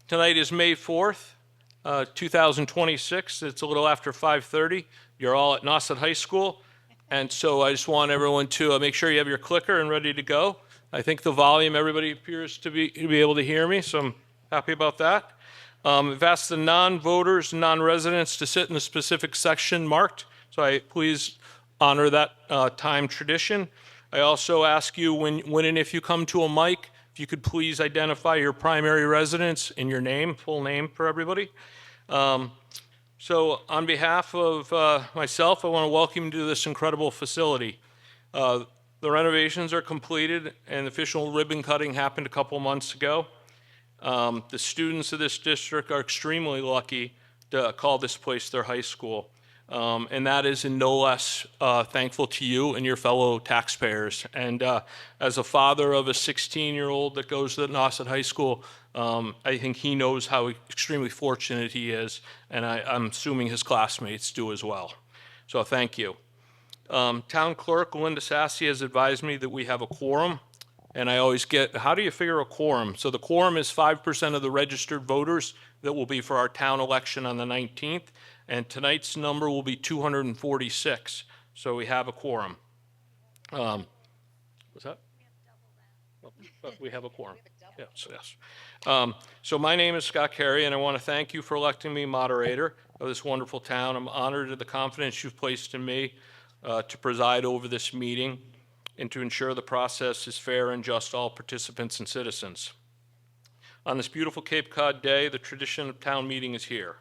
Tonight is May 4th, 2026. It's a little after 5:30. You're all at Nauset High School. And so I just want everyone to make sure you have your clicker and ready to go. I think the volume, everybody appears to be able to hear me, so I'm happy about that. I've asked the non-voters, non-residents to sit in the specific section marked, so I please honor that time tradition. I also ask you when and if you come to a mic, if you could please identify your primary residence and your name, full name for everybody. So on behalf of myself, I want to welcome you to this incredible facility. The renovations are completed and the official ribbon cutting happened a couple months ago. The students of this district are extremely lucky to call this place their high school. And that is in no less thankful to you and your fellow taxpayers. And as a father of a 16-year-old that goes to Nauset High School, I think he knows how extremely fortunate he is, and I'm assuming his classmates do as well. So thank you. Town Clerk Linda Sassy has advised me that we have a quorum, and I always get, how do you figure a quorum? So the quorum is 5% of the registered voters that will be for our town election on the 19th. And tonight's number will be 246, so we have a quorum. What's that? But we have a quorum. Yes, yes. So my name is Scott Carey, and I want to thank you for electing me moderator of this wonderful town. I'm honored at the confidence you've placed in me to preside over this meeting and to ensure the process is fair and just to all participants and citizens. On this beautiful Cape Cod day, the tradition of town meeting is here.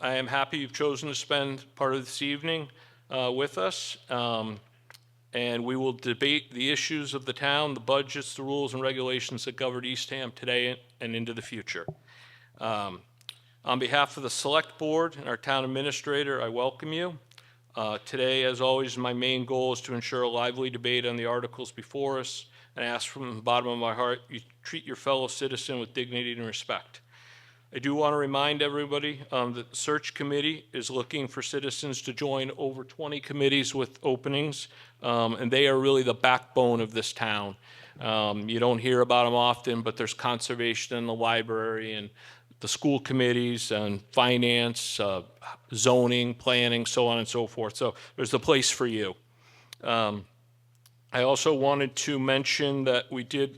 I am happy you've chosen to spend part of this evening with us, and we will debate the issues of the town, the budgets, the rules and regulations that govern Eastham today and into the future. On behalf of the Select Board and our town administrator, I welcome you. Today, as always, my main goal is to ensure a lively debate on the articles before us, and I ask from the bottom of my heart you treat your fellow citizen with dignity and respect. I do want to remind everybody that the search committee is looking for citizens to join over 20 committees with openings, and they are really the backbone of this town. You don't hear about them often, but there's conservation in the library and the school committees and finance, zoning, planning, so on and so forth. So there's a place for you. I also wanted to mention that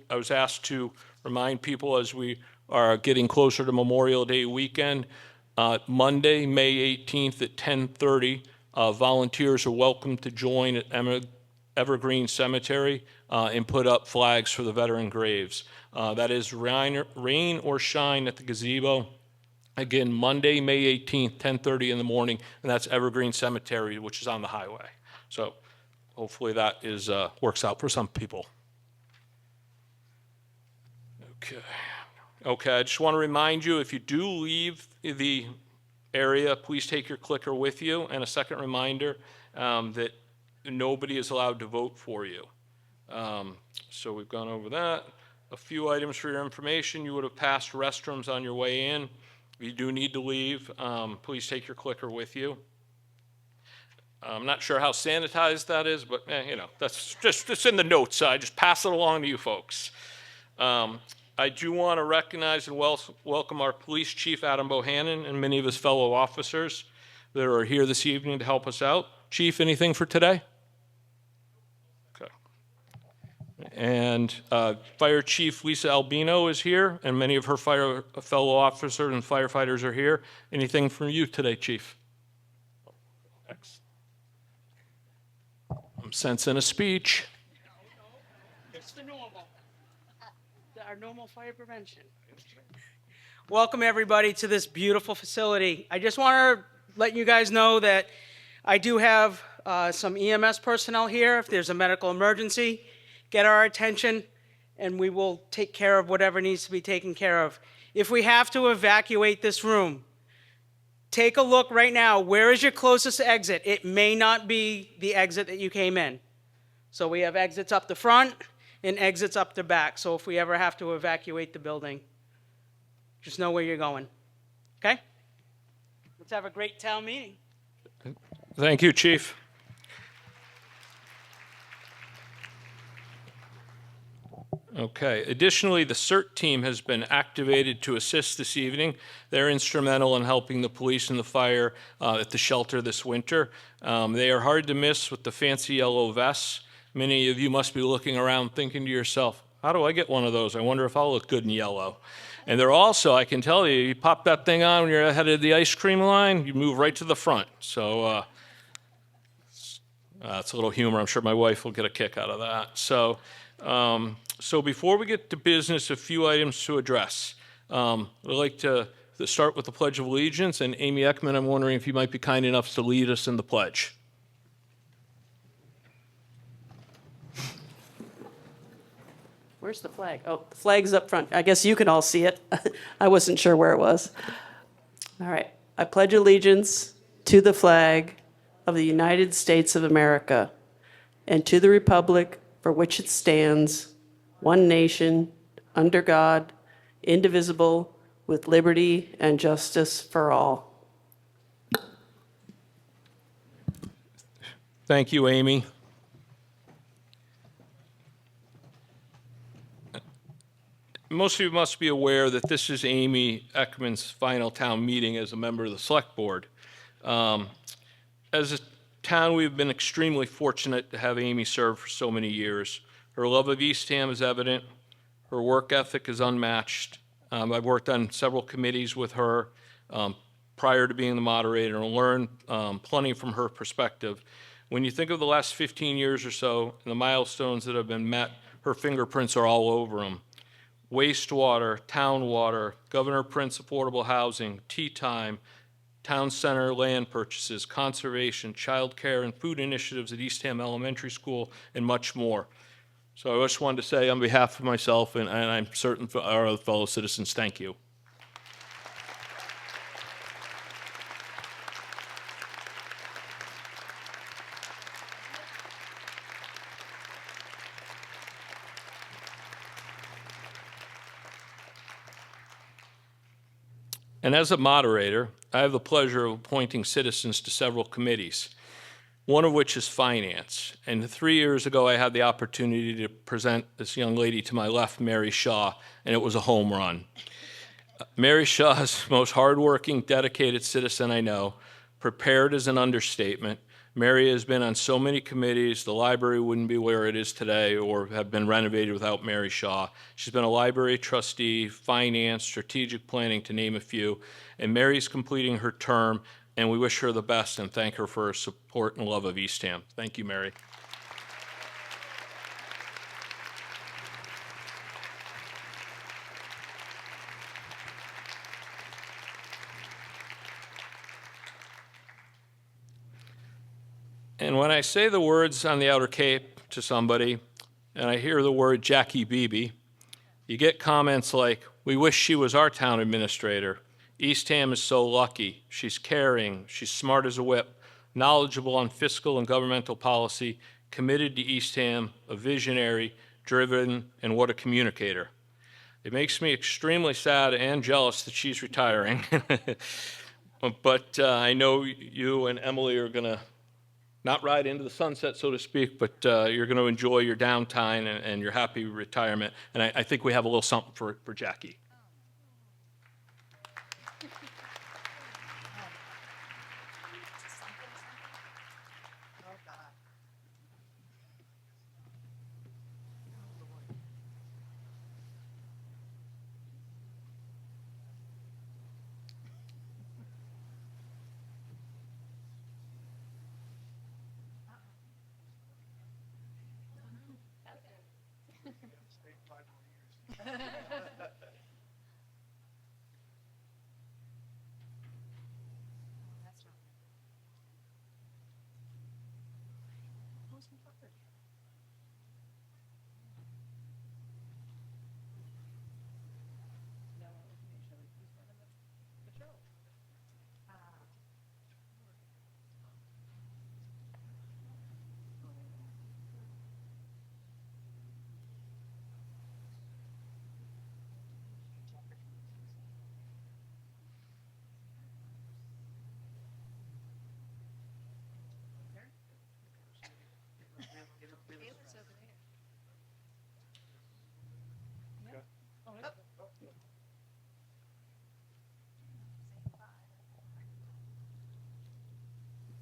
I was asked to remind people as we are getting closer to Memorial Day weekend. Monday, May 18th at 10:30, volunteers are welcome to join at Evergreen Cemetery and put up flags for the veteran graves. That is rain or shine at the gazebo. Again, Monday, May 18th, 10:30 in the morning, and that's Evergreen Cemetery, which is on the highway. So hopefully that works out for some people. Okay, I just want to remind you, if you do leave the area, please take your clicker with you. And a second reminder that nobody is allowed to vote for you. So we've gone over that. A few items for your information. You would have passed restrooms on your way in. If you do need to leave, please take your clicker with you. I'm not sure how sanitized that is, but you know, that's just it's in the notes. I just pass it along to you folks. I do want to recognize and welcome our police chief, Adam Bohannon, and many of his fellow officers that are here this evening to help us out. Chief, anything for today? Okay. And Fire Chief Lisa Albino is here, and many of her fellow officers and firefighters are here. Anything from you today, Chief? Excellent. I'm sensing a speech. It's the normal. Our normal fire prevention. Welcome everybody to this beautiful facility. I just want to let you guys know that I do have some EMS personnel here. If there's a medical emergency, get our attention and we will take care of whatever needs to be taken care of. If we have to evacuate this room, take a look right now. Where is your closest exit? It may not be the exit that you came in. So we have exits up the front and exits up the back. So if we ever have to evacuate the building, just know where you're going. Okay? Let's have a great town meeting. Thank you, Chief. Okay. Additionally, the CERT team has been activated to assist this evening. They're instrumental in helping the police and the fire at the shelter this winter. They are hard to miss with the fancy yellow vests. Many of you must be looking around thinking to yourself, how do I get one of those? I wonder if I'll look good in yellow. And they're also, I can tell you, you pop that thing on when you're ahead of the ice cream line, you move right to the front. So it's a little humor. I'm sure my wife will get a kick out of that. So before we get to business, a few items to address. I'd like to start with the Pledge of Allegiance. And Amy Eckman, I'm wondering if you might be kind enough to lead us in the pledge. Where's the flag? Oh, the flag's up front. I guess you can all see it. I wasn't sure where it was. All right. I pledge allegiance to the flag of the United States of America and to the republic for which it stands, one nation, under God, indivisible, with liberty and justice for all. Thank you, Amy. Most of you must be aware that this is Amy Eckman's final town meeting as a member of the Select Board. As a town, we've been extremely fortunate to have Amy serve for so many years. Her love of Eastham is evident. Her work ethic is unmatched. I've worked on several committees with her prior to being the moderator and learned plenty from her perspective. When you think of the last 15 years or so and the milestones that have been met, her fingerprints are all over them. Wastewater, town water, Governor Prince affordable housing, tea time, town center land purchases, conservation, child care, and food initiatives at Eastham Elementary School, and much more. So I just wanted to say on behalf of myself and I'm certain for our other fellow citizens, thank you. And as a moderator, I have the pleasure of appointing citizens to several committees, one of which is finance. And 3 years ago, I had the opportunity to present this young lady to my left, Mary Shaw, and it was a home run. Mary Shaw is the most hardworking, dedicated citizen I know. Prepared is an understatement. Mary has been on so many committees, the library wouldn't be where it is today or have been renovated without Mary Shaw. She's been a library trustee, finance, strategic planning, to name a few. And Mary's completing her term, and we wish her the best and thank her for her support and love of Eastham. Thank you, Mary. And when I say the words on the Outer Cape to somebody, and I hear the word Jackie Beebe, you get comments like, we wish she was our town administrator. Eastham is so lucky. She's caring, she's smart as a whip, knowledgeable on fiscal and governmental policy, committed to Eastham, a visionary, driven, and what a communicator. It makes me extremely sad and jealous that she's retiring. But I know you and Emily are going to not ride into the sunset, so to speak, but you're going to enjoy your downtime and your happy retirement. And I think we have a little something for Jackie.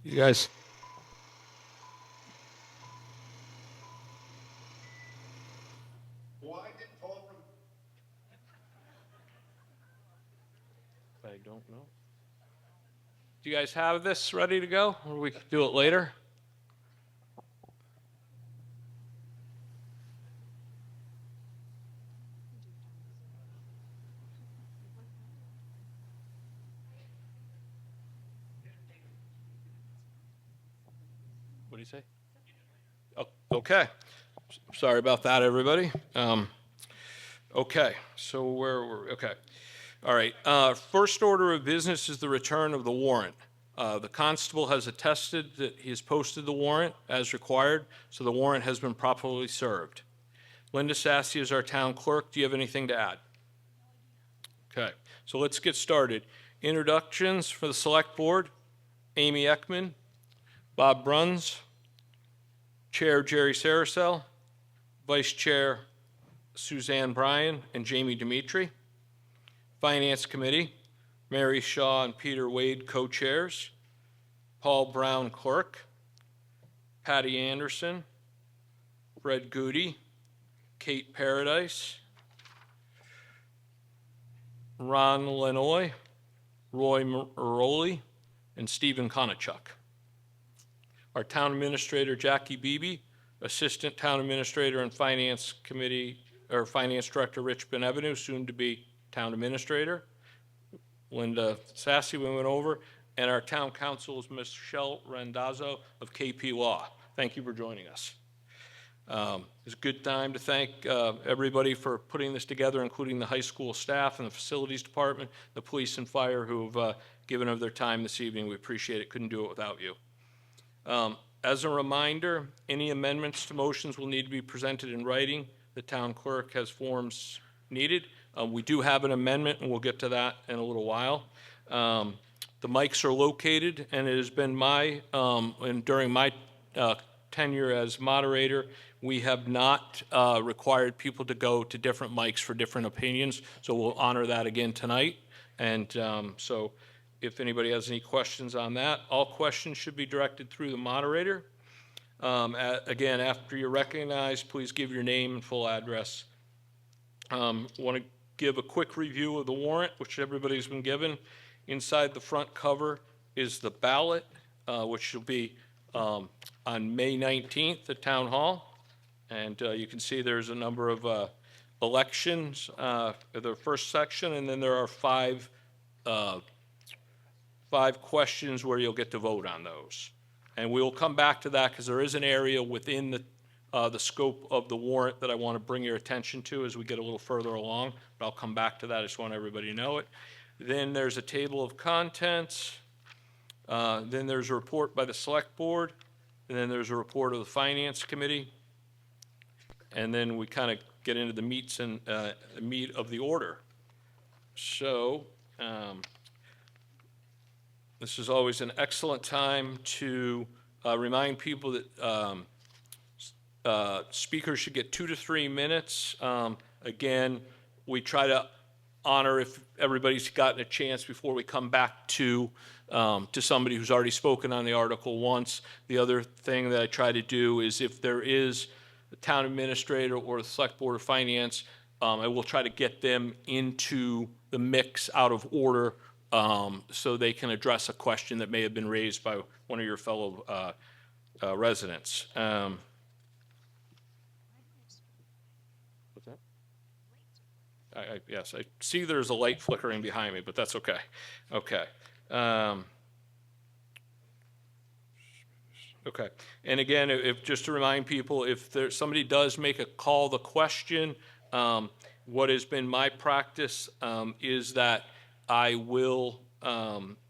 You guys. I don't know. Do you guys have this ready to go, or we could do it later? What do you say? Oh, okay. Sorry about that, everybody. Okay, so where were we? Okay. All right. First order of business is the return of the warrant. The constable has attested that he has posted the warrant as required, so the warrant has been properly served. Linda Sassy is our town clerk. Do you have anything to add? Okay, so let's get started. Introductions for the select board. Amy Ekman, Bob Bruns, Chair Jerry Saracel, Vice Chair Suzanne Bryan and Jamie Dimitri. Finance Committee, Mary Shaw and Peter Wade, co-chairs. Paul Brown, clerk. Patty Anderson, Fred Goody, Kate Paradise, Ron Lenoy, Roy Maroli, and Stephen Konachuk. Our town administrator, Jackie Beebe, assistant town administrator and finance committee, or finance director, Rich Benevenu, soon to be town administrator. Linda Sassy, we went over, and our town council is Michelle Randazzo of KP Law. Thank you for joining us. It's a good time to thank everybody for putting this together, including the high school staff and the facilities department, the police and fire who've given of their time this evening. We appreciate it. Couldn't do it without you. As a reminder, any amendments to motions will need to be presented in writing. The town clerk has forms needed. We do have an amendment, and we'll get to that in a little while. The mics are located, and it has been my, and during my tenure as moderator, we have not required people to go to different mics for different opinions, so we'll honor that again tonight. And so if anybody has any questions on that, all questions should be directed through the moderator. Again, after you're recognized, please give your name and full address. Want to give a quick review of the warrant, which everybody's been given. Inside the front cover is the ballot, which will be on May 19th at Town Hall. And you can see there's a number of elections, the first section, and then there are five questions where you'll get to vote on those. And we'll come back to that because there is an area within the scope of the warrant that I want to bring your attention to as we get a little further along, but I'll come back to that. I just want everybody to know it. Then there's a table of contents. Then there's a report by the select board. And then there's a report of the finance committee. And then we kind of get into the meat of the order. So this is always an excellent time to remind people that speakers should get 2 to 3 minutes. Again, we try to honor if everybody's gotten a chance before we come back to somebody who's already spoken on the article once. The other thing that I try to do is if there is the town administrator or the select board of finance, I will try to get them into the mix out of order so they can address a question that may have been raised by one of your fellow residents. What's that? Yes, I see there's a light flickering behind me, but that's okay. Okay. Okay. And again, if just to remind people, if somebody does make a call the question, what has been my practice is that I will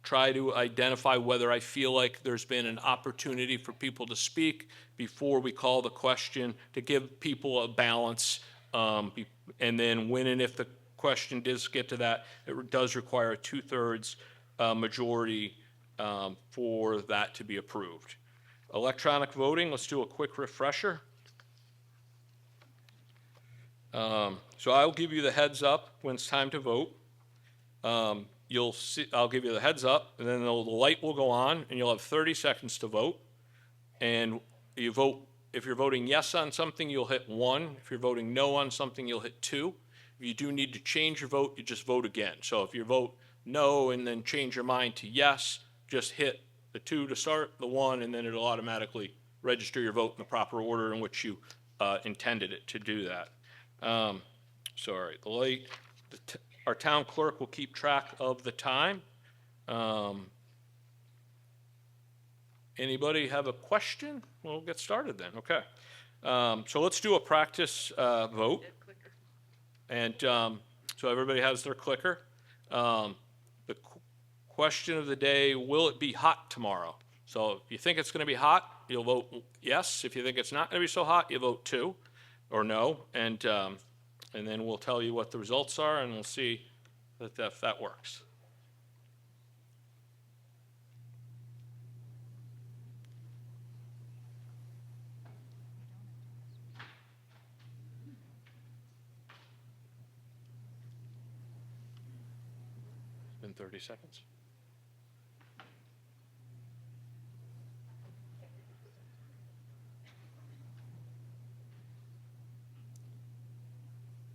try to identify whether I feel like there's been an opportunity for people to speak before we call the question to give people a balance. And then when and if the question does get to that, it does require a 2/3 majority for that to be approved. Electronic voting, let's do a quick refresher. So I'll give you the heads up when it's time to vote. you'll see, I'll give you the heads up, and then the light will go on, and you'll have 30 seconds to vote. And you vote, if you're voting yes on something, you'll hit 1. If you're voting no on something, you'll hit 2. If you do need to change your vote, you just vote again. So if you vote no and then change your mind to yes, just hit the 2 to start, the 1, and then it'll automatically register your vote in the proper order in which you intended it to do that. So, all right, the light, our town clerk will keep track of the time. Anybody have a question? We'll get started then, okay. So let's do a practice vote. And so everybody has their clicker. The question of the day, will it be hot tomorrow? So if you think it's gonna be hot, you'll vote yes. If you think it's not gonna be so hot, you vote 2 or no. And then we'll tell you what the results are, and we'll see if that works. In 30 seconds.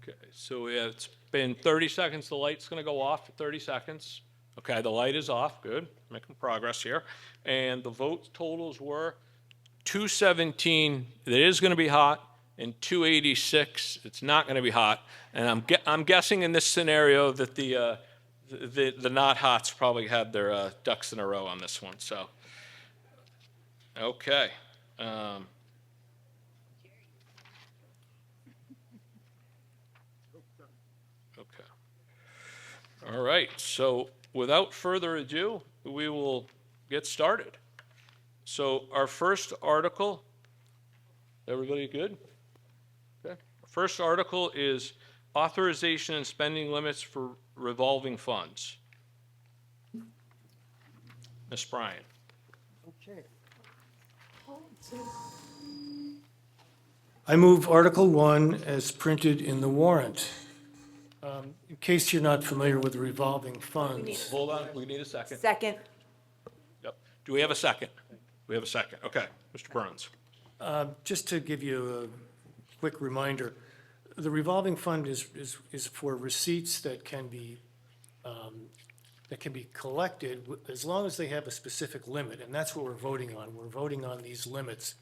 Okay, so it's been 30 seconds. The light's going to go off for 30 seconds. Okay, the light is off. Good, making progress here. And the vote totals were 217. It is going to be hot, and 286. It's not going to be hot. And I'm guessing in this scenario that the not hots probably had their ducks in a row on this one. So, okay. Okay. All right. So, without further ado, we will get started. So, our first article. Everybody good? Okay. First article is authorization and spending limits for revolving funds. Ms. Bryan. Okay. I move Article 1 as printed in the warrant. In case you're not familiar with the revolving funds, Hold on, we need a second. Second. Yep. Do we have a second? We have a second. Okay. Mr. Burns. just to give you a quick reminder, the revolving fund is for receipts that can be collected as long as they have a specific limit, and that's what we're voting on. We're voting on these limits.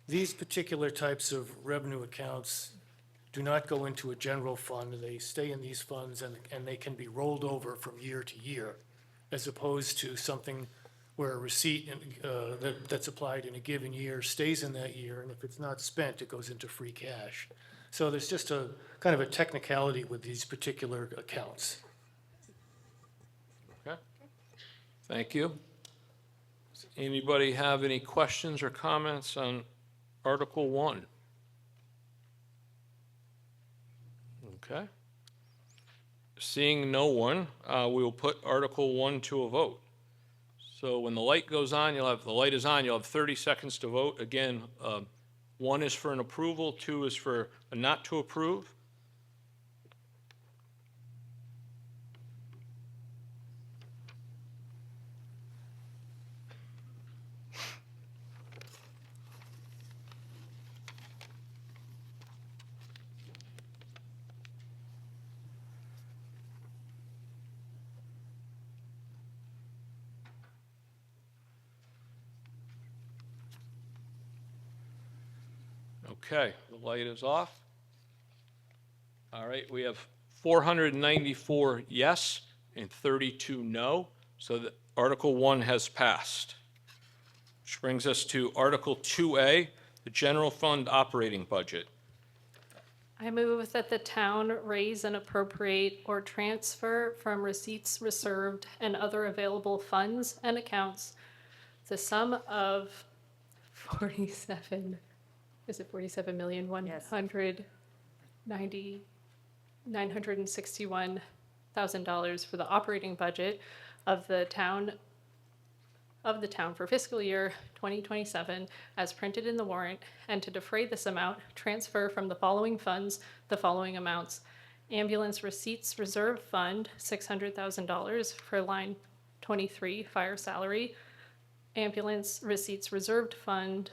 These particular types of revenue accounts do not go into a general fund. They stay in these funds, and they can be rolled over from year to year, as opposed to something where a receipt that's applied in a given year stays in that year, and if it's not spent, it goes into free cash. So there's just a kind of a technicality with these particular accounts. Okay. Thank you. Does anybody have any questions or comments on Article 1? Okay. Seeing no one, we will put Article 1 to a vote. So when the light goes on, the light is on, you'll have 30 seconds to vote. Again, 1 is for an approval, 2 is for a not to approve. Okay, the light is off. All right, we have 494 yes and 32 no, so that Article 1 has passed. Which brings us to Article 2A, the General Fund Operating Budget. I move that the town raise and appropriate or transfer from receipts reserved and other available funds and accounts the sum of 961,000 for the operating budget of the town for fiscal year 2027 as printed in the warrant, and to defray this amount, transfer from the following funds the following amounts: Ambulance Receipts Reserve Fund, $600,000 for line 23, fire salary. Ambulance Receipts Reserved Fund,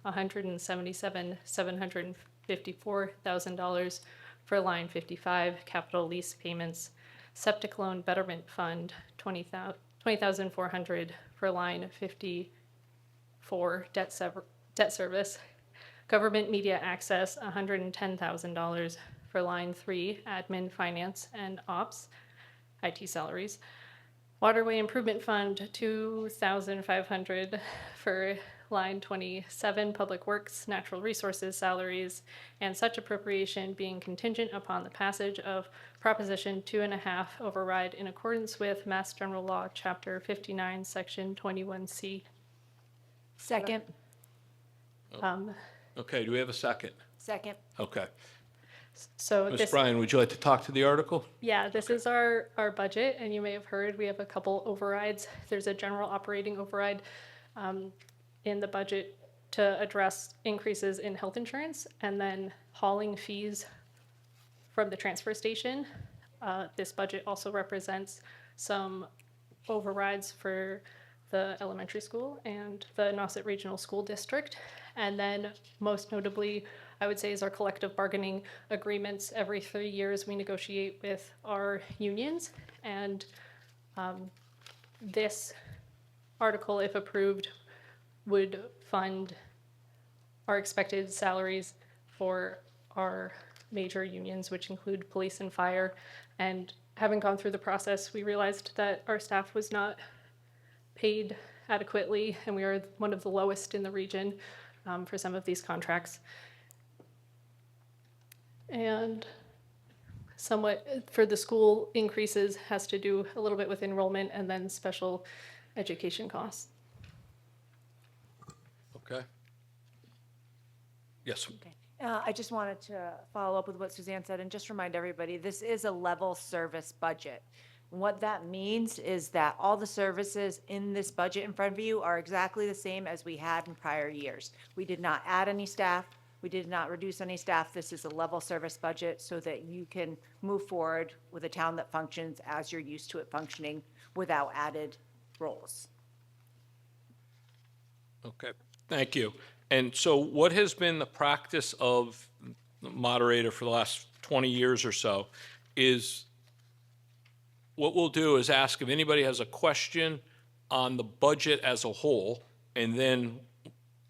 $754,000 for line 55, capital lease payments. Septic Loan Betterment Fund, $20,400 for line 54, debt service. Government Media Access, $110,000 for line 3, admin, finance, and ops, IT salaries. Waterway Improvement Fund, $2,500 for line 27, Public Works, Natural Resources salaries, and such appropriation being contingent upon the passage of Proposition 2.5 override in accordance with Mass General Law, Chapter 59, Section 21C. Second. Okay, do we have a second? Second. Okay. So Ms. this, Bryan, would you like to talk to the article? yeah, this is our budget, and you may have heard we have a couple overrides. There's a general operating override in the budget to address increases in health insurance, and then hauling fees from the transfer station. This budget also represents some overrides for the elementary school and the Nauset Regional School District. And then most notably, I would say, is our collective bargaining agreements. Every 3 years, we negotiate with our unions. And this article, if approved, would fund our expected salaries for our major unions, which include police and fire. And having gone through the process, we realized that our staff was not paid adequately, and we are one of the lowest in the region for some of these contracts. And somewhat for the school increases has to do a little bit with enrollment and then special education costs. Okay. Yes. I just wanted to follow up with what Suzanne said and just remind everybody, this is a level service budget. What that means is that all the services in this budget in front of you are exactly the same as we had in prior years. We did not add any staff. We did not reduce any staff. This is a level service budget so that you can move forward with a town that functions as you're used to it functioning without added roles. Okay, thank you. And so what has been the practice of the moderator for the last 20 years or so is what we'll do is ask if anybody has a question on the budget as a whole, and then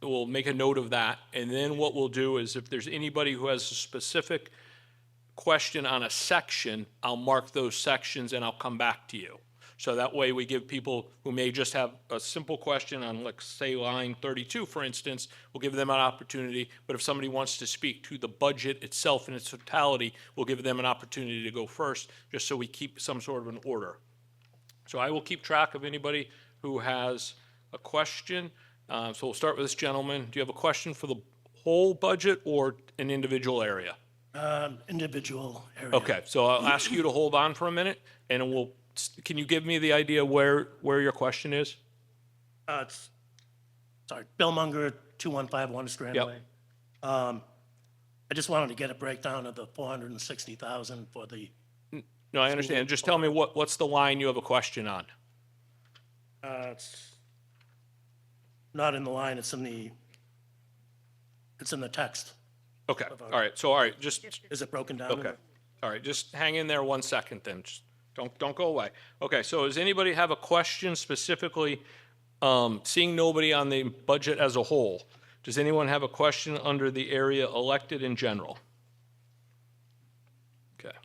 we'll make a note of that. And then what we'll do is if there's anybody who has a specific question on a section, I'll mark those sections and I'll come back to you. So that way we give people who may just have a simple question on, like, say, line 32, for instance, we'll give them an opportunity. But if somebody wants to speak to the budget itself in its totality, we'll give them an opportunity to go first, just so we keep some sort of an order. So I will keep track of anybody who has a question. So we'll start with this gentleman. Do you have a question for the whole budget or an individual area? Individual area. Okay, so I'll ask you to hold on for a minute, and we'll. Can you give me the idea where your question is? Sorry, Bill Munger, 2151 Strand Yep. Way. I just wanted to get a breakdown of the 460,000 for the, No, I understand. Just tell me what's the line you have a question on? it's not in the line, it's in the text. Okay, all right, just, Is it broken down? okay. All right, just hang in there 1 second then. Just don't go away. Okay, so does anybody have a question specifically, seeing nobody on the budget as a whole? Does anyone have a question under the area elected in general? Okay.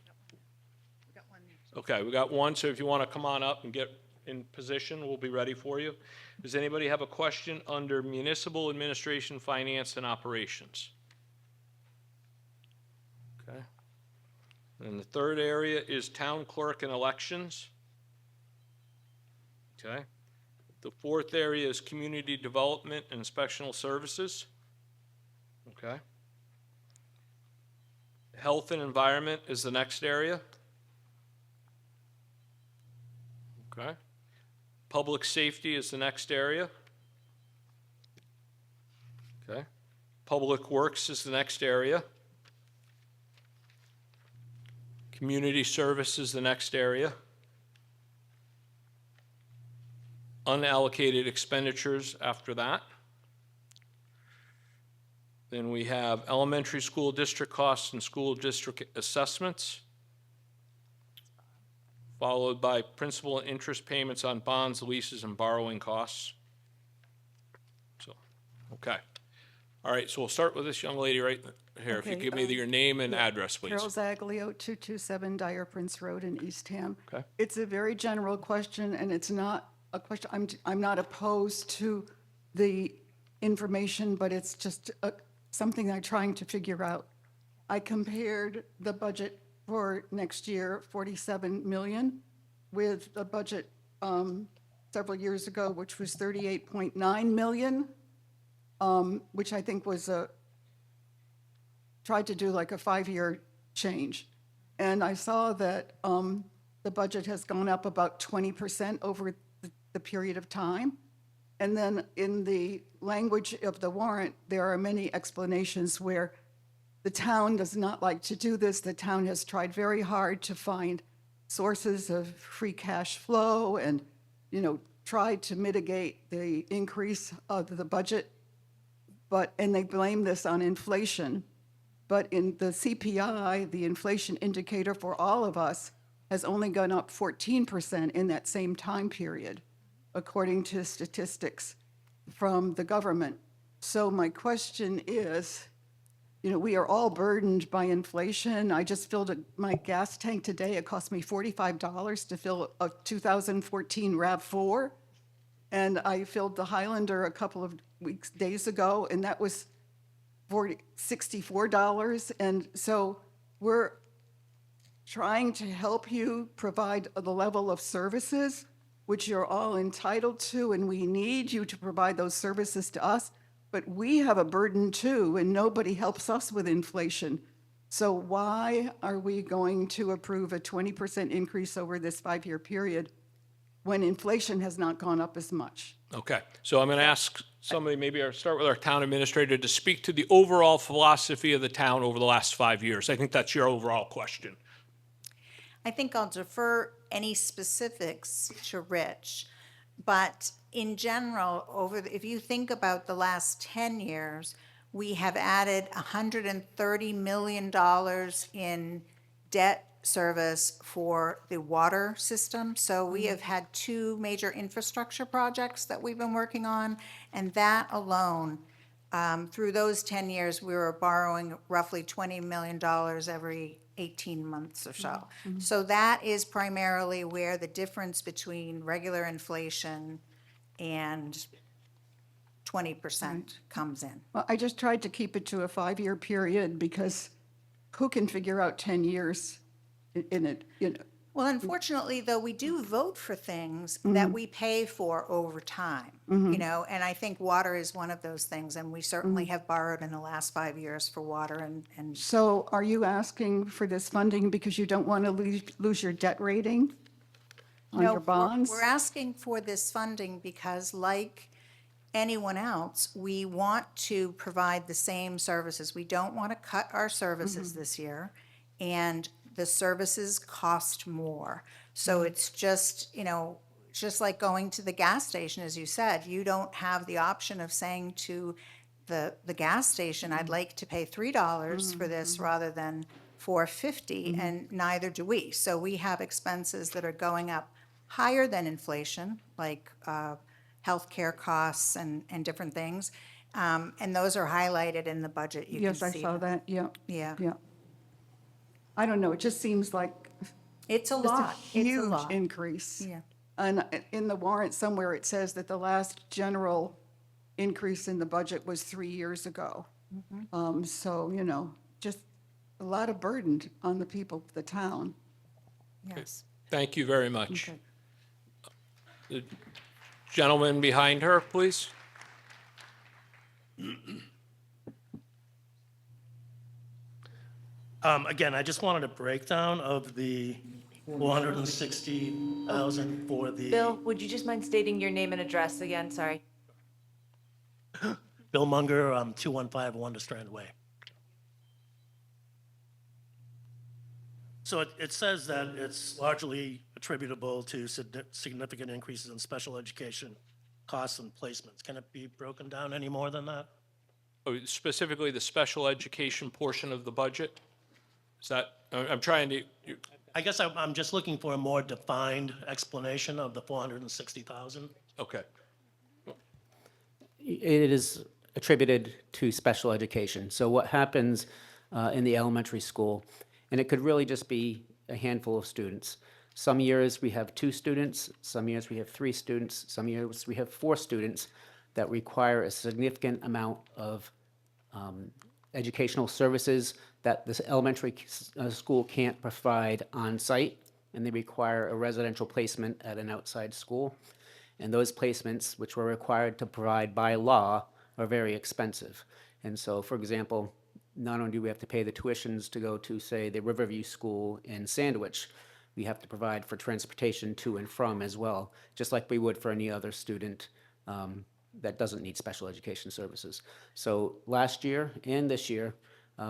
Okay, we got one, so if you want to come on up and get in position, we'll be ready for you. Does anybody have a question under municipal administration, finance, and operations? Okay. And the third area is town clerk and elections. Okay. The fourth area is community development and inspectional services. Okay. Health and environment is the next area. Okay. Public safety is the next area. Okay. Public works is the next area. Community service is the next area. Unallocated expenditures after that. Then we have elementary school district costs and school district assessments, followed by principal and interest payments on bonds, leases, and borrowing costs. So, okay. All right, so we'll start with this young lady right here. If you Okay, give me your name and address, please. Carol Zaglio, 227 Dyer Prince Road in Eastham. Okay. It's a very general question, and it's not a question, I'm not opposed to the information, but it's just something I'm trying to figure out. I compared the budget for next year, 47 million, with the budget several years ago, which was 38.9 million, which I think was tried to do like a 5-year change. And I saw that the budget has gone up about 20% over the period of time. And then in the language of the warrant, there are many explanations where the town does not like to do this. The town has tried very hard to find sources of free cash flow and, tried to mitigate the increase of the budget. And they blame this on inflation. But in the CPI, the inflation indicator for all of us has only gone up 14% in that same time period, according to statistics from the government. So my question is, we are all burdened by inflation. I just filled my gas tank today. It cost me $45 to fill a 2014 RAV4. And I filled the Highlander a couple of days ago, and that was $64. And so we're trying to help you provide the level of services which you're all entitled to, and we need you to provide those services to us. But we have a burden too, and nobody helps us with inflation. So why are we going to approve a 20% increase over this 5-year period when inflation has not gone up as much? Okay, so I'm going to ask somebody, maybe I'll start with our town administrator, to speak to the overall philosophy of the town over the last 5 years. I think that's your overall question. I think I'll defer any specifics to Rich, but in general, if you think about the last 10 years, we have added $130 million in debt service for the water system. So we have had 2 major infrastructure projects that we've been working on, and that alone, through those 10 years, we were borrowing roughly $20 million every 18 months or so. So that is primarily where the difference between regular inflation and 20% comes in. Well, I just tried to keep it to a 5-year period because who can figure out 10 years in it, Well, unfortunately, though, we do vote for things that we pay for over time, and I think water is one of those things, and we certainly have borrowed in the last 5 years for water and So are you asking for this funding because you don't want to lose your debt rating on No, your bonds? We're asking for this funding because, like anyone else, we want to provide the same services. We don't want to cut our services this year, and the services cost more. So it's just, just like going to the gas station, as you said, you don't have the option of saying to the gas station, I'd like to pay $3 for this rather than $4.50, and neither do we. So we have expenses that are going up higher than inflation, like healthcare costs and different things. And those are highlighted in the budget. You Yes, can I see saw them. that, yeah. Yeah. Yeah. I don't know, it just seems like It's a just a lot. It's a huge lot. increase. Yeah. And in the warrant somewhere, it says that the last general increase in the budget was 3 years ago. So, just a lot of burden on the people of the town. Yes. Thank you very much. Okay. The gentleman behind her, please. Again, I just wanted a breakdown of the 460,000 for the. Bill, would you just mind stating your name and address again? Sorry. Bill Munger, 215 Wonder Strand Way. So it says that it's largely attributable to significant increases in special education costs and placements. Can it be broken down any more than that? Oh, specifically the special education portion of the budget? Is that, I'm trying to, I guess I'm just looking for a more defined explanation of the 460,000. okay. It is attributed to special education. So what happens in the elementary school, and it could really just be a handful of students. Some years we have 2 students, some years we have 3 students, some years we have 4 students that require a significant amount of educational services that this elementary school can't provide on site, and they require a residential placement at an outside school. And those placements, which we're required to provide by law, are very expensive. And so, for example, not only do we have to pay the tuitions to go to, say, the Riverview School in Sandwich, we have to provide for transportation to and from as well, just like we would for any other student that doesn't need special education services. So last year and this year,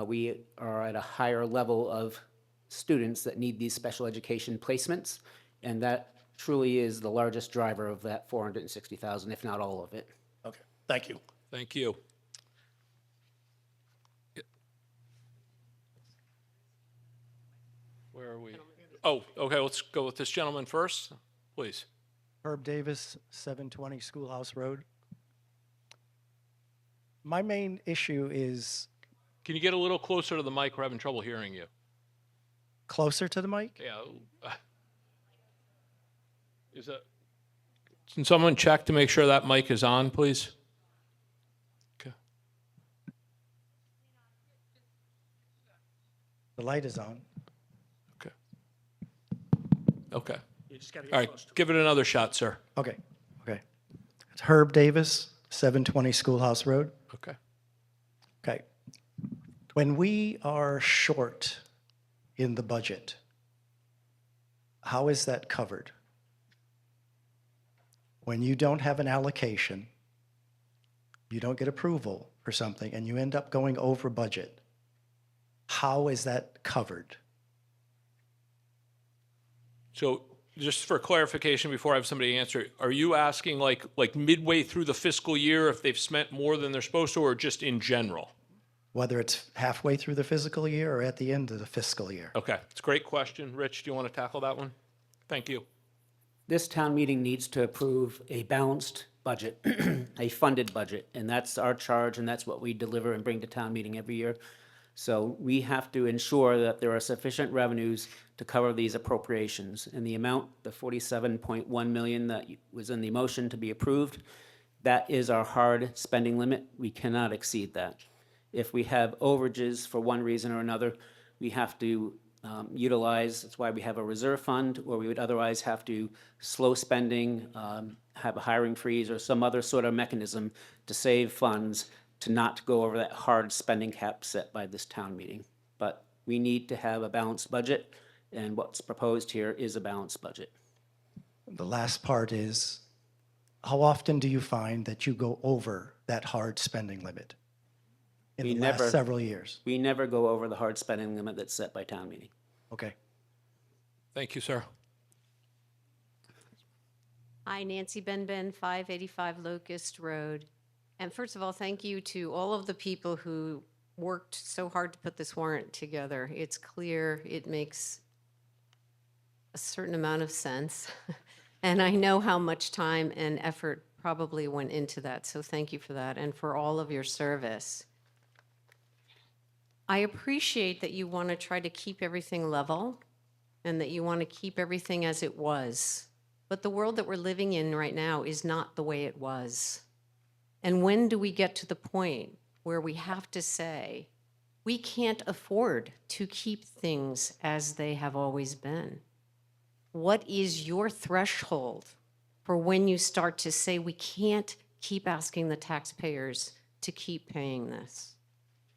we are at a higher level of students that need these special education placements, and that truly is the largest driver of that 460,000, if not all of it. Okay, thank you. Thank you. Where are we? Oh, okay, let's go with this gentleman first, please. Herb Davis, 720 Schoolhouse Road. My main issue is Can you get a little closer to the mic? We're having trouble hearing you. closer to the mic. Yeah. Is that, can someone check to make sure that mic is on, please? Okay. The light is on. Okay. Okay. You just got to All get right, close to it. give it another shot, sir. Okay, okay. It's Herb Davis, 720 Schoolhouse Road. Okay. Okay. When we are short in the budget, how is that covered? When you don't have an allocation, you don't get approval for something, and you end up going over budget, how is that covered? So just for clarification, before I have somebody answer, are you asking like midway through the fiscal year if they've spent more than they're supposed to, or just in general? Whether it's halfway through the fiscal year or at the end of the fiscal year. Okay, it's a great question. Rich, do you want to tackle that one? Thank you. This town meeting needs to approve a balanced budget, a funded budget, and that's our charge, and that's what we deliver and bring to town meeting every year. So we have to ensure that there are sufficient revenues to cover these appropriations. And the amount, the 47.1 million that was in the motion to be approved, that is our hard spending limit. We cannot exceed that. If we have overages for one reason or another, we have to utilize, that's why we have a reserve fund, or we would otherwise have to slow spending, have a hiring freeze, or some other sort of mechanism to save funds to not go over that hard spending cap set by this town meeting. But we need to have a balanced budget, and what's proposed here is a balanced budget. The last part is, how often do you find that you go over that hard spending limit? In We the never- last several years? We never go over the hard spending limit that's set by town meeting. Okay. Thank you, sir. Hi, Nancy Benben, 585 Locust Road. And first of all, thank you to all of the people who worked so hard to put this warrant together. It's clear, it makes a certain amount of sense. And I know how much time and effort probably went into that, so thank you for that and for all of your service. I appreciate that you want to try to keep everything level and that you want to keep everything as it was. But the world that we're living in right now is not the way it was. And when do we get to the point where we have to say, we can't afford to keep things as they have always been? What is your threshold for when you start to say, we can't keep asking the taxpayers to keep paying this?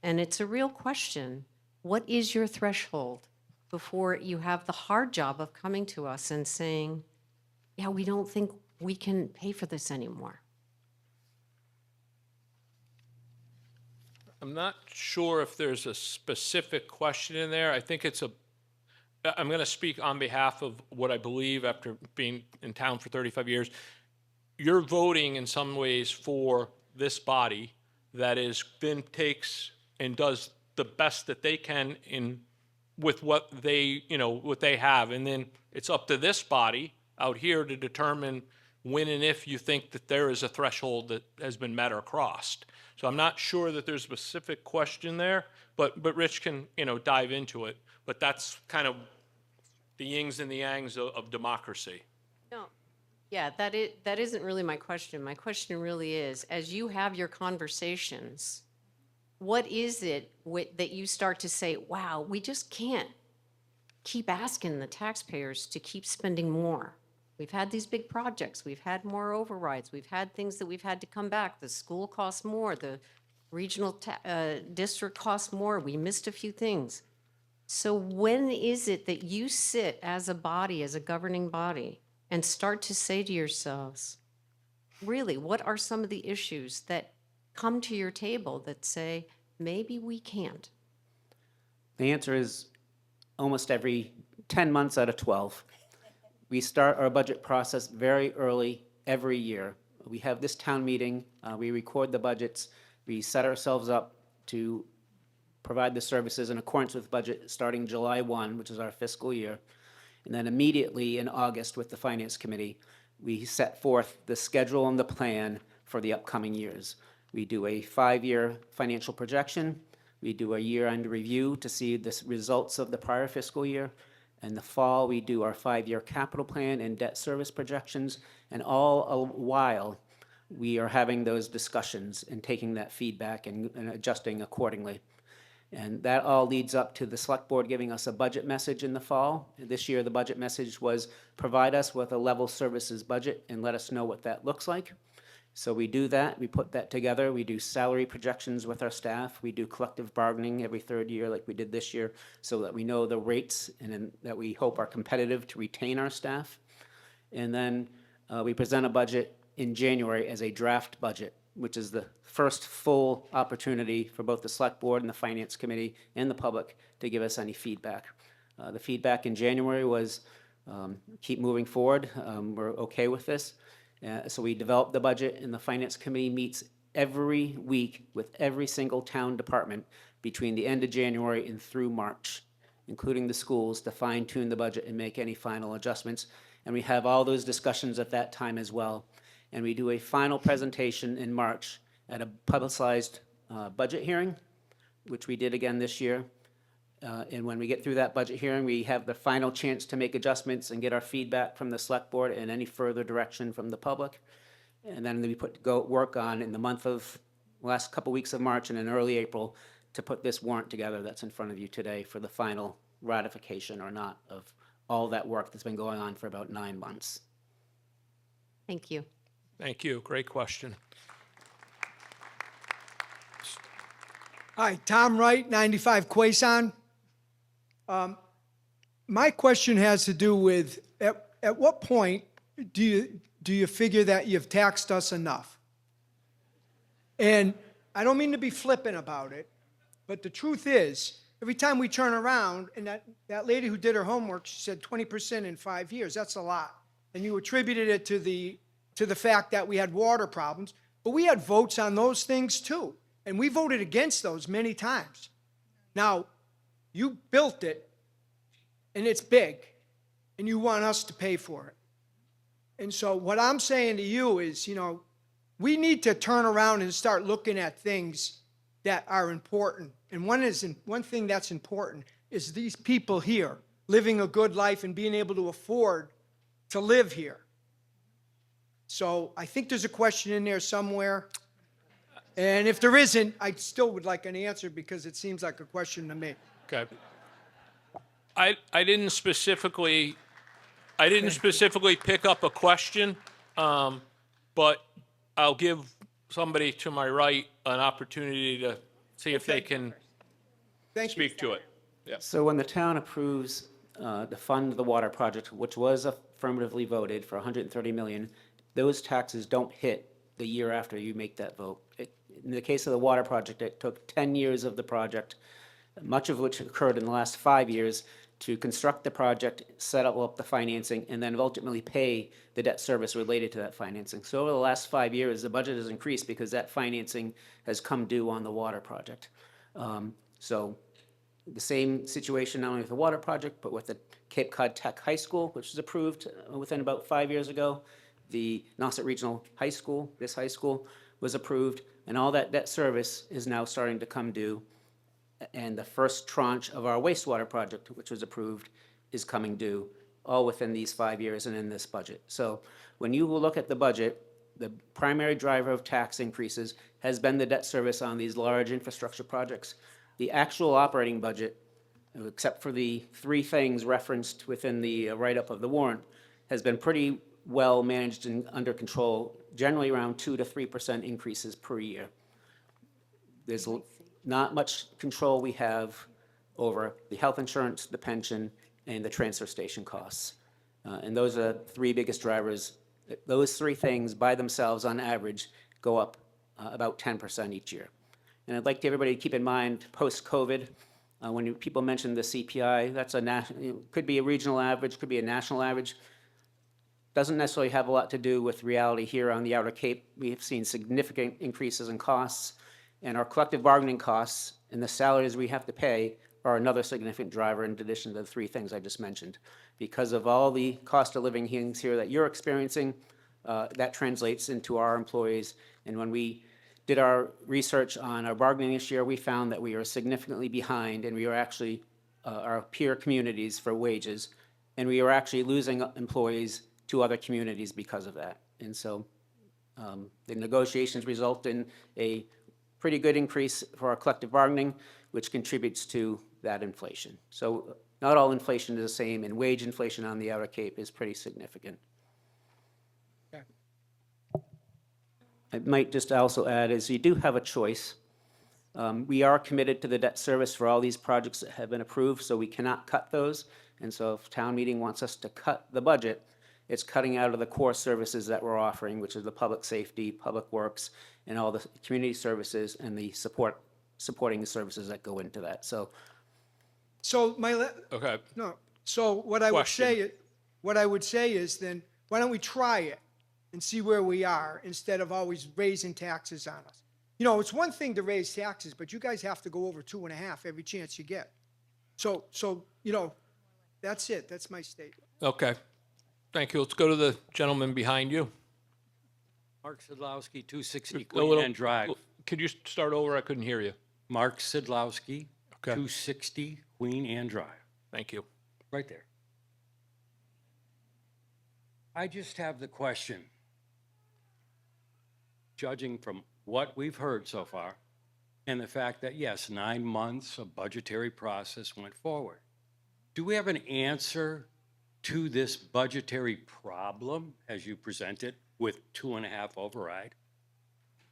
And it's a real question. What is your threshold before you have the hard job of coming to us and saying, yeah, we don't think we can pay for this anymore? I'm not sure if there's a specific question in there. I think it's I'm going to speak on behalf of what I believe after being in town for 35 years. You're voting in some ways for this body that is then takes and does the best that they can with what what they have. And then it's up to this body out here to determine when and if you think that there is a threshold that has been met or crossed. So I'm not sure that there's a specific question there, but Rich can, dive into it. But that's kind of the yings and the yangs of democracy. No, yeah, that isn't really my question. My question really is, as you have your conversations, what is it that you start to say, wow, we just can't keep asking the taxpayers to keep spending more? We've had these big projects, we've had more overrides, we've had things that we've had to come back. The school costs more, the regional district costs more, we missed a few things. So when is it that you sit as a body, as a governing body, and start to say to yourselves, really, what are some of the issues that come to your table that say, maybe we can't? The answer is almost every 10 months out of 12. We start our budget process very early every year. We have this town meeting, we record the budgets, we set ourselves up to provide the services in accordance with budget starting July 1, which is our fiscal year. And then immediately in August with the Finance Committee, we set forth the schedule and the plan for the upcoming years. We do a 5-year financial projection. We do a year-end review to see the results of the prior fiscal year. In the fall, we do our 5-year capital plan and debt service projections. And all while, we are having those discussions and taking that feedback and adjusting accordingly. And that all leads up to the select board giving us a budget message in the fall. This year, the budget message was provide us with a level services budget and let us know what that looks like. So we do that, we put that together, we do salary projections with our staff, we do collective bargaining every third year like we did this year so that we know the rates and that we hope are competitive to retain our staff. And then we present a budget in January as a draft budget, which is the first full opportunity for both the select board and the finance committee and the public to give us any feedback. The feedback in January was keep moving forward, we're okay with this. So we developed the budget, and the finance committee meets every week with every single town department between the end of January and through March, including the schools, to fine-tune the budget and make any final adjustments. And we have all those discussions at that time as well. And we do a final presentation in March at a publicized budget hearing, which we did again this year. And when we get through that budget hearing, we have the final chance to make adjustments and get our feedback from the select board and any further direction from the public. And then we work on in the last couple weeks of March and in early April to put this warrant together that's in front of you today for the final ratification or not of all that work that's been going on for about 9 months. Thank you. Thank you. Great question. Hi, Tom Wright, 95 Quaison. My question has to do with, at what point do you figure that you've taxed us enough? And I don't mean to be flippant about it, but the truth is, every time we turn around, and that lady who did her homework, she said 20% in 5 years, that's a lot. And you attributed it to the fact that we had water problems, but we had votes on those things too. And we voted against those many times. Now, you built it, and it's big, and you want us to pay for it. And so what I'm saying to you is, we need to turn around and start looking at things that are important. And one thing that's important is these people here living a good life and being able to afford to live here. So I think there's a question in there somewhere. And if there isn't, I still would like an answer because it seems like a question to me. Okay. I didn't specifically pick up a question, but I'll give somebody to my right an opportunity to see if they can speak to it. Yeah. So when the town approves to fund the water project, which was affirmatively voted for $130 million, those taxes don't hit the year after you make that vote. In the case of the water project, it took 10 years of the project, much of which occurred in the last 5 years, to construct the project, set up the financing, and then ultimately pay the debt service related to that financing. So over the last 5 years, the budget has increased because that financing has come due on the water project. So the same situation not only with the water project, but with the Cape Cod Tech High School, which was approved within about 5 years ago. The Nauset Regional High School, this high school, was approved, and all that debt service is now starting to come due. And the first tranche of our wastewater project, which was approved, is coming due, all within these 5 years and in this budget. So when you look at the budget, the primary driver of tax increases has been the debt service on these large infrastructure projects. The actual operating budget, except for the three things referenced within the write-up of the warrant, has been pretty well managed and under control, generally around 2 to 3% increases per year. There's not much control we have over the health insurance, the pension, and the transfer station costs. And those are the three biggest drivers. Those three things by themselves, on average, go up about 10% each year. And I'd like everybody to keep in mind, post-COVID, when people mention the CPI, that's could be a regional average, could be a national average. Doesn't necessarily have a lot to do with reality here on the Outer Cape. We have seen significant increases in costs, and our collective bargaining costs and the salaries we have to pay are another significant driver in addition to the three things I just mentioned. Because of all the cost of living things here that you're experiencing, that translates into our employees. And when we did our research on our bargaining this year, we found that we are significantly behind, and we are actually our peer communities for wages, and we are actually losing employees to other communities because of that. And so the negotiations result in a pretty good increase for our collective bargaining, which contributes to that inflation. So not all inflation is the same, and wage inflation on the Outer Cape is pretty significant. I might just also add is you do have a choice. We are committed to the debt service for all these projects that have been approved, so we cannot cut those. And so if town meeting wants us to cut the budget, it's cutting out of the core services that we're offering, which is the public safety, public works, and all the community services and the supporting the services that go into that. So So Okay. no, so what I would say is then, why don't we try it and see where we are instead of always raising taxes on us? You know, it's one thing to raise taxes, but you guys have to go over 2.5 every chance you get. So, you know, that's it. That's my statement. Okay. Thank you. Let's go to the gentleman behind you. Mark Sidlowski, 260 A Queen little- Anne Drive. Could you start over? I couldn't hear you. Mark Sidlowski, Okay. 260 Queen Anne Drive, Thank you. right there. I just have the question, judging from what we've heard so far, and the fact that, yes, 9 months of budgetary process went forward. Do we have an answer to this budgetary problem as you present it with 2.5 override?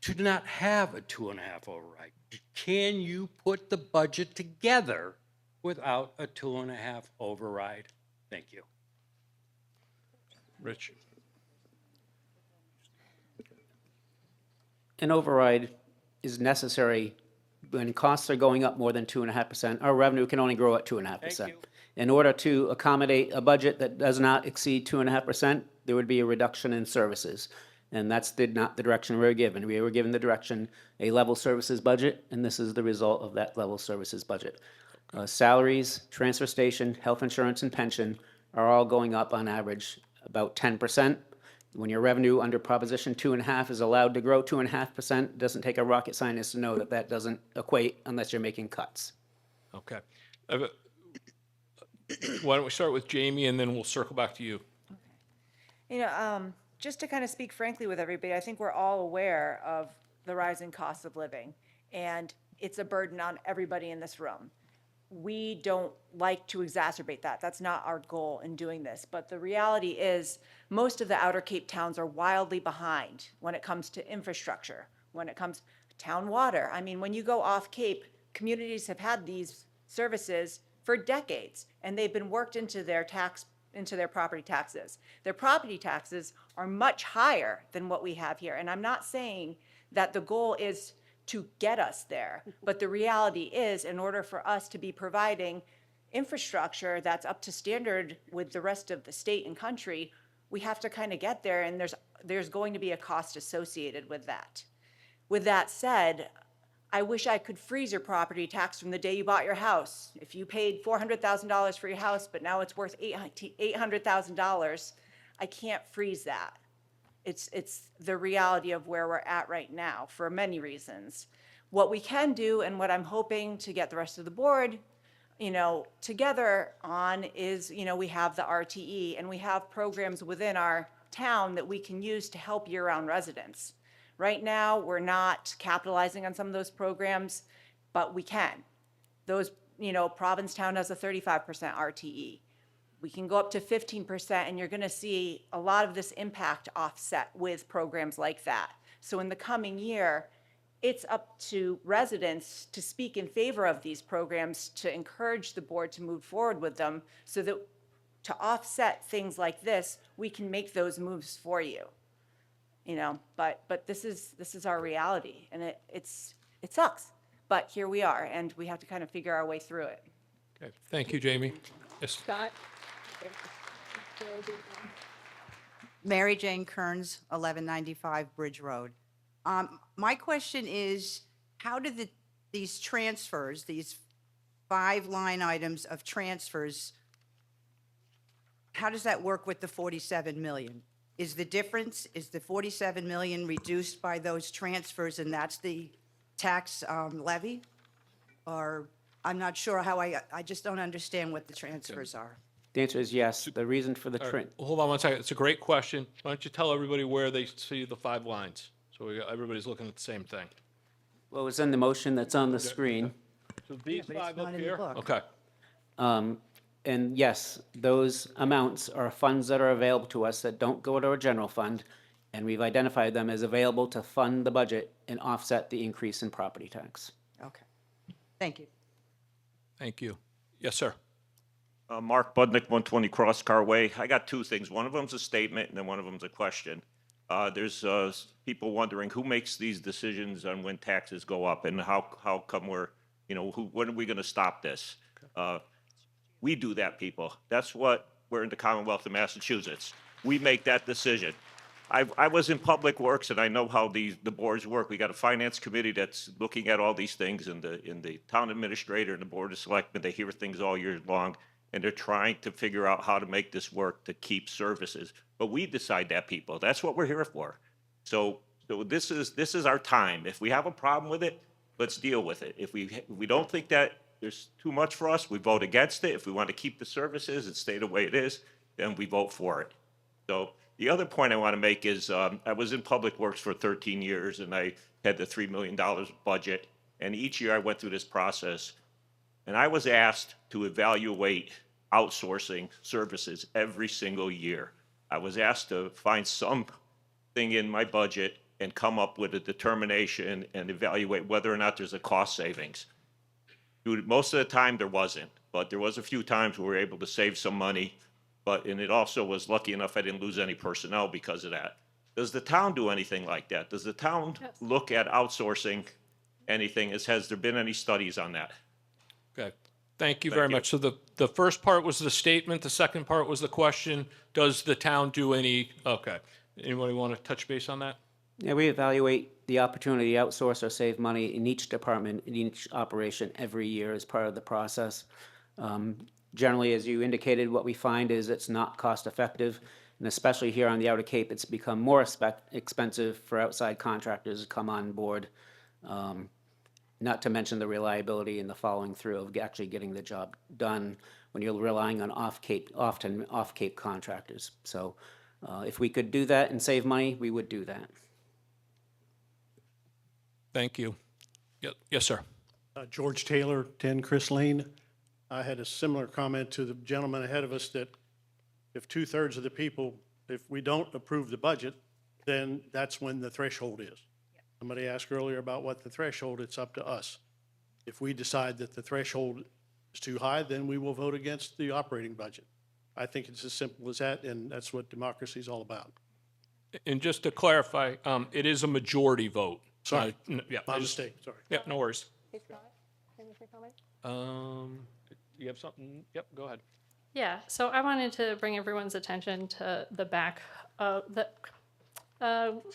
To not have a 2.5 override, can you put the budget together without a 2.5 override? Thank you. Rich? an override is necessary when costs are going up more than 2.5%. Our revenue can only grow at 2.5%. Thank you. In order to accommodate a budget that does not exceed 2.5%, there would be a reduction in services. And that's not the direction we were given. We were given the direction, a level services budget, and this is the result of that level services budget. Salaries, transfer station, health insurance, and pension are all going up on average about 10%. When your revenue under Proposition 2.5 is allowed to grow 2.5%, it doesn't take a rocket scientist to know that that doesn't equate unless you're making cuts. Okay. Why don't we start with Jamie, and then we'll circle back to you. You know, just to kind of speak frankly with everybody, I think we're all aware of the rising cost of living, and it's a burden on everybody in this room. We don't like to exacerbate that. That's not our goal in doing this. But the reality is most of the Outer Cape towns are wildly behind when it comes to infrastructure, when it comes to town water. I mean, when you go off Cape, communities have had these services for decades, and they've been worked into their property taxes. Their property taxes are much higher than what we have here. And I'm not saying that the goal is to get us there, but the reality is, in order for us to be providing infrastructure that's up to standard with the rest of the state and country, we have to kind of get there, and there's going to be a cost associated with that. With that said, I wish I could freeze your property tax from the day you bought your house. If you paid $400,000 for your house, but now it's worth $800,000, I can't freeze that. It's the reality of where we're at right now for many reasons. What we can do, and what I'm hoping to get the rest of the board, together on is, we have the RTE and we have programs within our town that we can use to help year-round residents. Right now, we're not capitalizing on some of those programs, but we can. Those, Provincetown has a 35% RTE. We can go up to 15%, and you're going to see a lot of this impact offset with programs like that. So in the coming year, it's up to residents to speak in favor of these programs, to encourage the board to move forward with them, so that to offset things like this, we can make those moves for you. But this is our reality, and it sucks, but here we are, and we have to kind of figure our way through it. Okay, thank you, Jamie. Yes, Scott? Mary Jane Kearns, 1195 Bridge Road. My question is, how did these transfers, these 5 line items of transfers, how does that work with the 47 million? Is the difference, is the 47 million reduced by those transfers, and that's the tax levy? Or, I'm not sure how I just don't understand what the transfers are. The answer is yes. The reason for the all trend. right, hold on one second. It's a great question. Why don't you tell everybody where they see the 5 lines? So everybody's looking at the same thing. Well, it's in the motion that's on the screen. So these but it's 5 not up in the here? book. Okay. And yes, those amounts are funds that are available to us that don't go to our general fund, and we've identified them as available to fund the budget and offset the increase in property tax. Okay. Thank you. Thank you. Yes, sir. Mark Budnick, 120 Cross Car Way. I got 2 things. One of them's a statement, and then one of them's a question. There's people wondering who makes these decisions on when taxes go up, and how come we're, when are we going to stop this? We do that, people. That's what we're in the Commonwealth of Massachusetts. We make that decision. I was in Public Works, and I know how the boards work. We got a finance committee that's looking at all these things, and the town administrator and the board of selectmen, they hear things all year long, and they're trying to figure out how to make this work to keep services. But we decide that, people. That's what we're here for. So this is our time. If we have a problem with it, let's deal with it. If we don't think that there's too much for us, we vote against it. If we want to keep the services and stay the way it is, then we vote for it. So the other point I want to make is I was in Public Works for 13 years, and I had the $3 million budget. And each year I went through this process, and I was asked to evaluate outsourcing services every single year. I was asked to find something in my budget and come up with a determination and evaluate whether or not there's a cost savings. Most of the time there wasn't, but there was a few times where we were able to save some money, and it also was lucky enough I didn't lose any personnel because of that. Does the town do anything like that? Does the town look at outsourcing anything? Has there been any studies on that? Okay. Thank you very much. So the first part was the statement. The second part was the question. Does the town do any? Okay. Anybody want to touch base on that? Yeah, we evaluate the opportunity to outsource or save money in each department, in each operation every year as part of the process. Generally, as you indicated, what we find is it's not cost effective, and especially here on the Outer Cape, it's become more expensive for outside contractors to come on board. Not to mention the reliability and the following through of actually getting the job done when you're relying on often off-Cape contractors. So if we could do that and save money, we would do that. Thank you. Yes, sir. George Taylor, 10 Chris Lane. I had a similar comment to the gentleman ahead of us that if 2/3 of the people, if we don't approve the budget, then that's when the threshold is. Somebody asked earlier about what the threshold, it's up to us. If we decide that the threshold is too high, then we will vote against the operating budget. I think it's as simple as that, and that's what democracy is all about. And just to clarify, it is a majority vote. Sorry, Yeah. my mistake, sorry. Yeah, no worries. Hey, Scott, can I make a comment? you have something? Yep, go ahead. Yeah, so I wanted to bring everyone's attention to the back of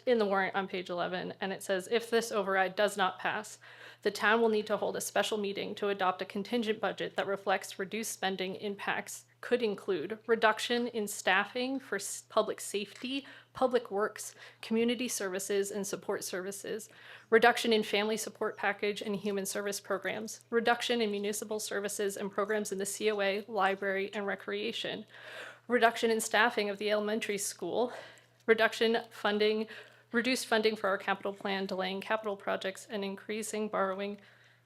in the warrant on page 11, and it says, if this override does not pass, the town will need to hold a special meeting to adopt a contingent budget that reflects reduced spending impacts could include reduction in staffing for public safety, public works, community services, and support services, reduction in family support package and human service programs, reduction in municipal services and programs in the COA, library, and recreation, reduction in staffing of the elementary school, reduced funding for our capital plan, delaying capital projects, and increasing borrowing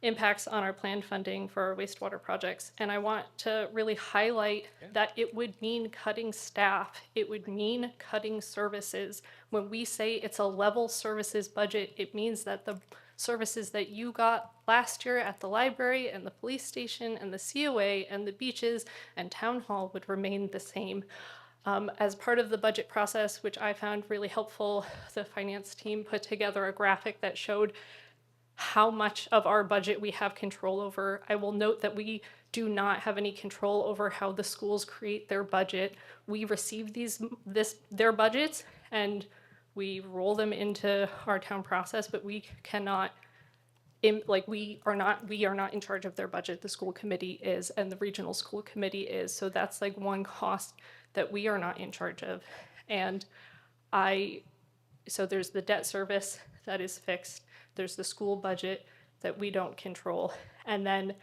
impacts on our planned funding for our wastewater projects. And I want to really highlight that it would mean cutting staff. It would mean cutting services. When we say it's a level services budget, it means that the services that you got last year at the library and the police station and the COA and the beaches and town hall would remain the same. As part of the budget process, which I found really helpful, the finance team put together a graphic that showed how much of our budget we have control over. I will note that we do not have any control over how the schools create their budget. We receive their budgets and we roll them into our town process, but we cannot we are not in charge of their budget. The school committee is, and the regional school committee is. So that's like one cost that we are not in charge of. And so there's the debt service that is fixed. There's the school budget that we don't control. And then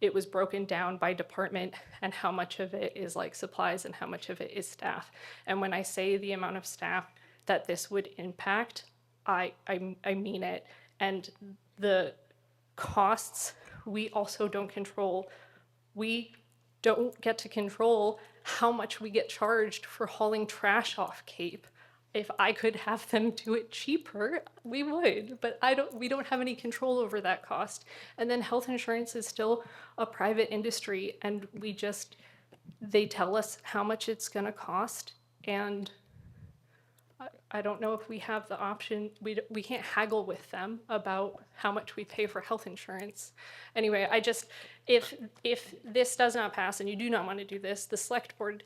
it was broken down by department and how much of it is like supplies and how much of it is staff. And when I say the amount of staff that this would impact, I mean it. And the costs, we also don't control. We don't get to control how much we get charged for hauling trash off Cape. If I could have them do it cheaper, we would, but we don't have any control over that cost. And then health insurance is still a private industry, and they tell us how much it's gonna cost, and I don't know if we have the option. We can't haggle with them about how much we pay for health insurance. Anyway, if this does not pass and you do not want to do this, the select board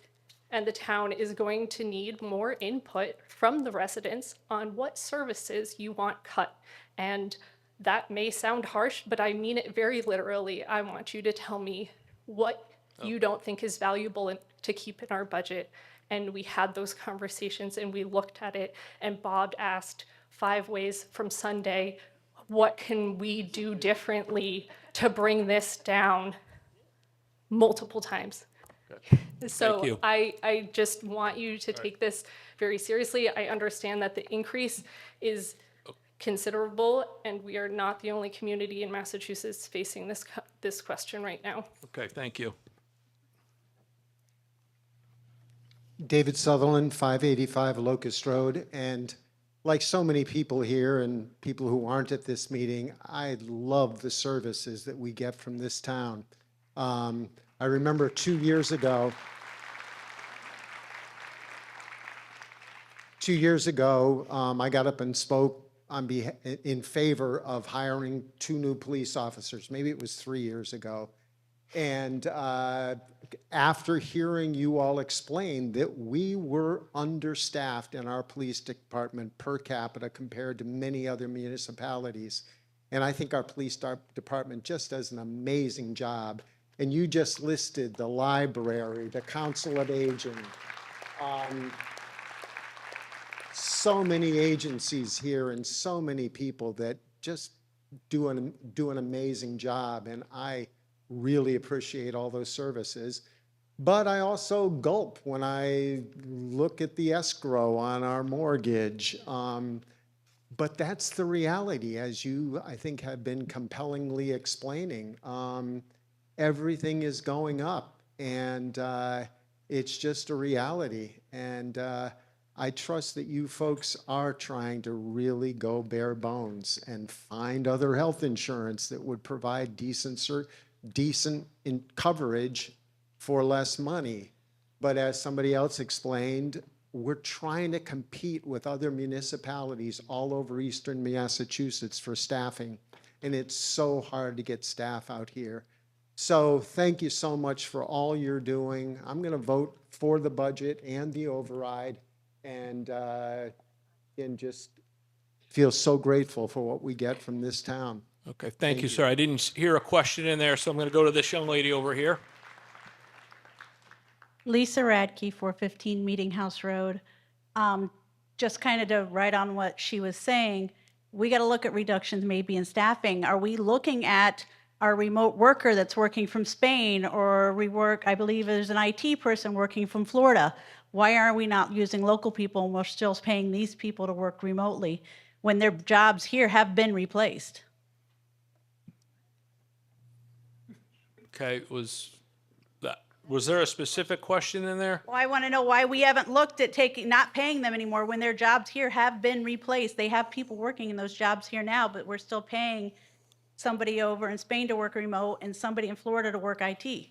and the town is going to need more input from the residents on what services you want cut. And that may sound harsh, but I mean it very literally. I want you to tell me what you don't think is valuable to keep in our budget. And we had those conversations and we looked at it, and Bob asked 5 ways from Sunday, what can we do differently to bring this down multiple times? So Thank you. I just want you to take this very seriously. I understand that the increase is considerable, and we are not the only community in Massachusetts facing this question right now. Okay, thank you. David Sutherland, 585 Locust Road, and like so many people here and people who aren't at this meeting, I love the services that we get from this town. I remember 2 years ago, I got up and spoke in favor of hiring 2 new police officers. Maybe it was 3 years ago. And after hearing you all explain that we were understaffed in our police department per capita compared to many other municipalities, and I think our police department just does an amazing job. And you just listed the library, the council of aging, so many agencies here and so many people that just do an amazing job. And I really appreciate all those services. But I also gulp when I look at the escrow on our mortgage. But that's the reality, as you, I think, have been compellingly explaining. Everything is going up, and it's just a reality. And I trust that you folks are trying to really go bare bones and find other health insurance that would provide decent coverage for less money. But as somebody else explained, we're trying to compete with other municipalities all over eastern Massachusetts for staffing. And it's so hard to get staff out here. So thank you so much for all you're doing. I'm going to vote for the budget and the override, and just feel so grateful for what we get from this town. Okay, thank you, sir. I didn't hear a question in there, so I'm going to go to this young lady over here. Lisa Radke, 415 Meeting House Road. Just kind of to write on what she was saying, we got to look at reductions maybe in staffing. Are we looking at our remote worker that's working from Spain, or I believe there's an IT person working from Florida? Why are we not using local people and we're still paying these people to work remotely when their jobs here have been replaced? Okay, was there a specific question in there? Well, I want to know why we haven't looked at not paying them anymore when their jobs here have been replaced. They have people working in those jobs here now, but we're still paying somebody over in Spain to work remote and somebody in Florida to work IT.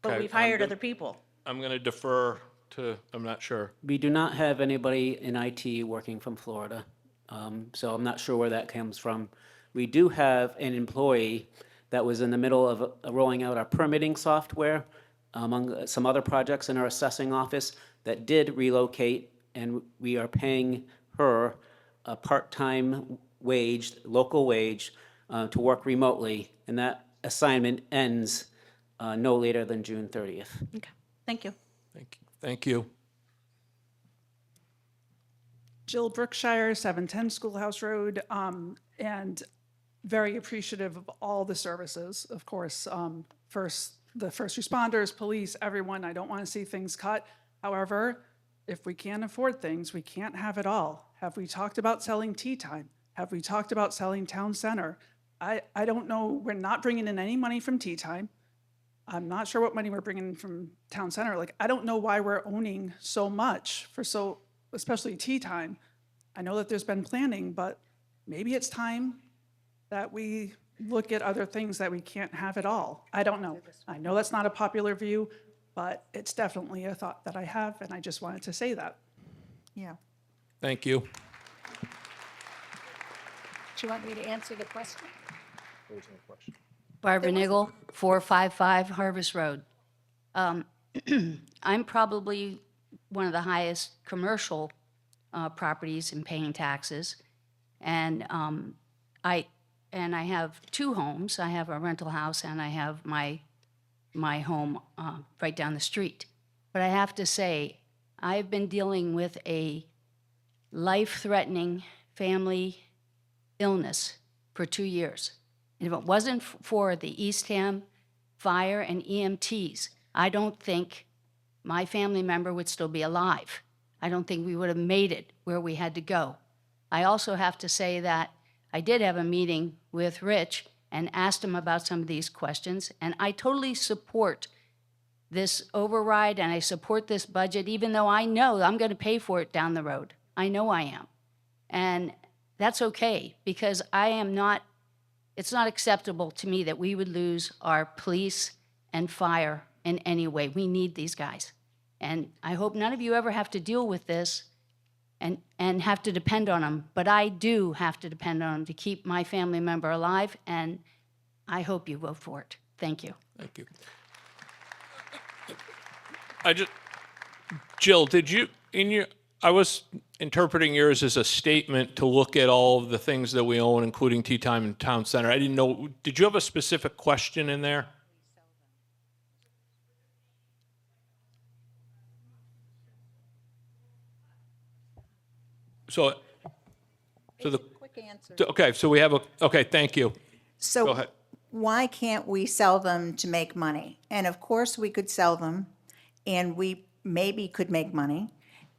But Okay, we've hired other people. I'm going to defer to, I'm not sure. We do not have anybody in IT working from Florida, so I'm not sure where that comes from. We do have an employee that was in the middle of rolling out our permitting software, among some other projects in our assessing office, that did relocate, and we are paying her a part-time wage, local wage, to work remotely, and that assignment ends no later than June 30th. Okay, thank you. Thank you. Jill Brookshire, 710 Schoolhouse Road, and very appreciative of all the services, of course. The first responders, police, everyone. I don't want to see things cut. However, if we can't afford things, we can't have it all. Have we talked about selling tea time? Have we talked about selling town center? I don't know. We're not bringing in any money from tea time. I'm not sure what money we're bringing in from town center. Like, I don't know why we're owning so much especially tea time. I know that there's been planning, but maybe it's time that we look at other things that we can't have it all. I don't know. I know that's not a popular view, but it's definitely a thought that I have, and I just wanted to say that. Yeah. Thank you. Do you want me to answer the question? Barbara Niggle, 455 Harvest Road. I'm probably one of the highest commercial properties in paying taxes, and I have two homes. I have a rental house and I have my home right down the street. But I have to say, I've been dealing with a life-threatening family illness for 2 years. And if it wasn't for the Eastham fire and EMTs, I don't think my family member would still be alive. I don't think we would have made it where we had to go. I also have to say that I did have a meeting with Rich and asked him about some of these questions, and I totally support this override and I support this budget, even though I know I'm going to pay for it down the road. I know I am. And that's okay, because it's not acceptable to me that we would lose our police and fire in any way. We need these guys. And I hope none of you ever have to deal with this and have to depend on them. But I do have to depend on them to keep my family member alive, and I hope you vote for it. Thank you. Thank you. Jill, I was interpreting yours as a statement to look at all of the things that we own, including Tea Time and Town Center. I didn't know, did you have a specific question in there? So the Quick answer. okay, so we have okay, thank you. So Go ahead. why can't we sell them to make money? And of course, we could sell them and we maybe could make money,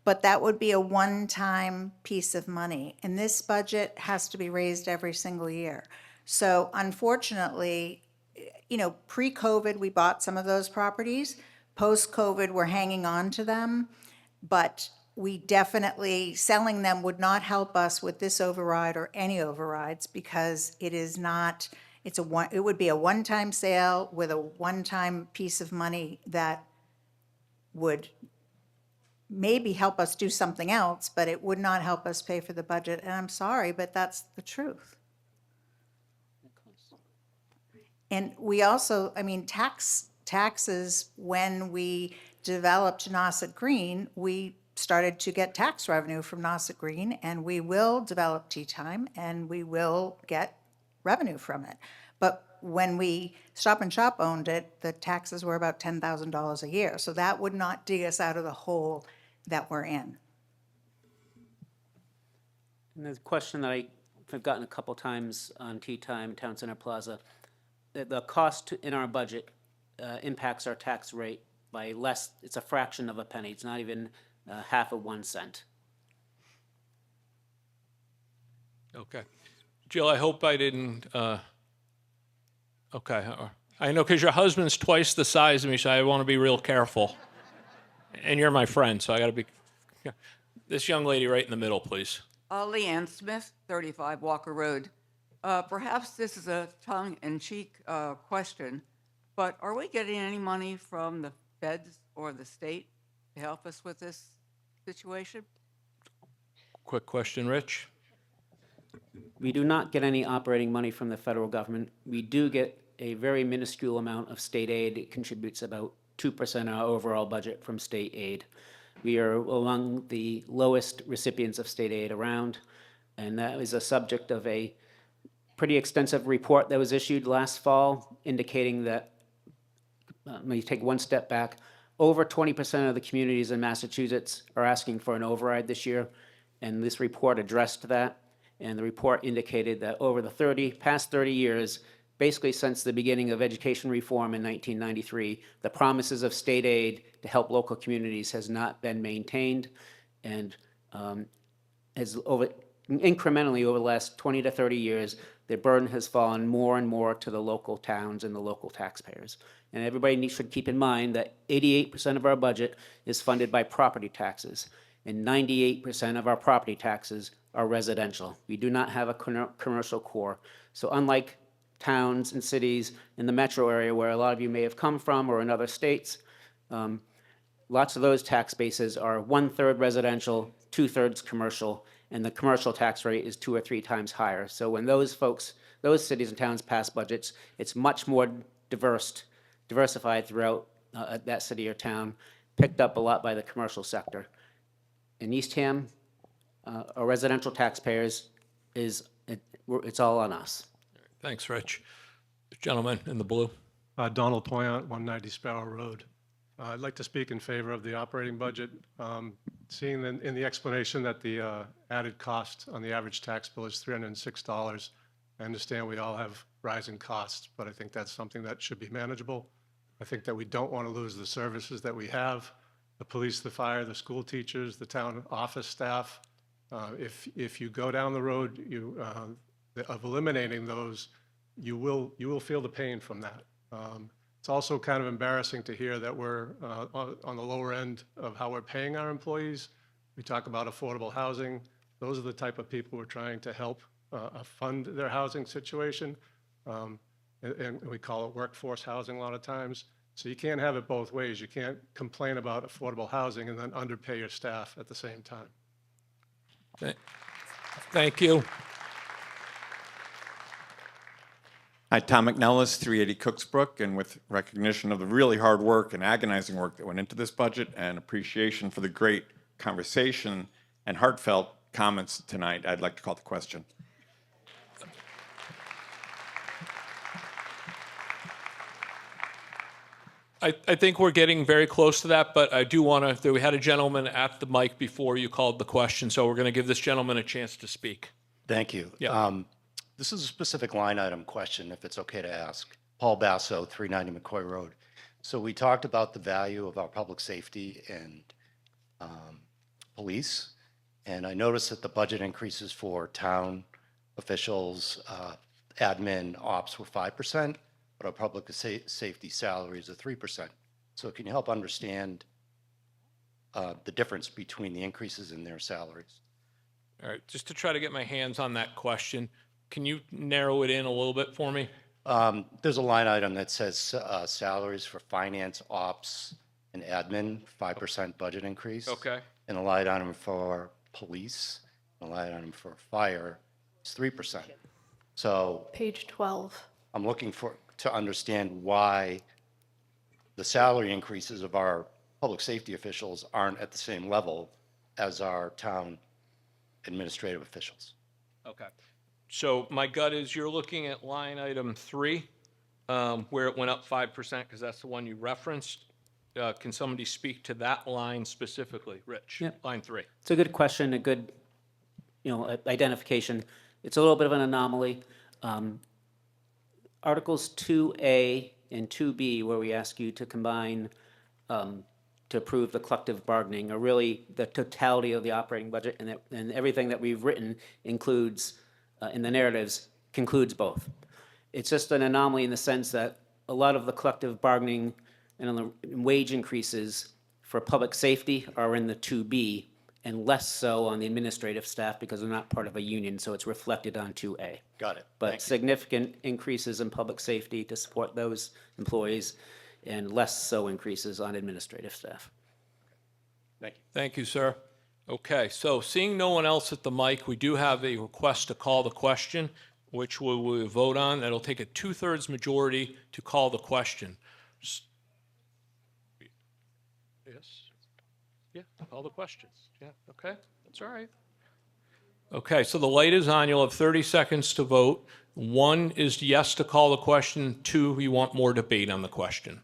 but that would be a one-time piece of money. And this budget has to be raised every single year. So unfortunately, pre-COVID, we bought some of those properties. Post-COVID, we're hanging on to them, but we definitely, selling them would not help us with this override or any overrides, because it would be a one-time sale with a one-time piece of money that would maybe help us do something else, but it would not help us pay for the budget. And I'm sorry, but that's the truth. And we also, I mean, taxes, when we developed Nauset Green, we started to get tax revenue from Nauset Green, and we will develop Tea Time, and we will get revenue from it. But when we Stop and Shop owned it, the taxes were about $10,000 a year. So that would not dig us out of the hole that we're in. And there's a question that I've gotten a couple times on Tea Time, Town Center Plaza. The cost in our budget impacts our tax rate by less, it's a fraction of a penny. It's not even half of 1 cent. Okay. Jill, I hope I didn't, okay. I know because your husband's twice the size of me, so I want to be real careful. And you're my friend, so I got to be, yeah. This young lady right in the middle, please. Leanne Smith, 35 Walker Road. Perhaps this is a tongue-in-cheek question, but are we getting any money from the feds or the state to help us with this situation? Quick question, Rich. We do not get any operating money from the federal government. We do get a very minuscule amount of state aid. It contributes about 2% of our overall budget from state aid. We are among the lowest recipients of state aid around, and that is a subject of a pretty extensive report that was issued last fall indicating that, let me take one step back, over 20% of the communities in Massachusetts are asking for an override this year, and this report addressed that. And the report indicated that over the past 30 years, basically since the beginning of education reform in 1993, the promises of state aid to help local communities has not been maintained, and has incrementally over the last 20 to 30 years, the burden has fallen more and more to the local towns and the local taxpayers. And everybody should keep in mind that 88% of our budget is funded by property taxes, and 98% of our property taxes are residential. We do not have a commercial core. So unlike towns and cities in the metro area where a lot of you may have come from or in other states, lots of those tax bases are 1/3 residential, 2/3 commercial, and the commercial tax rate is 2 or 3 times higher. So when those cities and towns pass budgets, it's much more diversified throughout that city or town, picked up a lot by the commercial sector. In Eastham, our residential taxpayers, it's all on us. Thanks, Rich. Gentleman in the blue. Donald Toyant, 190 Sparrow Road. I'd like to speak in favor of the operating budget. Seeing in the explanation that the added cost on the average tax bill is $306, I understand we all have rising costs, but I think that's something that should be manageable. I think that we don't want to lose the services that we have, the police, the fire, the school teachers, the town office staff. If you go down the road of eliminating those, you will feel the pain from that. It's also kind of embarrassing to hear that we're on the lower end of how we're paying our employees. We talk about affordable housing. Those are the type of people we're trying to help fund their housing situation. And we call it workforce housing a lot of times. So you can't have it both ways. You can't complain about affordable housing and then underpay your staff at the same time. Thank you. Hi, Tom McNellis, 380 Cooksbrook, and with recognition of the really hard work and agonizing work that went into this budget and appreciation for the great conversation and heartfelt comments tonight, I'd like to call the question. I think we're getting very close to that, but I do want to, we had a gentleman at the mic before you called the question, so we're going to give this gentleman a chance to speak. Thank you. Yeah. This is a specific line item question, if it's okay to ask. Paul Basso, 390 McCoy Road. So we talked about the value of our public safety and police, and I noticed that the budget increases for town officials, admin, ops were 5%, but our public safety salaries are 3%. So can you help understand the difference between the increases in their salaries? All right, just to try to get my hands on that question, can you narrow it in a little bit for me? There's a line item that says salaries for finance, ops, and admin, 5% budget increase. Okay. And a line item for police, and a line item for fire is 3%. So Page 12. I'm looking for to understand why the salary increases of our public safety officials aren't at the same level as our town administrative officials. Okay. So my gut is you're looking at line item 3, where it went up 5%, because that's the one you referenced. Can somebody speak to that line specifically? Rich, Yep. line 3. It's a good question, a good, identification. It's a little bit of an anomaly. Articles 2A and 2B, where we ask you to combine, to approve the collective bargaining, are really the totality of the operating budget, and everything that we've written includes, in the narratives, concludes both. It's just an anomaly in the sense that a lot of the collective bargaining and the wage increases for public safety are in the 2B, and less so on the administrative staff because they're not part of a union, so it's reflected on 2A. Got it. But Thank you. significant increases in public safety to support those employees, and less so increases on administrative staff. Thank you. Thank you, sir. Okay, so seeing no one else at the mic, we do have a request to call the question, which we will vote on. That'll take a 2/3 majority to call the question. Yes? Yeah, call the question. Yeah, okay, that's all right. Okay, so the light is on. You'll have 30 seconds to vote. 1 is yes to call the question. 2, you want more debate on the question.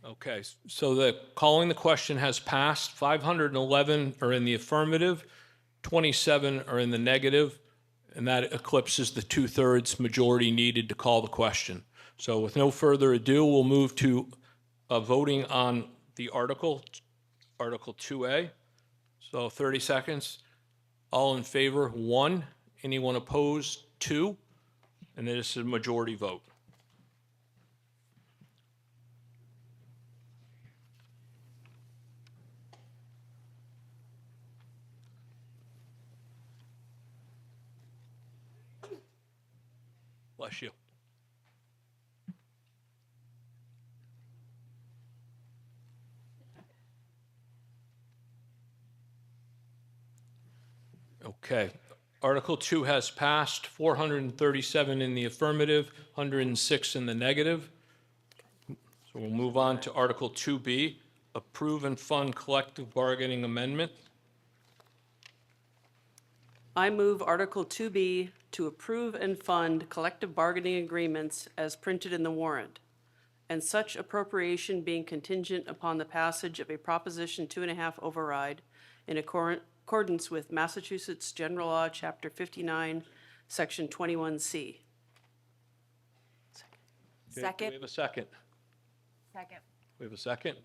Okay, so the calling the question has passed. 511 are in the affirmative, 27 are in the negative, and that eclipses the 2/3 majority needed to call the question. So with no further ado, we'll move to voting on the article, Article 2A. So 30 seconds. All in favor, 1. Anyone opposed, 2. And it is a majority vote. Bless you. Okay. Article 2 has passed, 437 in the affirmative, 106 in the negative. So we'll move on to Article 2B, approve and fund collective bargaining amendment. I move Article 2B to approve and fund collective bargaining agreements as printed in the warrant, and such appropriation being contingent upon the passage of a Proposition 2.5 override in accordance with Massachusetts General Law, Chapter 59, Section 21C. Okay, Second. We have a second. Second. We have a second.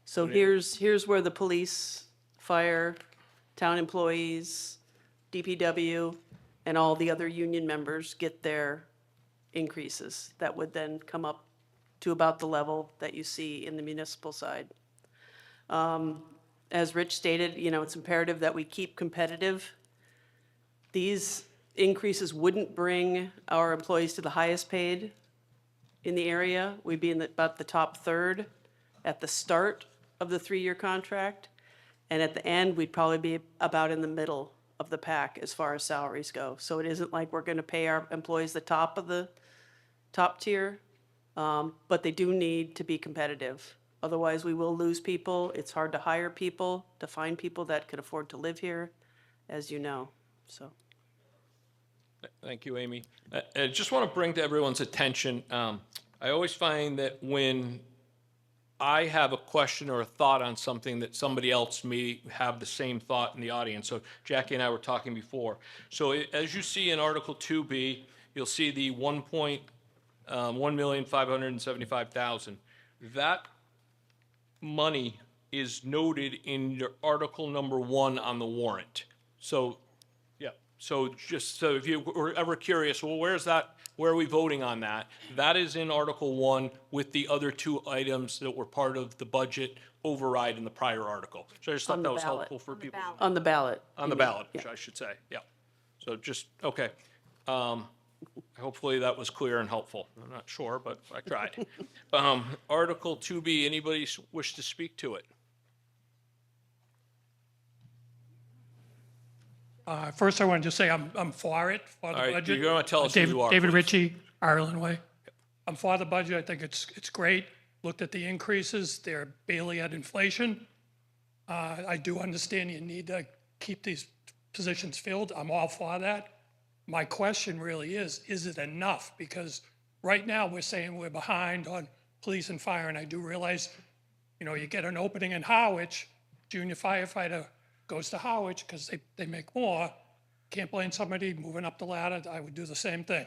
So here's where the police, fire, town employees, DPW, and all the other union members get their increases. That would then come up to about the level that you see in the municipal side. As Rich stated, it's imperative that we keep competitive. These increases wouldn't bring our employees to the highest paid in the area. We'd be in about the top third at the start of the 3-year contract. And at the end, we'd probably be about in the middle of the pack as far as salaries go. So it isn't like we're going to pay our employees the top of the top tier, but they do need to be competitive. Otherwise, we will lose people. It's hard to hire people, to find people that could afford to live here, as you know, so. Thank you, Amy. I just want to bring to everyone's attention, I always find that when I have a question or a thought on something that somebody else may have the same thought in the audience. So Jackie and I were talking before. So as you see in Article 2B, you'll see the 1,575,000. That money is noted in your Article number 1 on the warrant. So So just so if you were ever curious, well, where's that, where are we voting on that? That is in Article 1 with the other two items that were part of the budget override in the prior article. So I just On thought the that was ballot. helpful for people. On the ballot. On you the mean. ballot, Yeah. I should say, yeah. So just, okay. Hopefully that was clear and helpful. I'm not sure, but I tried. Article 2B, anybody wish to speak to it? First, I wanted to say I'm for it, for the All right, budget. you're gonna tell us who you are, David please. Ritchie, Ireland Way. I'm for the budget. I think it's great. Looked at the increases. They're barely at inflation. I do understand you need to keep these positions filled. I'm all for that. My question really is it enough? Because right now we're saying we're behind on police and fire, and I do realize, you get an opening in Harwich, junior firefighter goes to Harwich because they make more. Can't blame somebody moving up the ladder. I would do the same thing.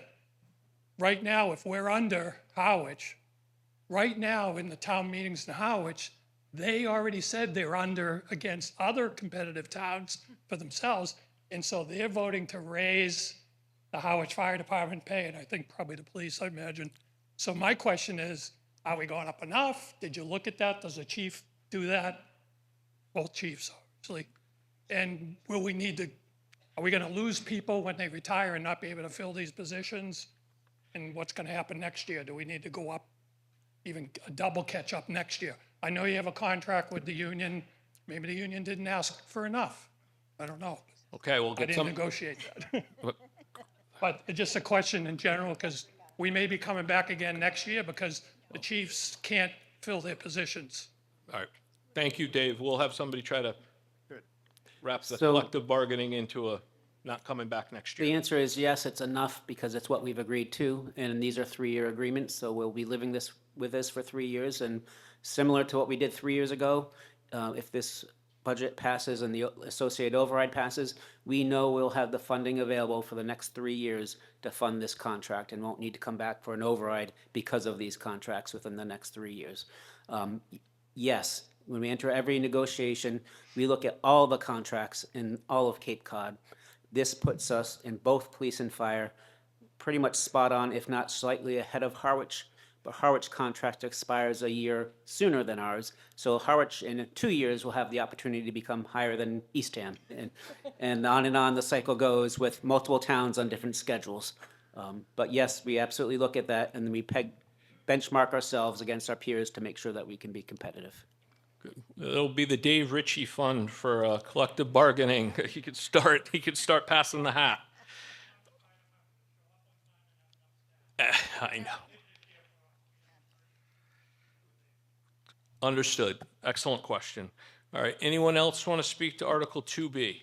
Right now, if we're under Harwich, right now in the town meetings in Harwich, they already said they're under against other competitive towns for themselves. And so they're voting to raise the Harwich Fire Department pay, and I think probably the police, I imagine. So my question is, are we going up enough? Did you look at that? Does the chief do that? Both chiefs, obviously. And will we need to, are we going to lose people when they retire and not be able to fill these positions? And what's going to happen next year? Do we need to go up, even a double catch up next year? I know you have a contract with the union. Maybe the union didn't ask for enough. I don't know. Okay, we'll I get didn't some. negotiate that. But it's just a question in general, because we may be coming back again next year because the chiefs can't fill their positions. All right, thank you, Dave. We'll have somebody try to wrap the So- collective bargaining into a not coming back next year. The answer is yes, it's enough because it's what we've agreed to, and these are 3-year agreements, so we'll be living with this for 3 years, and similar to what we did 3 years ago, if this budget passes and the associated override passes, we know we'll have the funding available for the next 3 years to fund this contract and won't need to come back for an override because of these contracts within the next 3 years. Yes, when we enter every negotiation, we look at all the contracts in all of Cape Cod. This puts us in both police and fire pretty much spot on, if not slightly ahead of Harwich. But Harwich contract expires a year sooner than ours. So Harwich in 2 years will have the opportunity to become higher than Eastham. And on the cycle goes with multiple towns on different schedules. But yes, we absolutely look at that and then we benchmark ourselves against our peers to make sure that we can be competitive. It'll be the Dave Ritchie Fund for collective bargaining. He could start passing the hat. I know. Understood. Excellent question. All right, anyone else want to speak to Article 2B?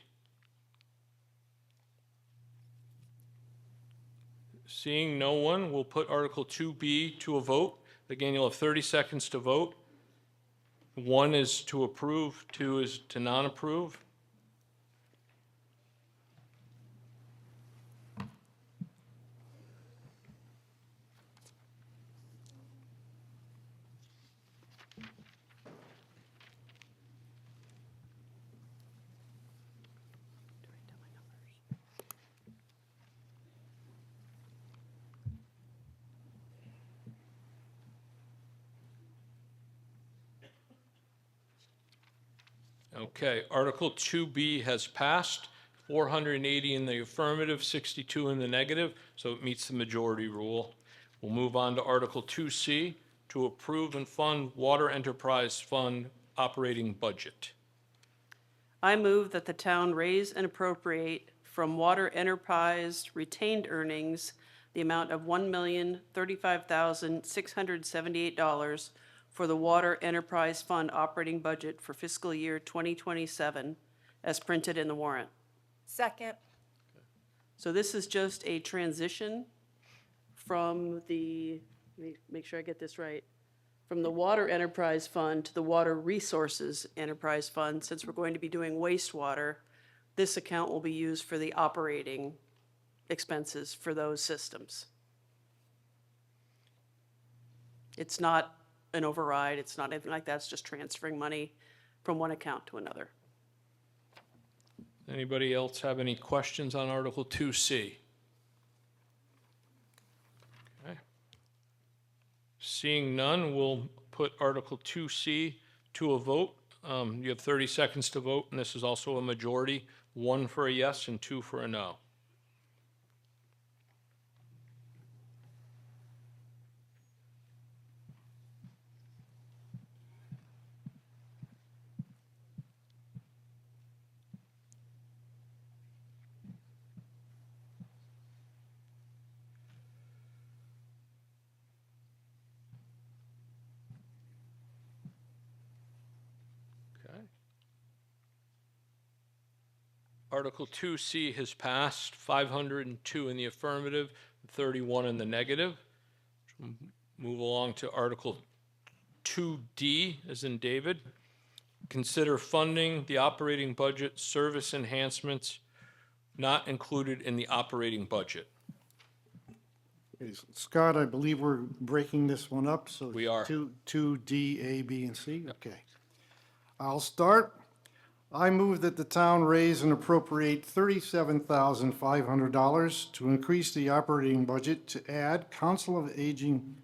Seeing no one, we'll put Article 2B to a vote. Again, you'll have 30 seconds to vote. 1 is to approve, 2 is to non-approve. Okay, Article 2B has passed, 480 in the affirmative, 62 in the negative, so it meets the majority rule. We'll move on to Article 2C, to approve and fund Water Enterprise Fund operating budget. I move that the town raise and appropriate from water enterprise retained earnings the amount of $1,035,678 for the Water Enterprise Fund operating budget for fiscal year 2027, as printed in the warrant. Second. So this is just a transition from the, let me make sure I get this right, from the Water Enterprise Fund to the Water Resources Enterprise Fund. Since we're going to be doing wastewater, this account will be used for the operating expenses for those systems. It's not an override, it's not anything like that, it's just transferring money from one account to another. Anybody else have any questions on Article 2C? Okay. Seeing none, we'll put Article 2C to a vote. You have 30 seconds to vote, and this is also a majority, 1 for a yes and 2 for a no. Okay. Article 2C has passed, 502 in the affirmative, 31 in the negative. Move along to Article 2D, as in David. Consider funding the operating budget service enhancements not included in the operating budget. Scott, I believe we're breaking this one up, so. We are. 2D, A, B, and C? Okay. I'll start. I move that the town raise and appropriate $37,500 to increase the operating budget to add Council of Aging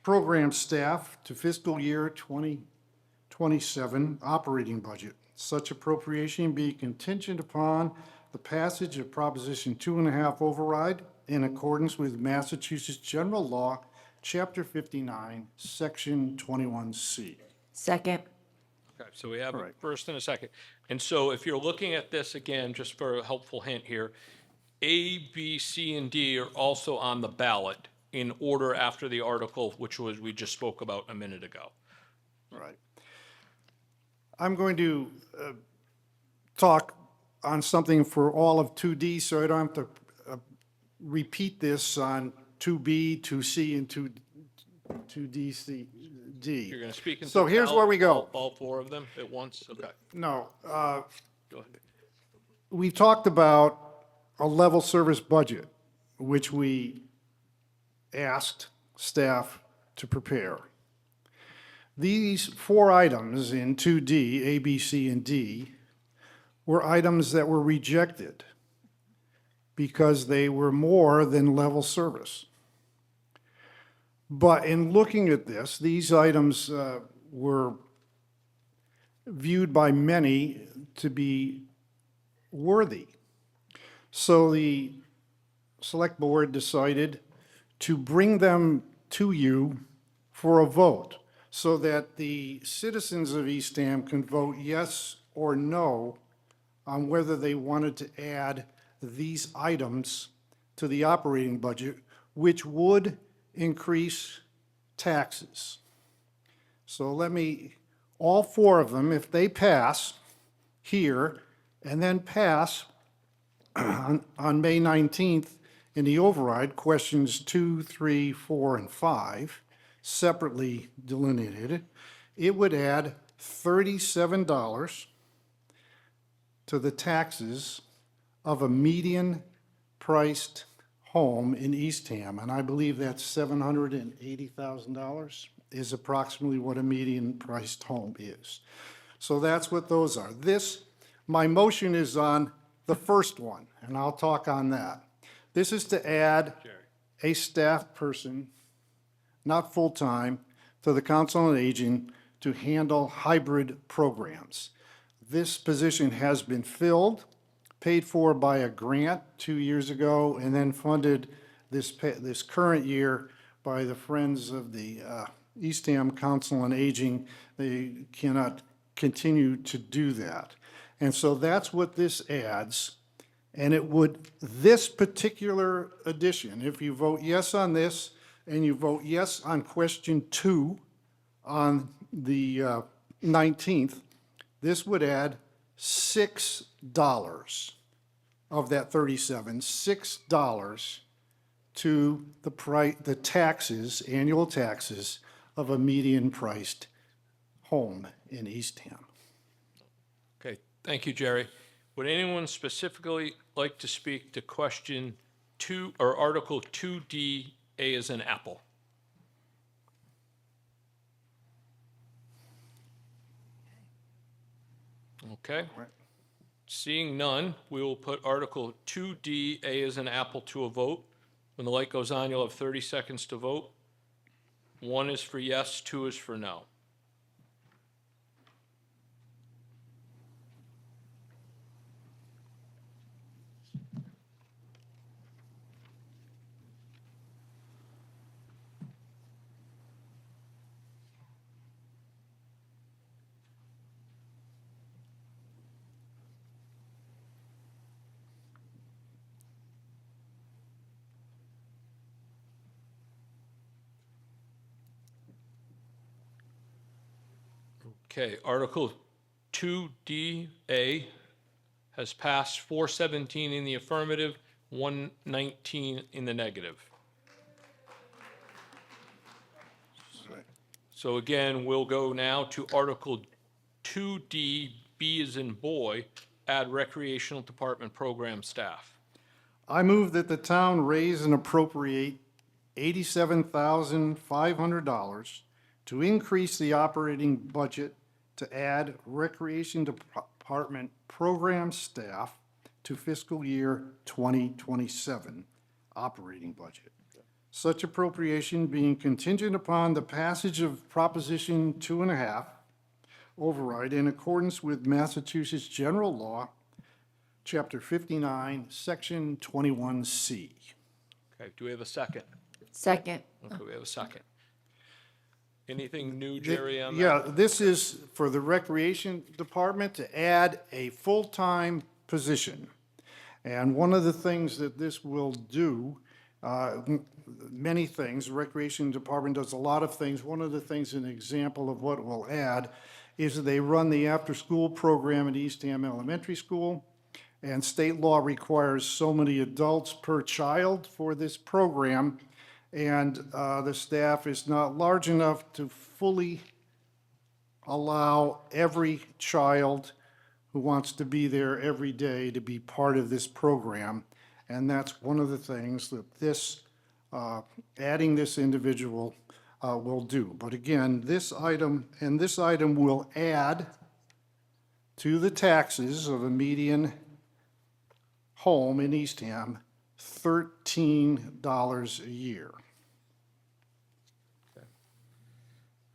program staff to fiscal year 2027 operating budget. Such appropriation be contingent upon the passage of Proposition 2.5 override in accordance with Massachusetts General Law, Chapter 59, Section 21C. Second. Okay, so we have a first and a second. And so if you're looking at this again, just for a helpful hint here, A, B, C, and D are also on the ballot in order after the article, which was we just spoke about a minute ago. Right. I'm going to talk on something for all of 2D, so I don't have to repeat this on 2B, 2C, and 2D, C, D. You're going to speak into So here's ballot, where we go. all 4 of them at once? Okay. No, Go ahead. we talked about a level service budget, which we asked staff to prepare. These 4 items in 2D, A, B, C, and D, were items that were rejected because they were more than level service. But in looking at this, these items were viewed by many to be worthy. So the select board decided to bring them to you for a vote so that the citizens of Eastham can vote yes or no on whether they wanted to add these items to the operating budget, which would increase taxes. So all 4 of them, if they pass here and then pass on May 19th in the override, questions 2, 3, 4, and 5, separately delineated, it would add $37 to the taxes of a median-priced home in Eastham, and I believe that's $780,000 is approximately what a median-priced home is. So that's what those are. My motion is on the first one, and I'll talk on that. This is to add a staff person, not full-time, to the Council on Aging to handle hybrid programs. This position has been filled, paid for by a grant 2 years ago, and then funded this current year by the Friends of the Eastham Council on Aging. They cannot continue to do that. And so that's what this adds. And this particular addition, if you vote yes on this, and you vote yes on question 2 on the 19th, this would add $6 of that 37, $6 to the taxes, annual taxes of a median-priced home in Eastham. Okay, thank you, Jerry. Would anyone specifically like to speak to question 2 or Article 2D, A as in apple? Okay. Seeing none, we will put Article 2D, A as an apple, to a vote. When the light goes on, you'll have 30 seconds to vote. 1 is for yes, 2 is for no. Okay, Article 2DA has passed, 417 in the affirmative, 119 in the negative. So again, we'll go now to Article 2D, B as in boy, add recreational department program staff. I move that the town raise and appropriate $87,500 to increase the operating budget to add recreation department program staff to fiscal year 2027 operating budget. Such appropriation being contingent upon the passage of Proposition 2.5 override in accordance with Massachusetts General Law, Chapter 59, Section 21C. Okay, do we have a second? Second. Okay, we have a second. Anything new, Jerry, on that? Yeah, this is for the Recreation Department to add a full-time position. And one of the things that this will do, many things, the Recreation Department does a lot of things. One of the things, an example of what it will add, is that they run the after-school program at Eastham Elementary School. And state law requires so many adults per child for this program. And the staff is not large enough to fully allow every child who wants to be there every day to be part of this program. And that's one of the things that this, adding this individual will do. But again, this item will add to the taxes of a median home in Eastham, $13 a year.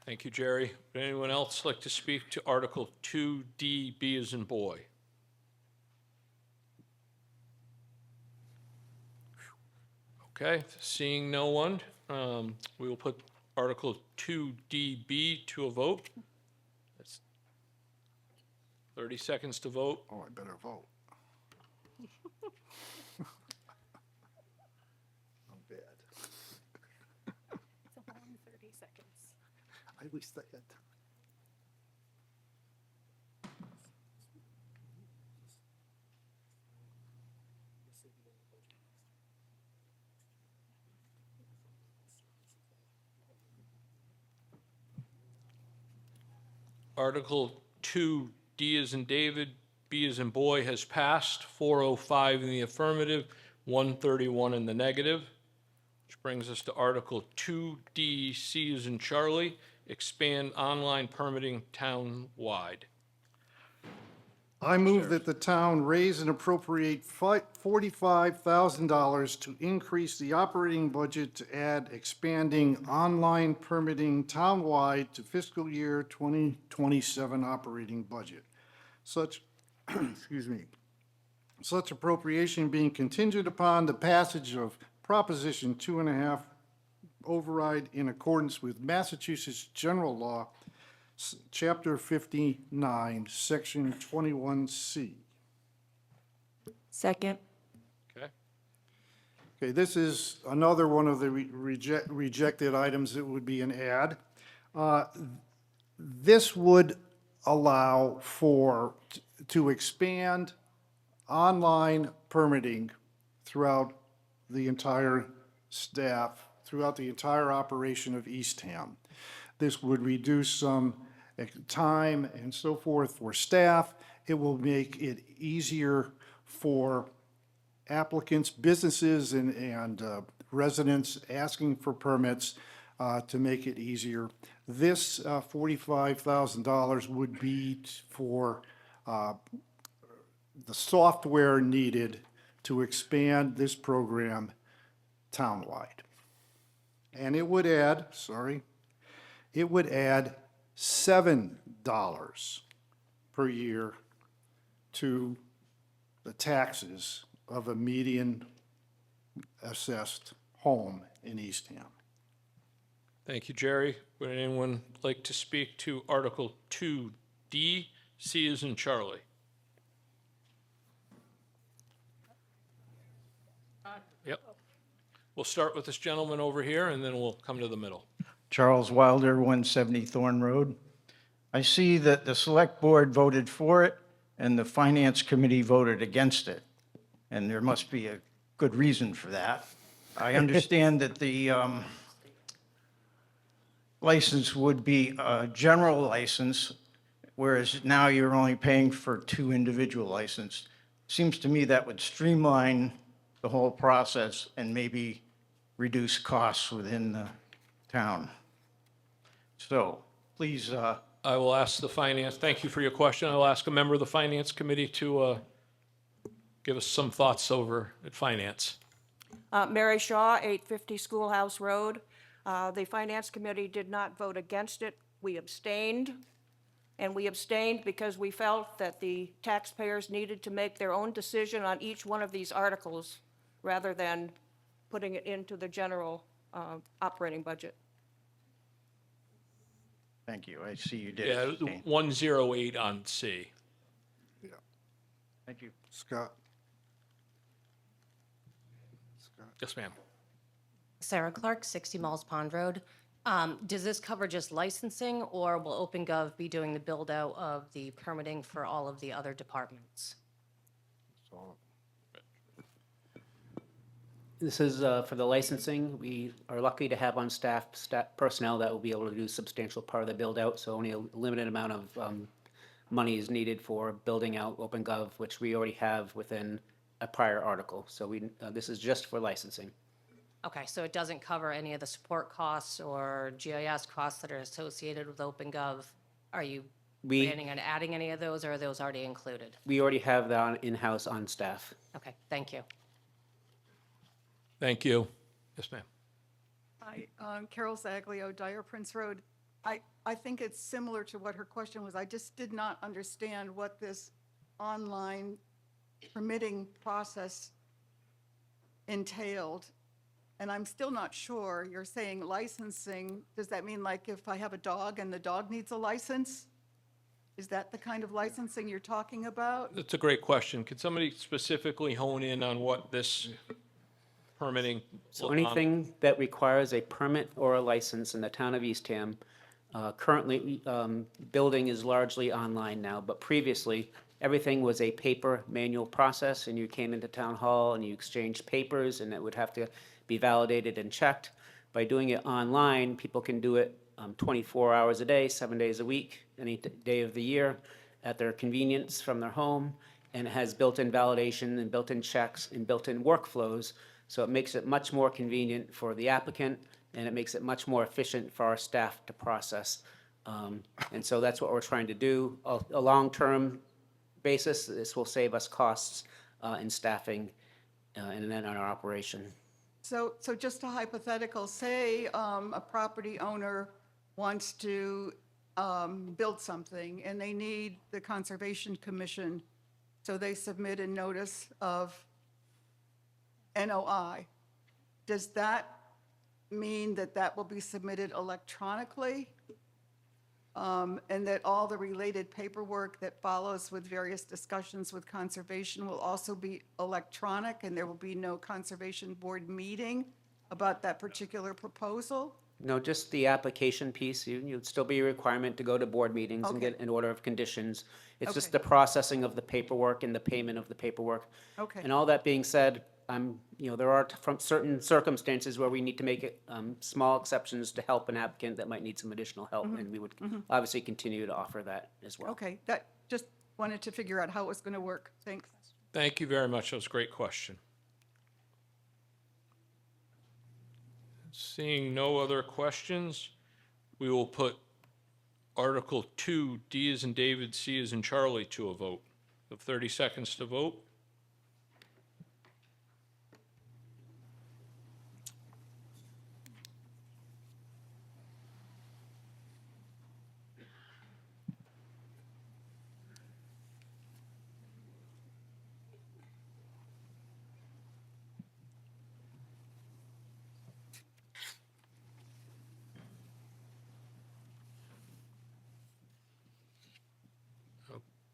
Thank you, Jerry. Would anyone else like to speak to Article 2D, B as in boy? Okay, seeing no one, we will put Article 2DB to a vote. That's 30 seconds to vote. Oh, I better vote. I'm bad. It's a long 30 seconds. At least I had time. Article 2D as in David, B as in boy has passed, 405 in the affirmative, 131 in the negative. Which brings us to Article 2D, C as in Charlie, expand online permitting town-wide. I move that the town raise and appropriate $45,000 to increase the operating budget to add expanding online permitting townwide to fiscal year 2027 operating budget. Such, excuse me, such appropriation being contingent upon the passage of Proposition 2.5 override in accordance with Massachusetts General Law, Chapter 59, Section 21C. Second. Okay. Okay, this is another one of the rejected items that would be an add. This would allow to expand online permitting throughout the entire staff, throughout the entire operation of Eastham. This would reduce some time and so forth for staff. It will make it easier for applicants, businesses, and residents asking for permits to make it easier. This $45,000 would be for the software needed to expand this program townwide. And it would add, it would add $7 per year to the taxes of a median assessed home in Eastham. Thank you, Jerry. Would anyone like to speak to Article 2D, C as in Charlie? Yep. We'll start with this gentleman over here, and then we'll come to the middle. Charles Wilder, 170 Thorn Road. I see that the Select Board voted for it and the Finance Committee voted against it, and there must be a good reason for that. I understand that the license would be a general license, whereas now you're only paying for 2 individual licenses. Seems to me that would streamline the whole process and maybe reduce costs within the town. So please, I will ask the finance, thank you for your question. I will ask a member of the Finance Committee to give us some thoughts over at Finance. Mary Shaw, 850 Schoolhouse Road. The Finance Committee did not vote against it. We abstained. And we abstained because we felt that the taxpayers needed to make their own decision on each one of these articles rather than putting it into the general operating budget. thank you. I see you did. Yeah, abstain. 108 on C. Thank you. Scott? Yes, ma'am. Sarah Clark, 60 Malls Pond Road. Does this cover just licensing, or will OpenGov be doing the build-out of the permitting for all of the other departments? This is for the licensing. We are lucky to have on staff personnel that will be able to do a substantial part of the build-out, so only a limited amount of money is needed for building out OpenGov, which we already have within a prior article. So this is just for licensing. Okay, so it doesn't cover any of the support costs or GIS costs that are associated with OpenGov? Are you planning on adding any of those, or are those already included? We already have that in-house on staff. Okay, thank you. Thank you. Yes, ma'am. Hi, Carol Zaglio, Dyer Prince Road. I think it's similar to what her question was. I just did not understand what this online permitting process entailed. And I'm still not sure. You're saying licensing, does that mean like if I have a dog and the dog needs a license? Is that the kind of licensing you're talking about? That's a great question. Could somebody specifically hone in on what this permitting? So anything that requires a permit or a license in the town of Eastham, currently, building is largely online now, but previously, everything was a paper manual process, and you came into town hall and you exchanged papers, and it would have to be validated and checked. By doing it online, people can do it 24 hours a day, 7 days a week, any day of the year, at their convenience from their home, and it has built-in validation and built-in checks and built-in workflows. So it makes it much more convenient for the applicant, and it makes it much more efficient for our staff to process. And so that's what we're trying to do. A long-term basis, this will save us costs in staffing and then on our operation. So just a hypothetical, say a property owner wants to build something and they need the Conservation Commission, so they submit a notice of NOI. Does that mean that that will be submitted electronically? And that all the related paperwork that follows with various discussions with conservation will also be electronic, and there will be no Conservation Board meeting about that particular proposal? No, just the application piece. You'd still be a requirement to go to board meetings and get an order of conditions. It's just the processing of the paperwork and the payment of the paperwork. Okay. And all that being said, there are from certain circumstances where we need to make it small exceptions to help an applicant that might need some additional help, and we would obviously continue to offer that as well. Okay, that, just wanted to figure out how it was going to work. Thanks. Thank you very much. That was a great question. Seeing no other questions, we will put Article 2, D as in David, C as in Charlie, to a vote. You have 30 seconds to vote.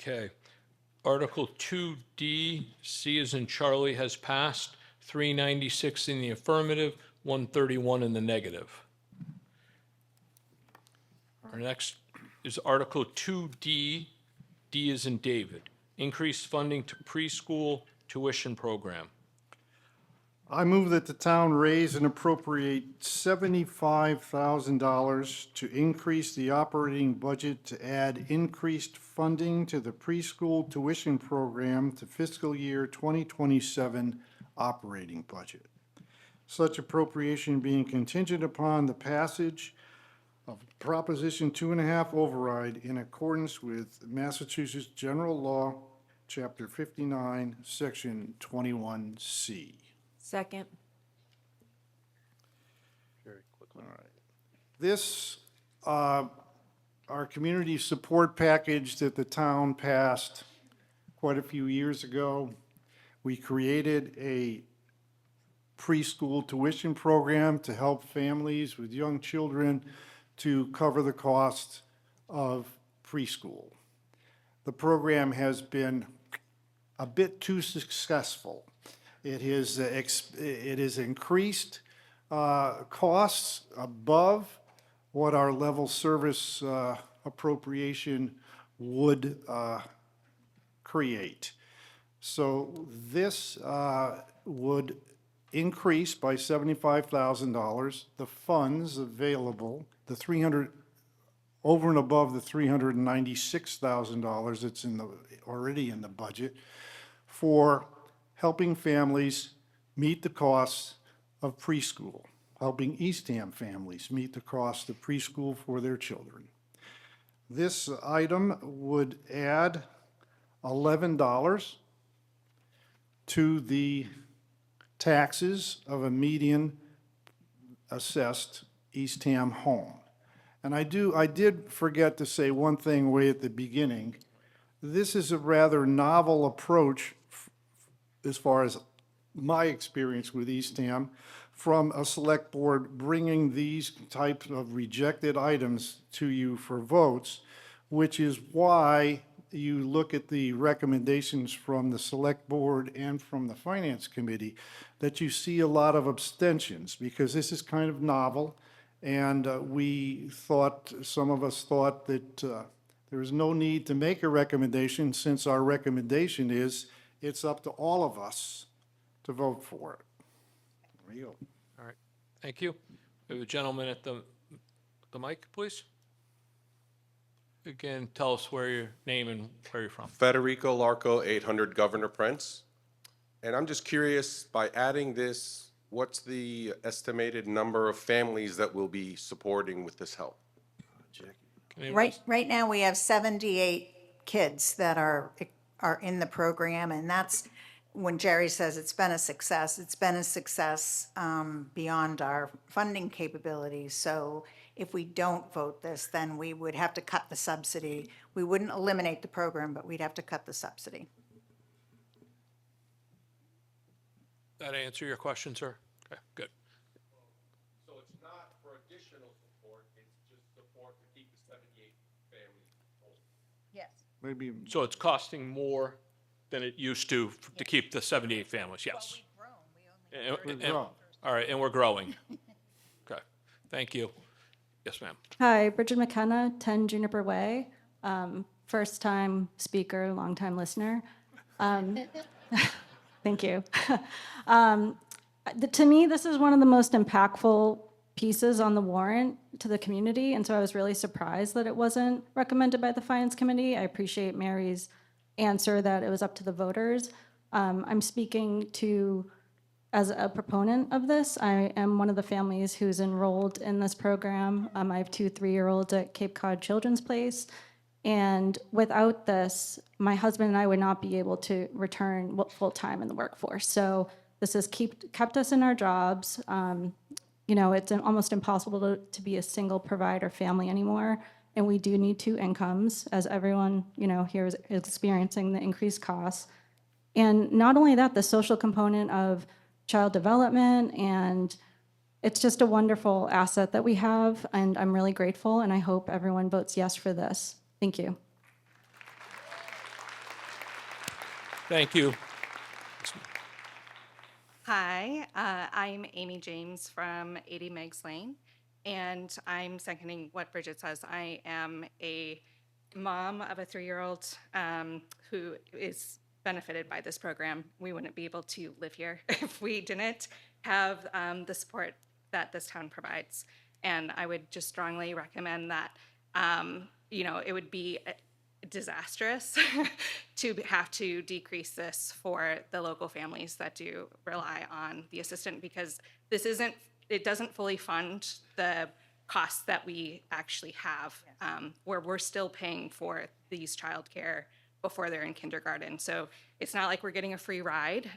Okay. Article 2D, C as in Charlie, has passed. 396 in the affirmative, 131 in the negative. Our next is Article 2D, D as in David. Increased funding to preschool tuition program. I move that the town raise and appropriate $75,000 to increase the operating budget to add increased funding to the preschool tuition program to fiscal year 2027 operating budget. Such appropriation being contingent upon the passage of Proposition 2.5 override in accordance with Massachusetts General Law, Chapter 59, Section 21C. Second. This, our community support package that the town passed quite a few years ago, we created a preschool tuition program to help families with young children to cover the cost of preschool. The program has been a bit too successful. It has increased costs above what our level service appropriation would create. So this would increase by $75,000 the funds available, the 300 over and above the $396,000 that's already in the budget for helping families meet the costs of preschool, helping Eastham families meet the cost of preschool for their children. This item would add $11 to the taxes of a median assessed Eastham home. And I did forget to say one thing way at the beginning. This is a rather novel approach as far as my experience with Eastham, from a select board bringing these types of rejected items to you for votes, which is why you look at the recommendations from the select board and from the finance committee, that you see a lot of abstentions, because this is kind of novel. And some of us thought that there is no need to make a recommendation, since our recommendation is it's up to all of us to vote for it. There you go. All right, thank you. We have a gentleman at the mic, please. Again, tell us where your name and where you're from. Federico Larco, 800 Governor Prince. And I'm just curious, by adding this, what's the estimated number of families that will be supporting with this help? Right now, we have 78 kids that are in the program, and that's, when Jerry says it's been a success beyond our funding capabilities. So if we don't vote this, then we would have to cut the subsidy. We wouldn't eliminate the program, but we'd have to cut the subsidy. That answer your question, sir? Okay, good. So it's not for additional support, it's just support to keep the 78 families whole? Yes. Maybe. So it's costing more than it used to keep the 78 families, yes. We've grown. All right, and we're growing. Okay, thank you. Yes, ma'am. Hi, Bridget McKenna, 10 Juniper Way. First time speaker, long time listener. Thank you. To me, this is one of the most impactful pieces on the warrant to the community, and so I was really surprised that it wasn't recommended by the Finance Committee. I appreciate Mary's answer that it was up to the voters. I'm speaking as a proponent of this. I am one of the families who's enrolled in this program. I have two 3-year-olds at Cape Cod Children's Place, And without this, my husband and I would not be able to return full-time in the workforce. So this has kept us in our jobs. You know, it's almost impossible to be a single provider family anymore. And we do need two incomes, as everyone, you know, here is experiencing the increased costs. And not only that, the social component of child development, and it's just a wonderful asset that we have, and I'm really grateful, and I hope everyone votes yes for this. Thank you. Thank you. Hi, I'm Amy James from 80 Meggs Lane, and I'm seconding what Bridget says. I am a mom of a 3-year-old who is benefited by this program. We wouldn't be able to live here if we didn't have the support that this town provides. And I would just strongly recommend that, you know, it would be disastrous to have to decrease this for the local families that do rely on the assistant, because it doesn't fully fund the costs that we actually have, where we're still paying for these childcare before they're in kindergarten. So it's not like we're getting a free ride,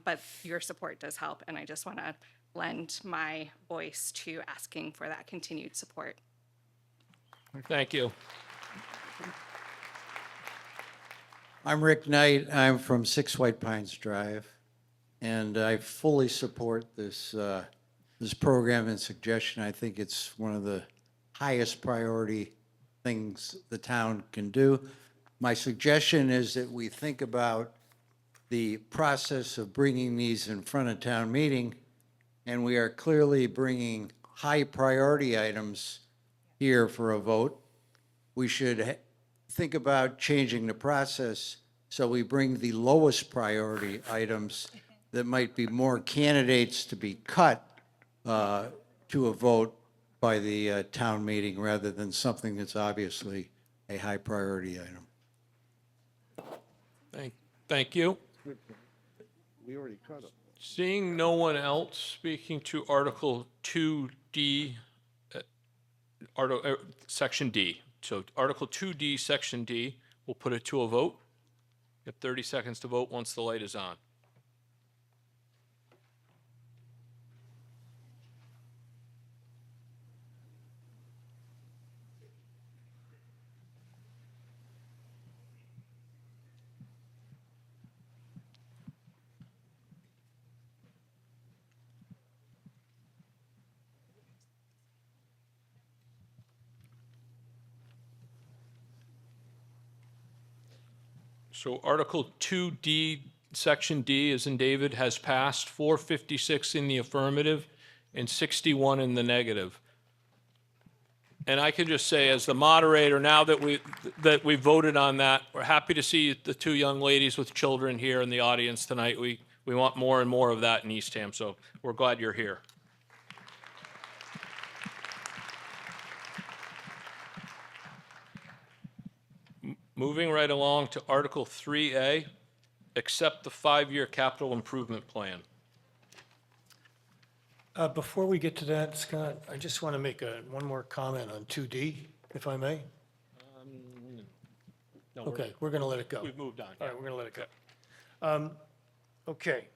but your support does help. And I just want to lend my voice to asking for that continued support. Thank you. I'm Rick Knight. I'm from 6 White Pines Drive, and I fully support this this program and suggestion. I think it's one of the highest priority things the town can do. My suggestion is that we think about the process of bringing these in front of town meeting, and we are clearly bringing high priority items here for a vote. We should think about changing the process so we bring the lowest priority items that might be more candidates to be cut to a vote by the town meeting rather than something that's obviously a high priority item. Thank you. We already cut it. Seeing no one else speaking to Article 2D, Section D. So Article 2D, Section D, we'll put it to a vote. You have 30 seconds to vote once the light is on. So Article 2D, Section D, as in David, has passed, 456 in the affirmative and 61 in the negative. And I can just say, as the moderator, now that we voted on that, we're happy to see the two young ladies with children here in the audience tonight. We want more and more of that in Eastham, so we're glad you're here. Moving right along to Article 3A, accept the 5-year capital improvement plan. Before we get to that, Scott, I just want to make one more comment on 2D, if I may. No, Okay, we're going to let it go. We've moved on. All right, we're going to let it go. Okay.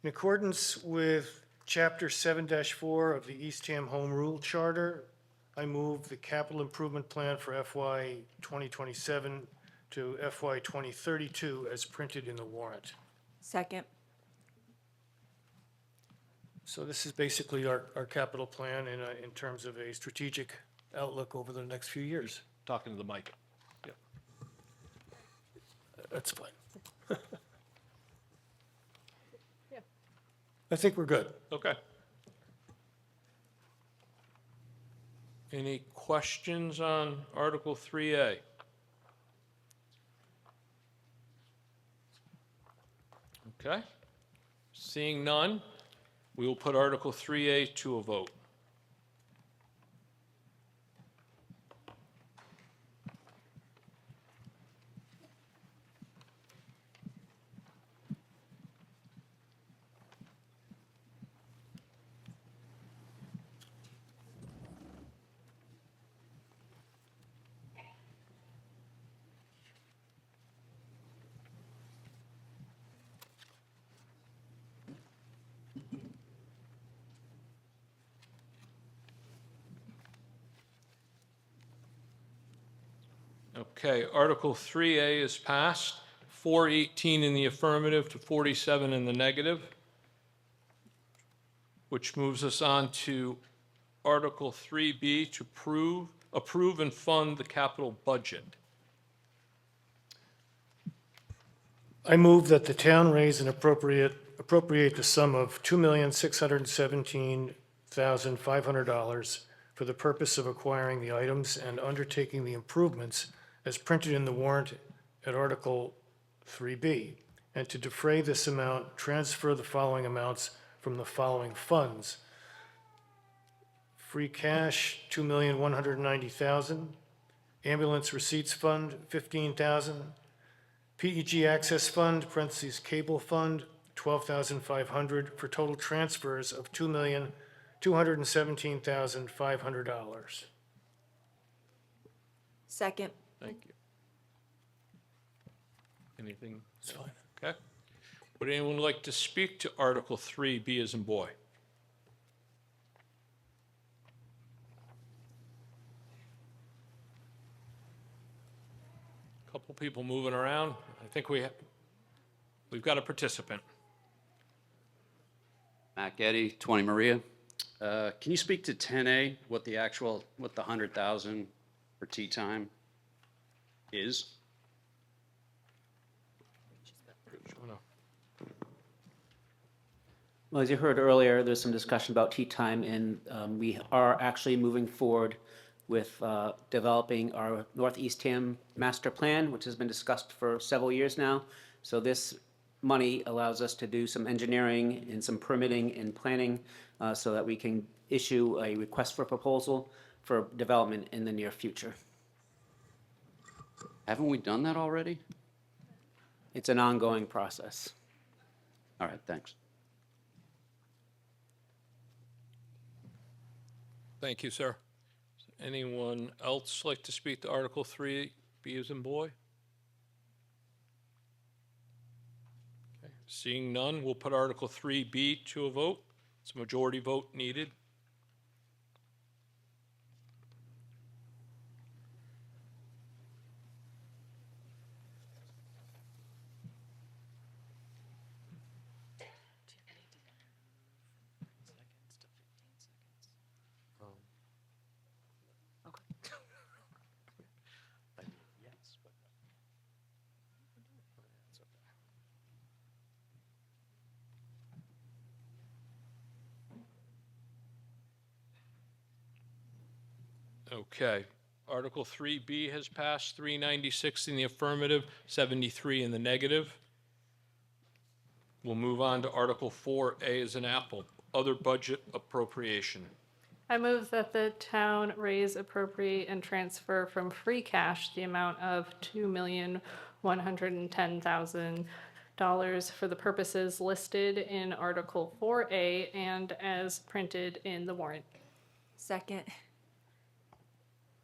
In accordance with Chapter 7-4 of the Eastham Home Rule Charter, I move the capital improvement plan for FY 2027 to FY 2032 as printed in the warrant. Second. So this is basically our capital plan in terms of a strategic outlook over the next few years. Talking to the mic. Yep. That's fine. I think we're good. Okay. Any questions on Article 3A? Okay. Seeing none, we will put Article 3A to a vote. Okay, Article 3A is passed, 418 in the affirmative to 47 in the negative, which moves us on to Article 3B to approve and fund the capital budget. I move that the town raise and appropriate the sum of $2,617,500 for the purpose of acquiring the items and undertaking the improvements as printed in the warrant at Article 3B, and to defray this amount, transfer the following amounts from the following funds. Free cash, $2,190,000. Ambulance receipts fund, $15,000. PEG Access Fund, parentheses, Cable Fund, $12,500, for total transfers of $2,217,500. Second. Thank you. Anything? It's fine. Okay. Would anyone like to speak to Article 3B as in boy? Couple people moving around. I think we've got a participant. Matt Getty, 20 Maria. Can you speak to 10A, what the 100,000 for tea time is? Well, as you heard earlier, there's some discussion about tea time, and we are actually moving forward with developing our North Eastham master plan, which has been discussed for several years now. So this money allows us to do some engineering and some permitting and planning so that we can issue a request for proposal for development in the near future. Haven't we done that already? It's an ongoing process. All right, thanks. Thank you, sir. Anyone else like to speak to Article 3B as in boy? Okay. Seeing none, we'll put Article 3B to a vote. It's a majority vote needed. Okay. Article 3B has passed, 396 in the affirmative, 73 in the negative. We'll move on to Article 4A as an apple, other budget appropriation. I move that the town raise, appropriate, and transfer from free cash the amount of $2,110,000 for the purposes listed in Article 4A and as printed in the warrant. Second.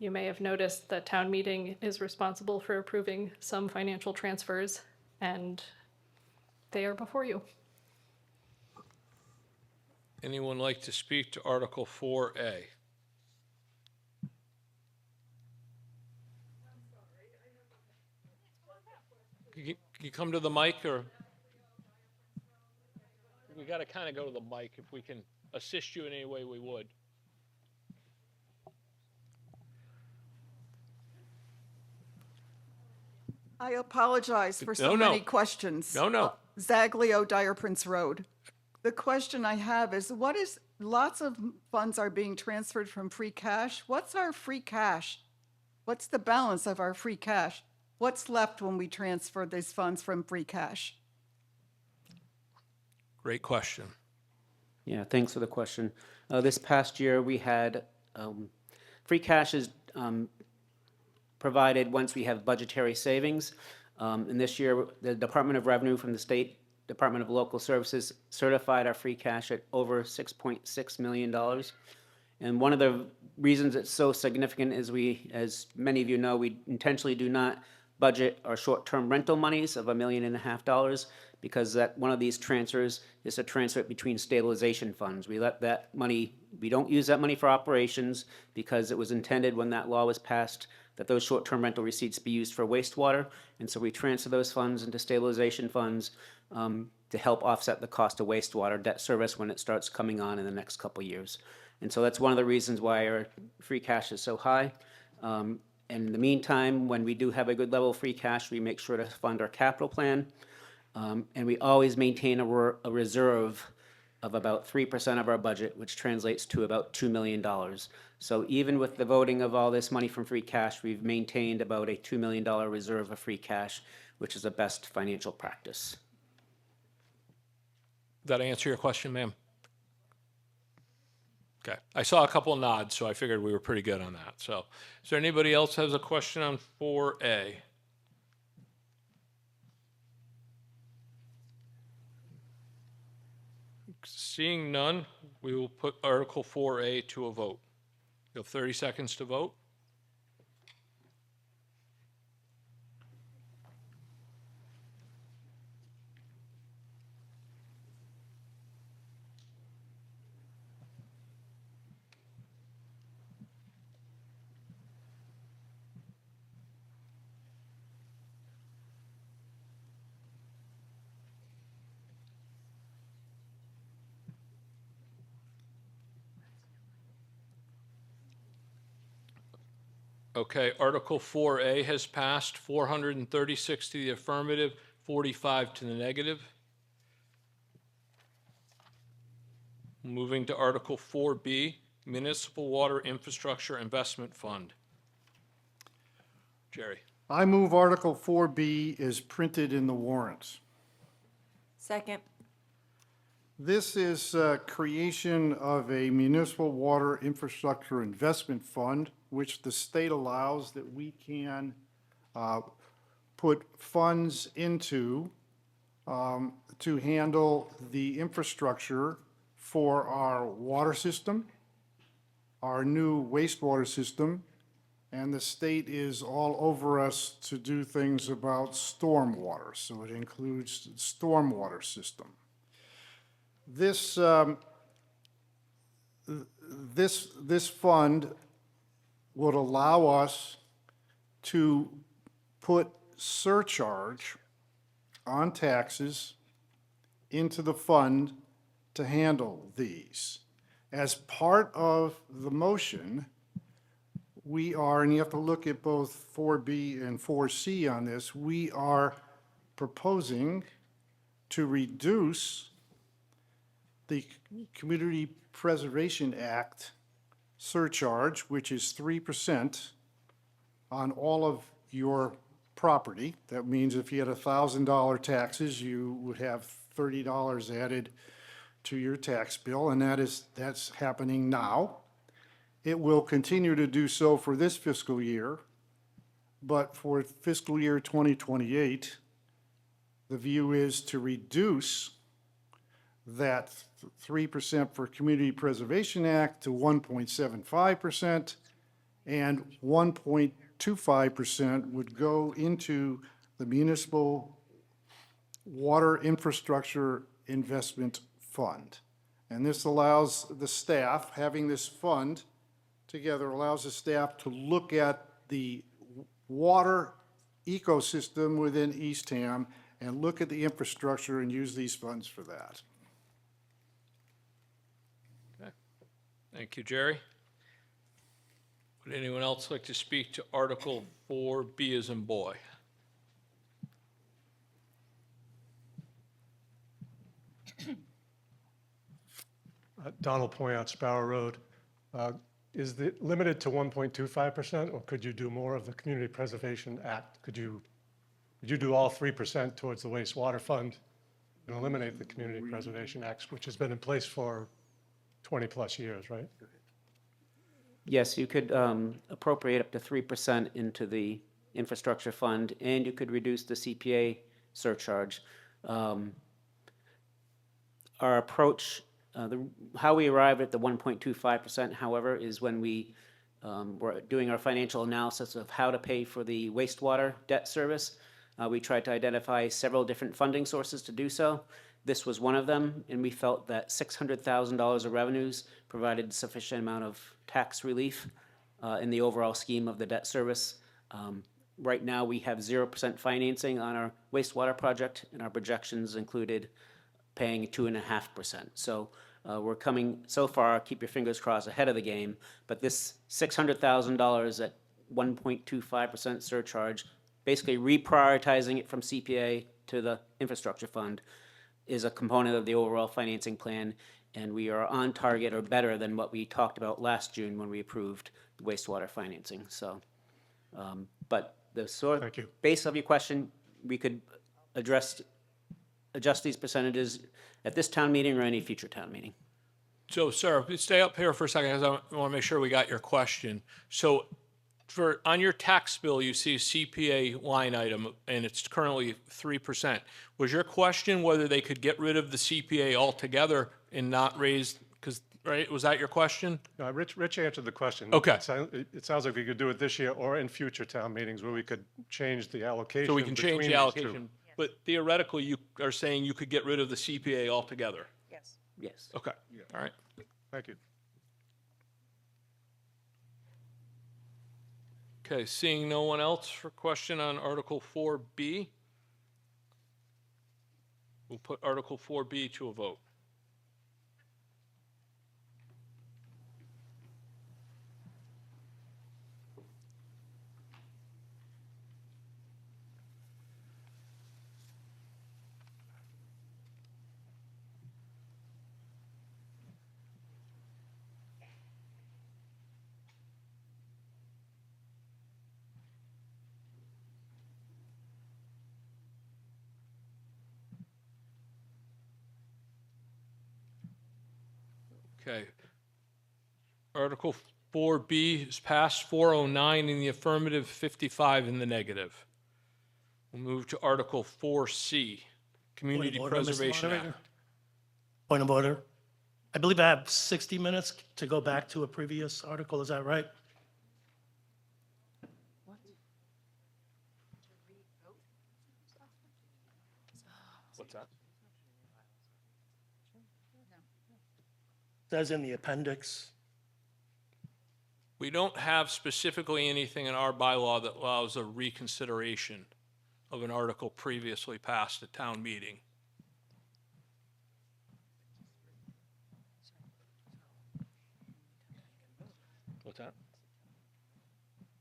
You may have noticed that town meeting is responsible for approving some financial transfers, and they are before you. Anyone like to speak to Article 4A? Can you come to the mic, or? We got to kind of go to the mic. If we can assist you in any way, we would. I apologize for so No. many questions. No. Zaglio, Dyer Prince Road. The question I have is, lots of funds are being transferred from free cash. What's our free cash? What's the balance of our free cash? What's left when we transfer these funds from free cash? Great question. Yeah, thanks for the question. This past year, we had free cash is provided once we have budgetary savings. And this year, the Department of Revenue from the State Department of Local Services certified our free cash at over $6.6 million. And one of the reasons it's so significant is as many of you know, we intentionally do not budget our short-term rental monies of $1.5 million because that, one of these transfers is a transfer between stabilization funds. We let that money, we don't use that money for operations because it was intended when that law was passed that those short-term rental receipts be used for wastewater. And so we transfer those funds into stabilization funds to help offset the cost of wastewater debt service when it starts coming on in the next couple years. And so that's one of the reasons why our free cash is so high. In the meantime, when we do have a good level of free cash, we make sure to fund our capital plan. And we always maintain a reserve of about 3% of our budget, which translates to about $2 million. So even with the voting of all this money from free cash, we've maintained about a $2 million reserve of free cash, which is a best financial practice. Did that answer your question, ma'am? Okay. I saw a couple of nods, so I figured we were pretty good on that. So is there anybody else has a question on 4A? Seeing none, we will put Article 4A to a vote. You have 30 seconds to vote. Okay, Article 4A has passed, 436 to the affirmative, 45 to the negative. Moving to Article 4B, Municipal Water Infrastructure Investment Fund. Jerry. I move Article 4B is printed in the warrants. Second. This is creation of a municipal water infrastructure investment fund, which the state allows that we can put funds into to handle the infrastructure for our water system, our new wastewater system, and the state is all over us to do things about stormwater. So it includes the stormwater system. This fund would allow us to put surcharge on taxes into the fund to handle these. As part of the motion, we are, and you have to look at both 4B and 4C on this, we are proposing to reduce the Community Preservation Act surcharge, which is 3% on all of your property. That means if you had $1,000 taxes, you would have $30 added to your tax bill, and that's happening now. It will continue to do so for this fiscal year, but for fiscal year 2028, the view is to reduce that 3% for Community Preservation Act to 1.75%, and 1.25% would go into the Municipal Water Infrastructure Investment Fund. And this allows the staff, having this fund together, allows the staff to look at the water ecosystem within Eastham and look at the infrastructure and use these funds for that. Thank you, Jerry. Would anyone else like to speak to Article 4B as in boy? Donald Poyant, Sparrow Road. Is it limited to 1.25%, or could you do more of the Community Preservation Act? Could you do all 3% towards the wastewater fund and eliminate the Community Preservation Act, which has been in place for 20-plus years, right? Yes, you could appropriate up to 3% into the infrastructure fund, and you could reduce the CPA surcharge. Our approach, how we arrived at the 1.25%, however, is when we were doing our financial analysis of how to pay for the wastewater debt service. We tried to identify several different funding sources to do so. This was one of them, and we felt that $600,000 of revenues provided sufficient amount of tax relief in the overall scheme of the debt service. Right now, we have 0% financing on our wastewater project, and our projections included paying 2.5%. So we're coming, so far, keep your fingers crossed, ahead of the game. But this $600,000 at 1.25% surcharge, basically reprioritizing it from CPA to the infrastructure fund, is a component of the overall financing plan. And we are on target or better than what we talked about last June when we approved the wastewater financing. So, but the Thank you. base of your question, we could adjust these percentages at this town meeting or any future town meeting. So, sir, stay up here for a second, because I want to make sure we got your question. So, on your tax bill, you see a CPA line item, and it's currently 3%. Was your question whether they could get rid of the CPA altogether and not raise, because, right, was that your question? Rich answered the question. Okay. It sounds like we could do it this year or in future town meetings where we could change the allocation. So we can change between the these two. allocation, but theoretically, you are saying you could get rid of the CPA altogether? Yes. Yes. Okay, all right. Thank you. Okay, seeing no one else for question on Article 4B, we'll put Article 4B to a vote. Okay. Article 4B is passed, 409 in the affirmative, 55 in the negative. We'll move to Article 4C, Community Point of order, Mr. Preservation Moderator. Act. Point of order. I believe I have 60 minutes to go back to a previous article, is that right? What's that? Says in the appendix. We don't have specifically anything in our bylaw that allows a reconsideration of an article previously passed at town meeting. What's that?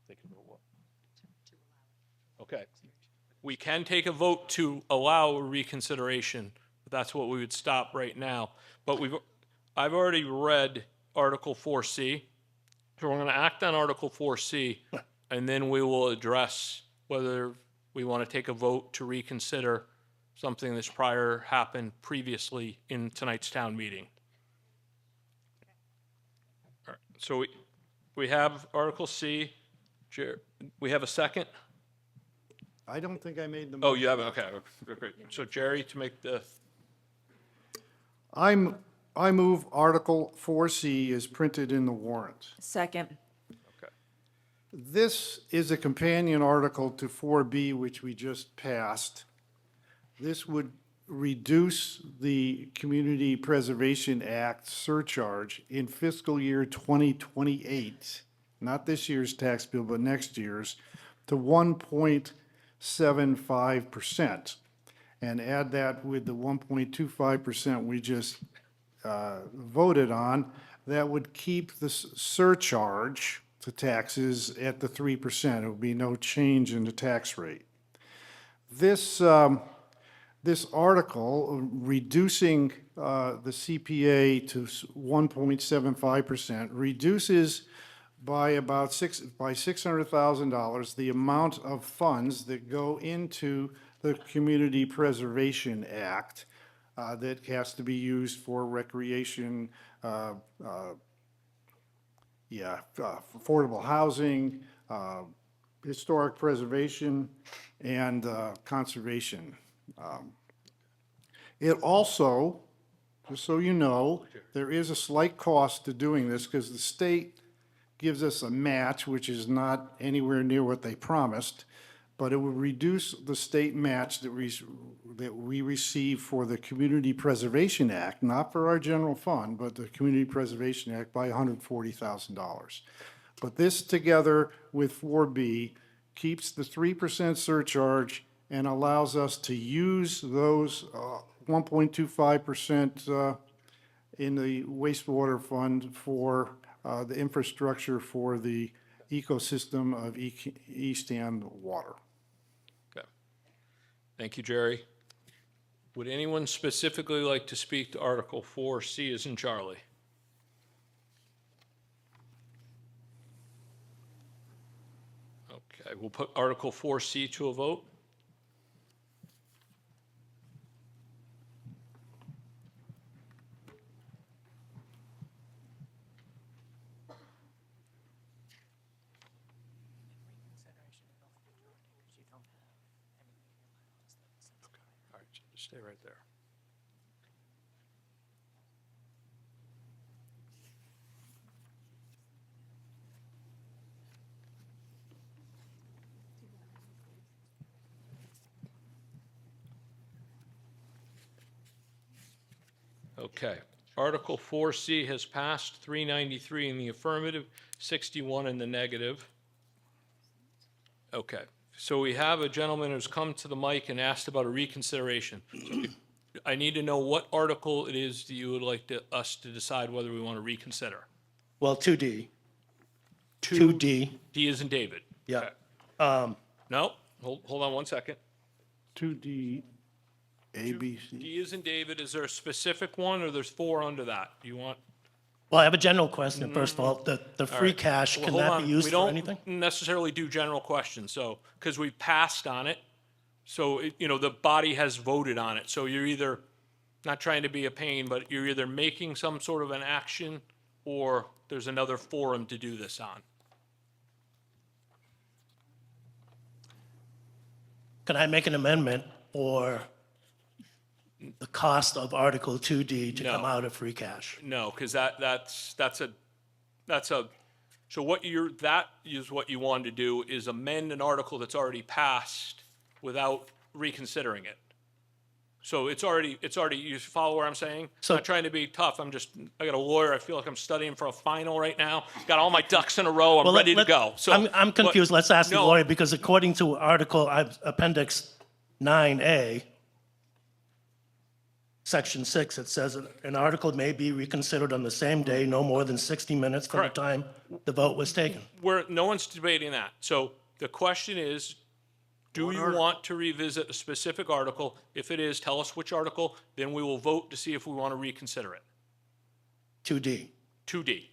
They can vote what? Okay. We can take a vote to allow a reconsideration, but that's what we would stop right now. But I've already read Article 4C, so we're going to act on Article 4C, and then we will address whether we want to take a vote to reconsider something that's happened previously in tonight's town meeting. All right, so we have Article C. We have a second? I don't think I made the. Oh, you haven't, okay, great. So Jerry, to make the, I move Article 4C is printed in the warrant. Second. This is a companion article to 4B, which we just passed. This would reduce the Community Preservation Act surcharge in fiscal year 2028, not this year's tax bill, but next year's, to 1.75%. And add that with the 1.25% we just voted on, that would keep the surcharge to taxes at the 3%. It would be no change in the tax rate. This article, reducing the CPA to 1.75%, reduces by about $600,000 the amount of funds that go into the Community Preservation Act that has to be used for recreation, affordable housing, historic preservation, and conservation. It also, just so you know, there is a slight cost to doing this because the state gives us a match, which is not anywhere near what they promised, but it would reduce the state match that we receive for the Community Preservation Act, not for our general fund, but the Community Preservation Act by $140,000. But this, together with 4B, keeps the 3% surcharge and allows us to use those 1.25% in the wastewater fund for the infrastructure for the ecosystem of Eastham water. Okay. Thank you, Jerry. Would anyone specifically like to speak to Article 4C as in Charlie? Okay, we'll put Article 4C to a vote. All right, so just stay right there. Okay. Article 4C has passed, 393 in the affirmative, 61 in the negative. Okay. So we have a gentleman who's come to the mic and asked about a reconsideration. So I need to know what article it is that you would like us to decide whether we want to reconsider. Well, 2D. 2D. D is in David. Yeah. Okay. No, hold on one second. 2D, A, B, C. D is in David. Is there a specific one, or there's 4 under that? Do you want? Well, I have a general question, first of all. The All free right. cash, Well, can hold that on. be used We for anything? don't necessarily do general questions, so, because we passed on it. So, the body has voted on it. So you're either, not trying to be a pain, but you're either making some sort of an action, or there's another forum to do this on. Can I make an amendment for the cost of Article 2D to come No. out of free cash? No, because that's a, so that is what you wanted to do, is amend an article that's already passed without reconsidering it. So it's already, you follow what I'm saying? So- Not trying to be tough, I got a lawyer, I feel like I'm studying for a final right now, got all my ducks in a row, I'm Well, ready to go. So I'm confused. Let's ask the no. lawyer, because according to Appendix 9A, Section 6, it says an article may be reconsidered on the same day, no more than 60 minutes from the Correct. time the vote was taken. No one's debating that. So the question is, do you want to revisit a specific article? If it is, tell us which article, then we will vote to see if we want to reconsider it. 2D. 2D.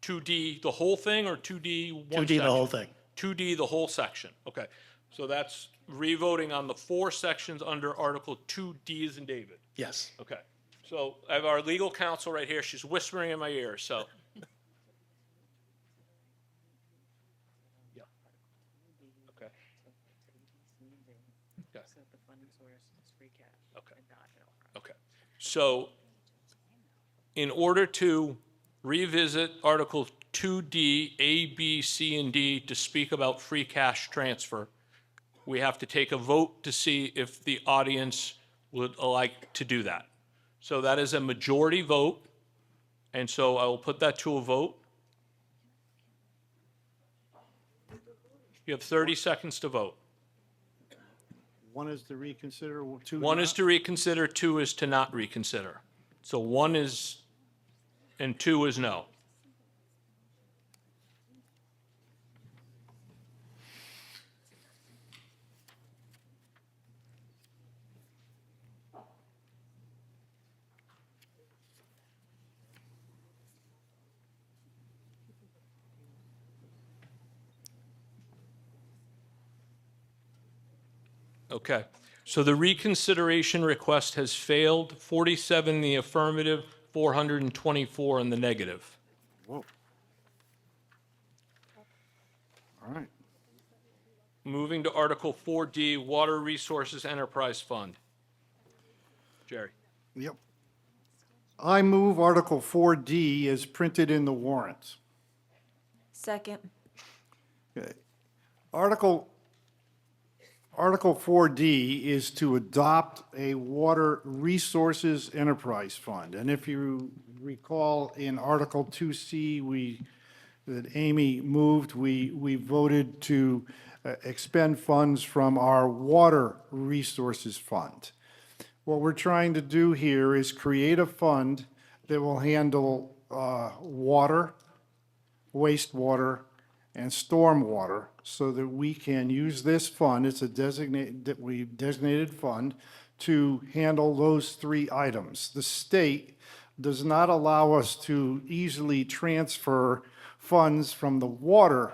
2D, the whole thing, or 2D, one 2D, the section? whole thing. 2D, the whole section. Okay. So that's revoting on the 4 sections under Article 2D as in David. Yes. Okay. So I have our legal counsel right here. She's whispering in my ear, so. Yeah. Okay. Okay. Okay. Okay. So in order to revisit Article 2D, A, B, C, and D to speak about free cash transfer, we have to take a vote to see if the audience would like to do that. So that is a majority vote, and so I will put that to a vote. You have 30 seconds to vote. 1 is to reconsider, 2 1 is not? to reconsider, 2 is to not reconsider. So 1 is, and 2 is no. Okay, so the reconsideration request has failed, 47 in the affirmative, 424 in the negative. Whoa. All right. Moving to Article 4D, Water Resources Enterprise Fund. Jerry. Yep. I move Article 4D as printed in the warrant. Second. Okay. Article Article 4D is to adopt a water resources enterprise fund. And if you recall, in Article 2C, that Amy moved, we voted to expend funds from our water resources fund. What we're trying to do here is create a fund that will handle water, wastewater, and stormwater so that we can use this fund, it's a designated fund, to handle those three items. The state does not allow us to easily transfer funds from the water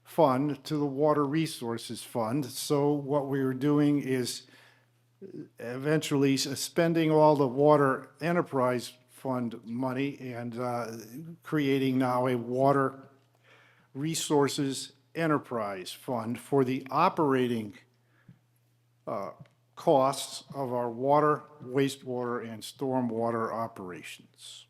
fund to the water resources fund. So what we are doing is eventually spending all the water enterprise fund money and creating now a water resources enterprise fund for the operating costs of our water, wastewater, and stormwater operations.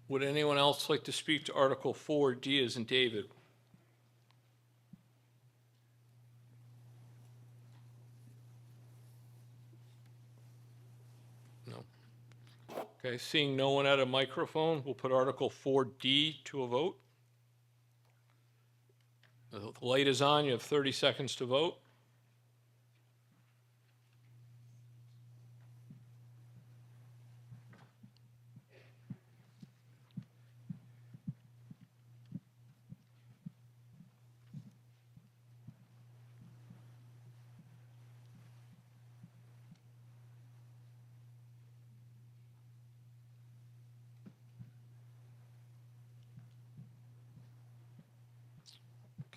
Would anyone else like to speak to Article 4D as in David? No. Okay, seeing no one at a microphone, we'll put Article 4D to a vote. The light is on, you have 30 seconds to vote.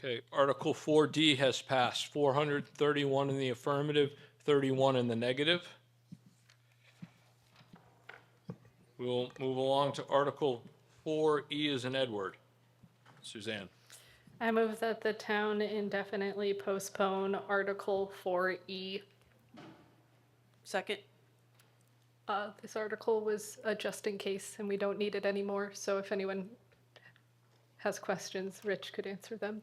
Okay, Article 4D has passed, 431 in the affirmative, 31 in the negative. We'll move along to Article 4E as in Edward. Suzanne. I move that the town indefinitely postpone Article 4E. Second? This article was a just in case, and we don't need it anymore, so if anyone has questions, Rich could answer them.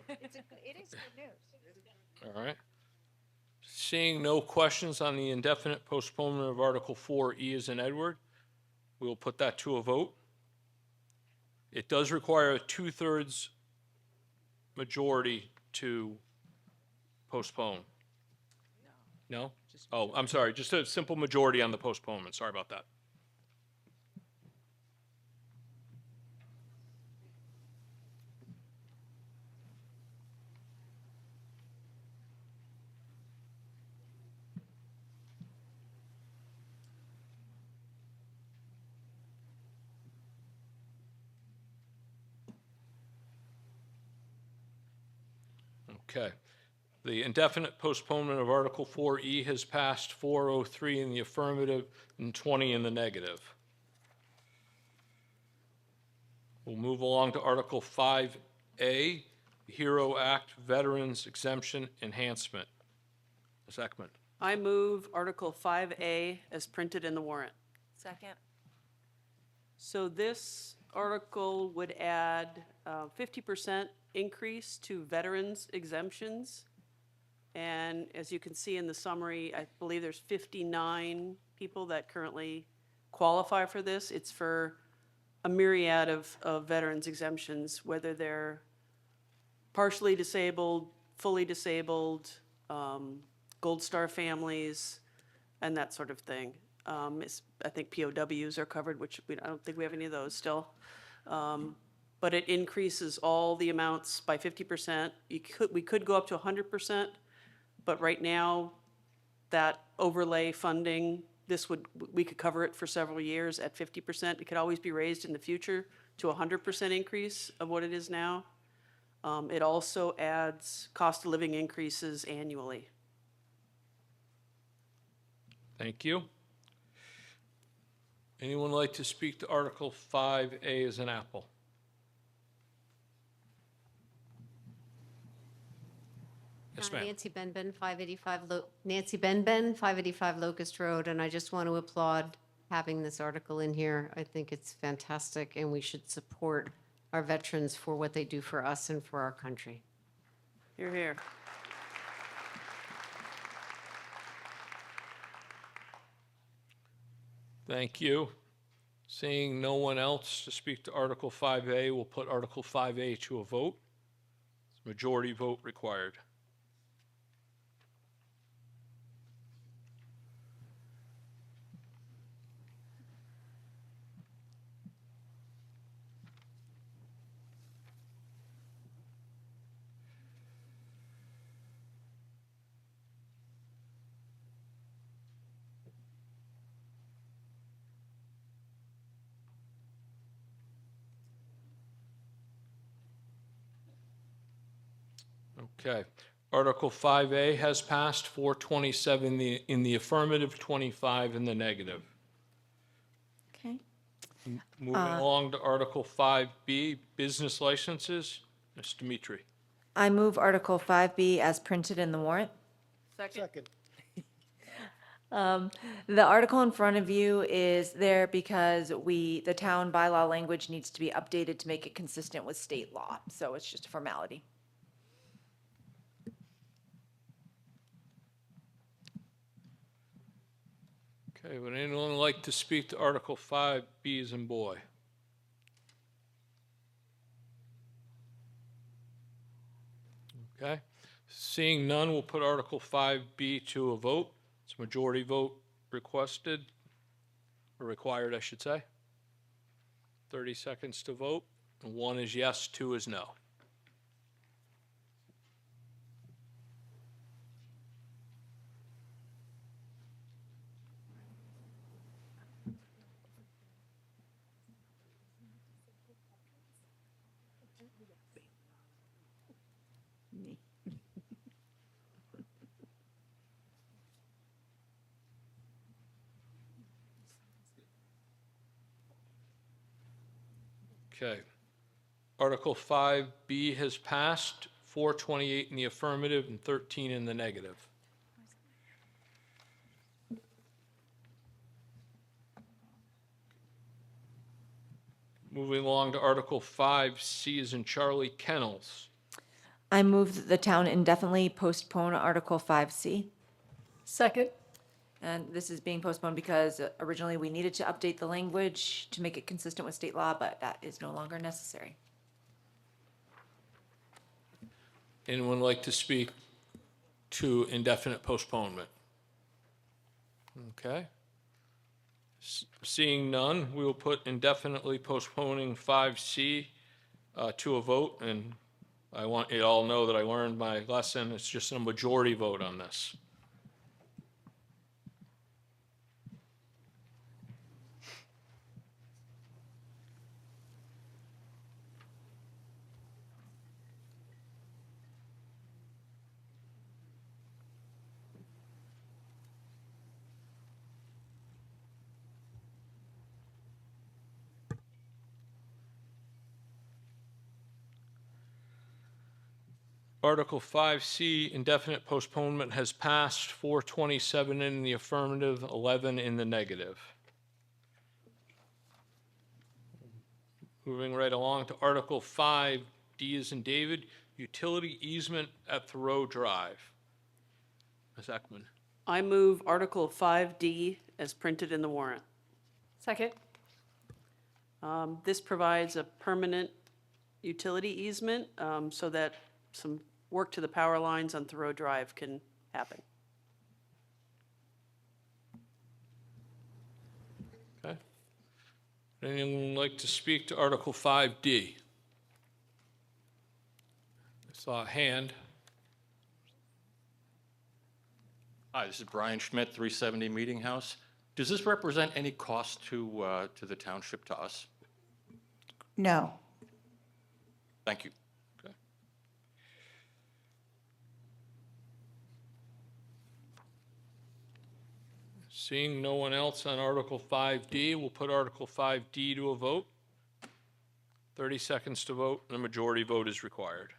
It is good news. All right. Seeing no questions on the indefinite postponement of Article 4E as in Edward, we will put that to a vote. It does require a 2/3 majority to postpone. No? Oh, I'm sorry, just a simple majority on the postponement. Sorry about that. Okay. The indefinite postponement of Article 4E has passed, 403 in the affirmative and 20 in the negative. We'll move along to Article 5A, HERO Act Veterans Exemption Enhancement. Ms. Ekman. I move Article 5A as printed in the warrant. Second. So this article would add 50% increase to veterans exemptions. And as you can see in the summary, I believe there's 59 people that currently qualify for this. It's for a myriad of veterans exemptions, whether they're partially disabled, fully disabled, Gold Star families, and that sort of thing. I think POWs are covered, which I don't think we have any of those still. But it increases all the amounts by 50%. We could go up to 100%, but right now, that overlay funding, we could cover it for several years at 50%. It could always be raised in the future to 100% increase of what it is now. It also adds cost of living increases annually. Thank you. Anyone like to speak to Article 5A as an apple? Yes, ma'am. Nancy Benben, 585 Nancy Benben, 585 Locust Road, and I just want to applaud having this article in here. I think it's fantastic, and we should support our veterans for what they do for us and for our country. Hear, hear. Thank you. Seeing no one else to speak to Article 5A, we'll put Article 5A to a vote. Majority vote required. Okay. Article 5A has passed, 427 in the affirmative, 25 in the negative. Okay. Moving along to Article 5B, business licenses. Ms. Dimitri. I move Article 5B as printed in the warrant. Second. The article in front of you is there because the town bylaw language needs to be updated to make it consistent with state law. So it's just a formality. Okay, would anyone like to speak to Article 5B as in boy? Okay. Seeing none, we'll put Article 5B to a vote. It's a majority vote requested, or required, I should say. 30 seconds to vote. And 1 is yes, 2 is no. Okay. Article 5B has passed, 428 in the affirmative and 13 in the negative. Moving along to Article 5C as in Charlie, kennels. I move that the town indefinitely postpone Article 5C. Second. And this is being postponed because originally we needed to update the language to make it consistent with state law, but that is no longer necessary. Anyone like to speak to indefinite postponement? Okay. Seeing none, we will put indefinitely postponing 5C to a vote, and I want you to all know that I learned my lesson. It's just a majority vote on this. Article 5C, indefinite postponement, has passed, 427 in the affirmative, 11 in the negative. Moving right along to Article 5, D as in David, utility easement at Thoreau Drive. Ms. Ekman. I move Article 5D as printed in the warrant. Second. This provides a permanent utility easement so that some work to the power lines on Thoreau Drive can happen. Okay. Anyone like to speak to Article 5D? I saw a hand. Hi, this is Brian Schmidt, 370 Meeting House. Does this represent any cost to the township, to us? No. Thank you. Okay. Seeing no one else on Article 5D, we'll put Article 5D to a vote. 30 seconds to vote, and a majority vote is required.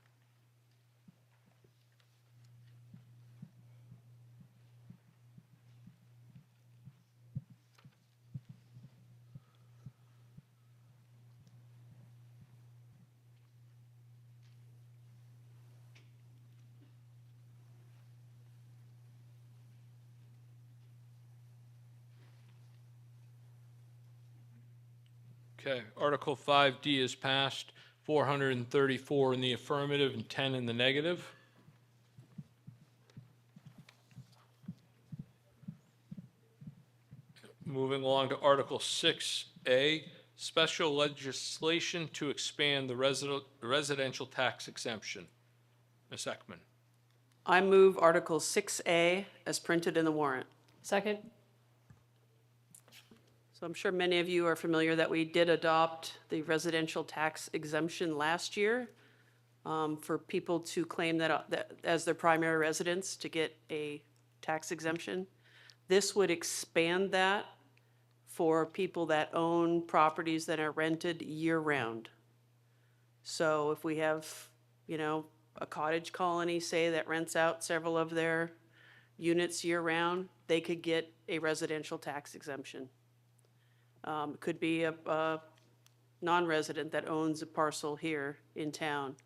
Okay, Article 5D is passed, 434 in the affirmative and 10 in the negative. Moving along to Article 6A, special legislation to expand the residential tax exemption. Ms. Ekman. I move Article 6A as printed in the warrant. Second? So I'm sure many of you are familiar that we did adopt the residential tax exemption last year for people to claim that as their primary residence to get a tax exemption. This would expand that for people that own properties that are rented year-round. So if we have, a cottage colony, say, that rents out several of their units year-round, they could get a residential tax exemption. Could be a non-resident that owns a parcel here in town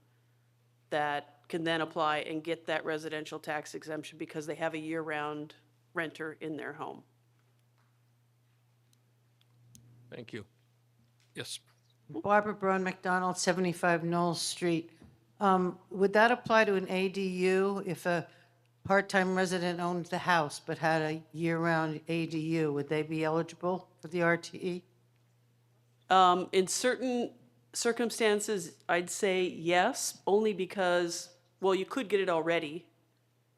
that can then apply and get that residential tax exemption because they have a year-round renter in their home. Thank you. Yes. Barbara Braun McDonald, 75 Knowles Street. Would that apply to an ADU if a part-time resident owned the house but had a year-round ADU? Would they be eligible for the RTE? In certain circumstances, I'd say yes, only because, well, you could get it already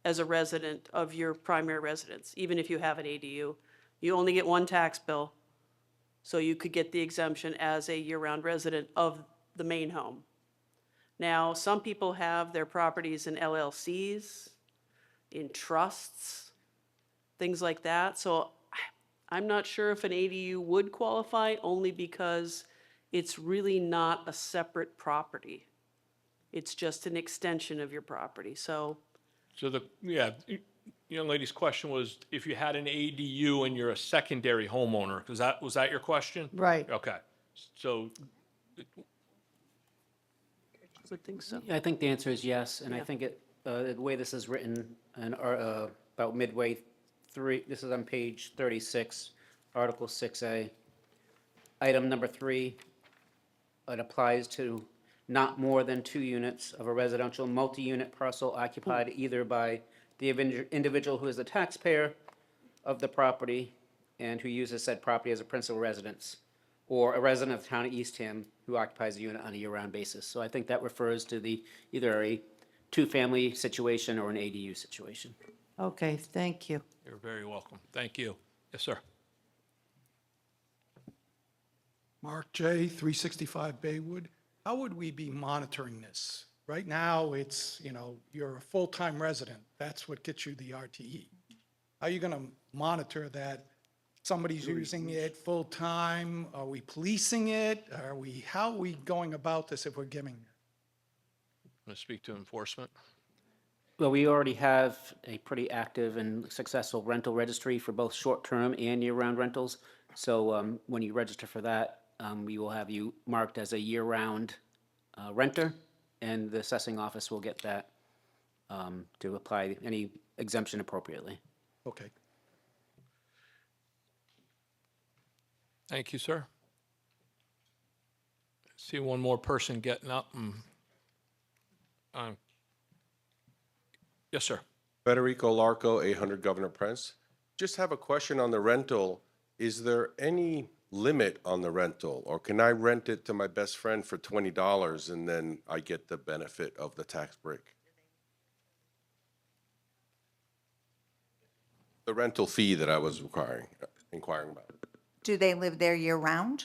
as a resident of your primary residence, even if you have an ADU. You only get one tax bill, so you could get the exemption as a year-round resident of the main home. Now, some people have their properties in LLCs, in trusts, things like that. So I'm not sure if an ADU would qualify, only because it's really not a separate property. It's just an extension of your property. So young lady's question was if you had an ADU and you're a secondary homeowner, was that your question? Right. Okay. So I would think so. I think the answer is yes, and I Yeah. think the way this is written, and about midway through, this is on page 36, Article 6A. Item number 3, it applies to not more than 2 units of a residential multi-unit parcel occupied either by the individual who is the taxpayer of the property and who uses said property as a principal residence, or a resident of the town of Eastham who occupies a unit on a year-round basis. So I think that refers to either a two-family situation or an ADU situation. Okay, thank you. you're very welcome. Thank you. Yes, sir. Mark J., 365 Baywood. How would we be monitoring this? Right now, it's, you're a full-time resident. That's what gets you the RTE. How are you going to monitor that somebody's using it full-time? Are we policing it? How are we going about this if we're giving it? I'm going to speak to enforcement. Well, we already have a pretty active and successful rental registry for both short-term and year-round rentals. So when you register for that, we will have you marked as a year-round renter, and the assessing office will get that to apply any exemption appropriately. Okay. Thank you, sir. See one more person getting up. Yes, sir. Federico Larco, 800 Governor Prince. Just have a question on the rental. Is there any limit on the rental, or can I rent it to my best friend for $20 and then I get the benefit of the tax break? The rental fee that I was inquiring about. Do they live there year-round?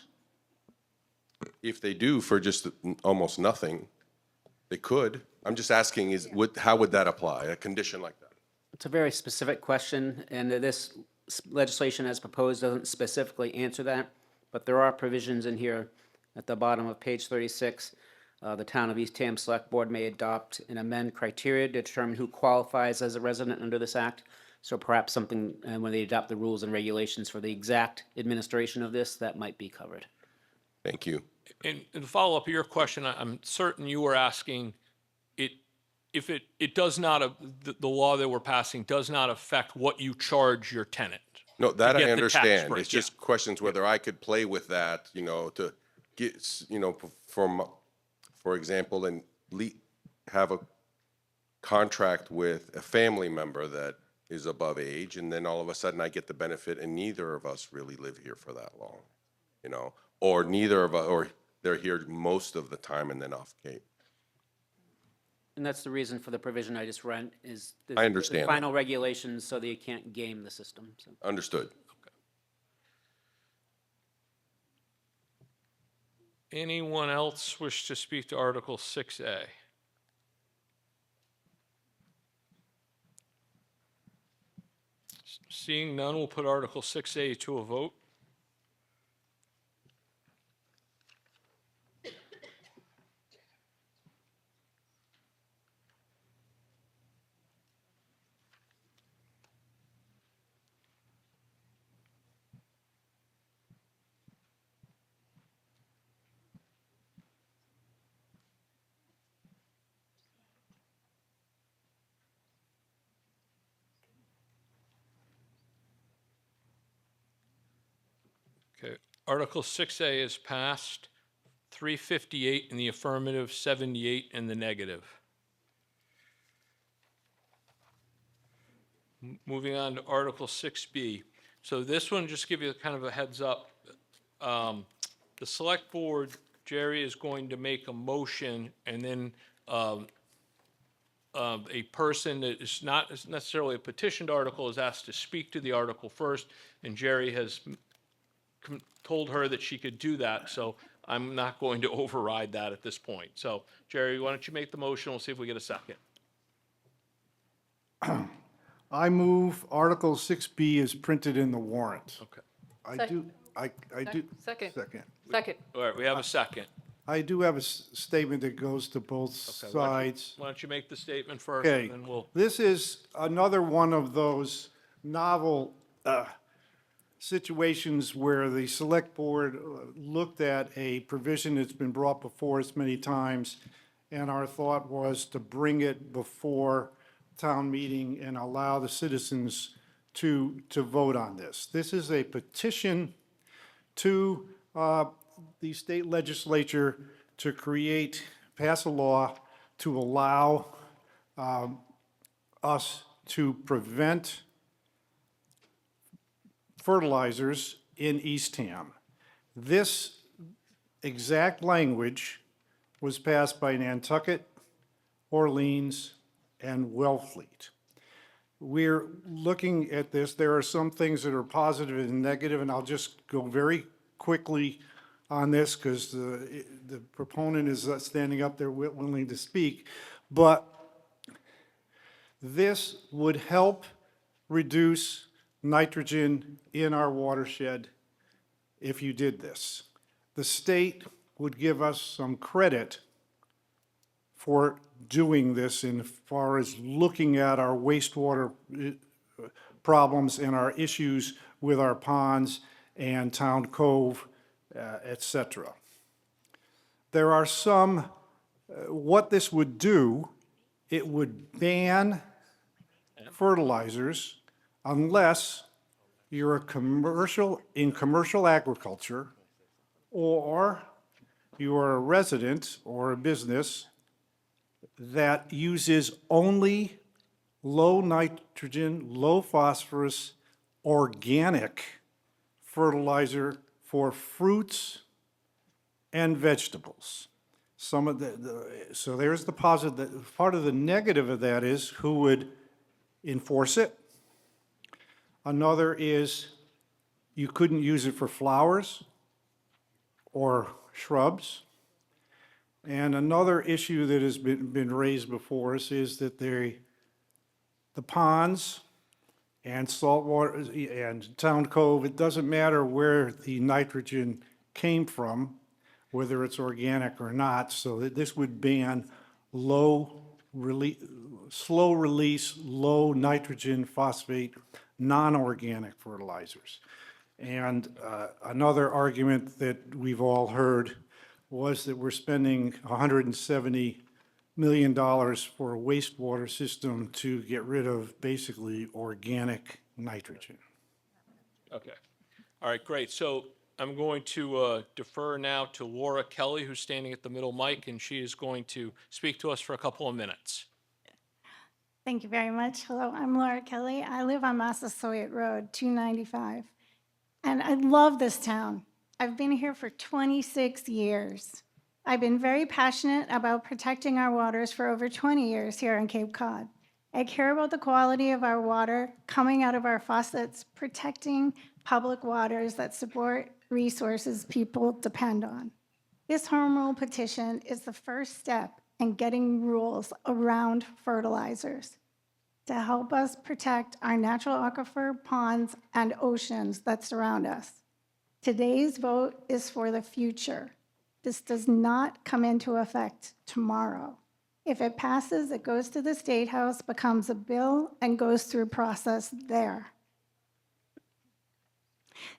If they do for just almost nothing, they could. I'm just asking, how would that apply, a condition like that? It's a very specific question, and this legislation as proposed doesn't specifically answer that, but there are provisions in here at the bottom of page 36. The Town of Eastham Select Board may adopt and amend criteria to determine who qualifies as a resident under this act. So perhaps something, when they adopt the rules and regulations for the exact administration of this, that might be covered. Thank you. And to follow up your question, I'm certain you were asking, if it does not, the law that we're passing does not affect what you charge your tenant. No, that to I get the tax understand. break, It's just questions whether I could play with that, to get, for example, and have a contract with a family member that is above age, and then all of a sudden I get the benefit, and neither of us really live here for that long, or neither of us, or they're here most of the time and then off Cape. And that's the reason for the provision I just read is I understand the that. final regulations so that you can't game the system. So. Understood. Anyone else wish to speak to Article 6A? Seeing none, we'll put Article 6A to a vote. Okay, Article 6A is passed, 358 in the affirmative, 78 in the negative. Moving on to Article 6B. So this one, just give you kind of a heads up. The Select Board, Jerry is going to make a motion, and then a person that is not necessarily a petitioned article is asked to speak to the article first, and Jerry has told her that she could do that, so I'm not going to override that at this point. So, Jerry, why don't you make the motion? We'll see if we get a second. I move Article 6B is printed in the warrant. Okay. I do. Second. Second. Second. All right, we have a second. I do have a statement that goes to both Okay, sides. Why don't you make the statement first, Okay, and then we'll. this is another one of those novel situations where the select board looked at a provision that's been brought before us many times, and our thought was to bring it before town meeting and allow the citizens to vote on this. This is a petition to the state legislature to pass a law to allow us to prevent fertilizers in Eastham. This exact language was passed by Nantucket, Orleans, and Wellfleet. We're looking at this. There are some things that are positive and negative, and I'll just go very quickly on this because the proponent is standing up there willing to speak. But this would help reduce nitrogen in our watershed if you did this. The state would give us some credit for doing this in far as looking at our wastewater problems and our issues with our ponds and Town Cove, et cetera. There are some, what this would do, it would ban fertilizers unless you're in commercial agriculture, or you are a resident or a business that uses only low nitrogen, low phosphorus, organic fertilizer for fruits and vegetables. Some of so there's the positive. Part of the negative of that is who would enforce it. Another is you couldn't use it for flowers or shrubs. And another issue that has been raised before us is that the ponds and saltwater and Town Cove, it doesn't matter where the nitrogen came from, whether it's organic or not, so that this would ban slow release, low nitrogen phosphate, non-organic fertilizers. And another argument that we've all heard was that we're spending $170 million for a wastewater system to get rid of basically organic nitrogen. Okay. All right, great. So I'm going to defer now to Laura Kelly, who's standing at the middle mic, and she is going to speak to us for a couple of minutes. Thank you very much. Hello, I'm Laura Kelly. I live on Massasoit Road, 295. And I love this town. I've been here for 26 years. I've been very passionate about protecting our waters for over 20 years here on Cape Cod. I care about the quality of our water coming out of our faucets, protecting public waters that support resources people depend on. This home rule petition is the first step in getting rules around fertilizers to help us protect our natural aquifer, ponds, and oceans that surround us. Today's vote is for the future. This does not come into effect tomorrow. If it passes, it goes to the State House, becomes a bill, and goes through process there.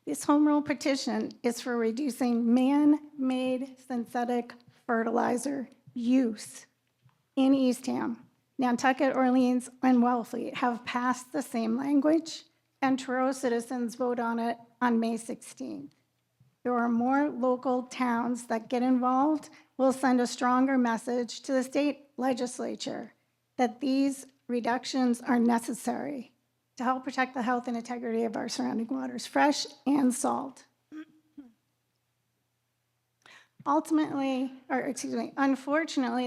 This home rule petition is for reducing man-made synthetic fertilizer use in Eastham. Nantucket, Orleans, and Wellfleet have passed the same language, and Truro citizens vote on it on May 16th. There are more local towns that get involved. We'll send a stronger message to the state legislature that these reductions are necessary to help protect the health and integrity of our surrounding waters, fresh and salt. Unfortunately,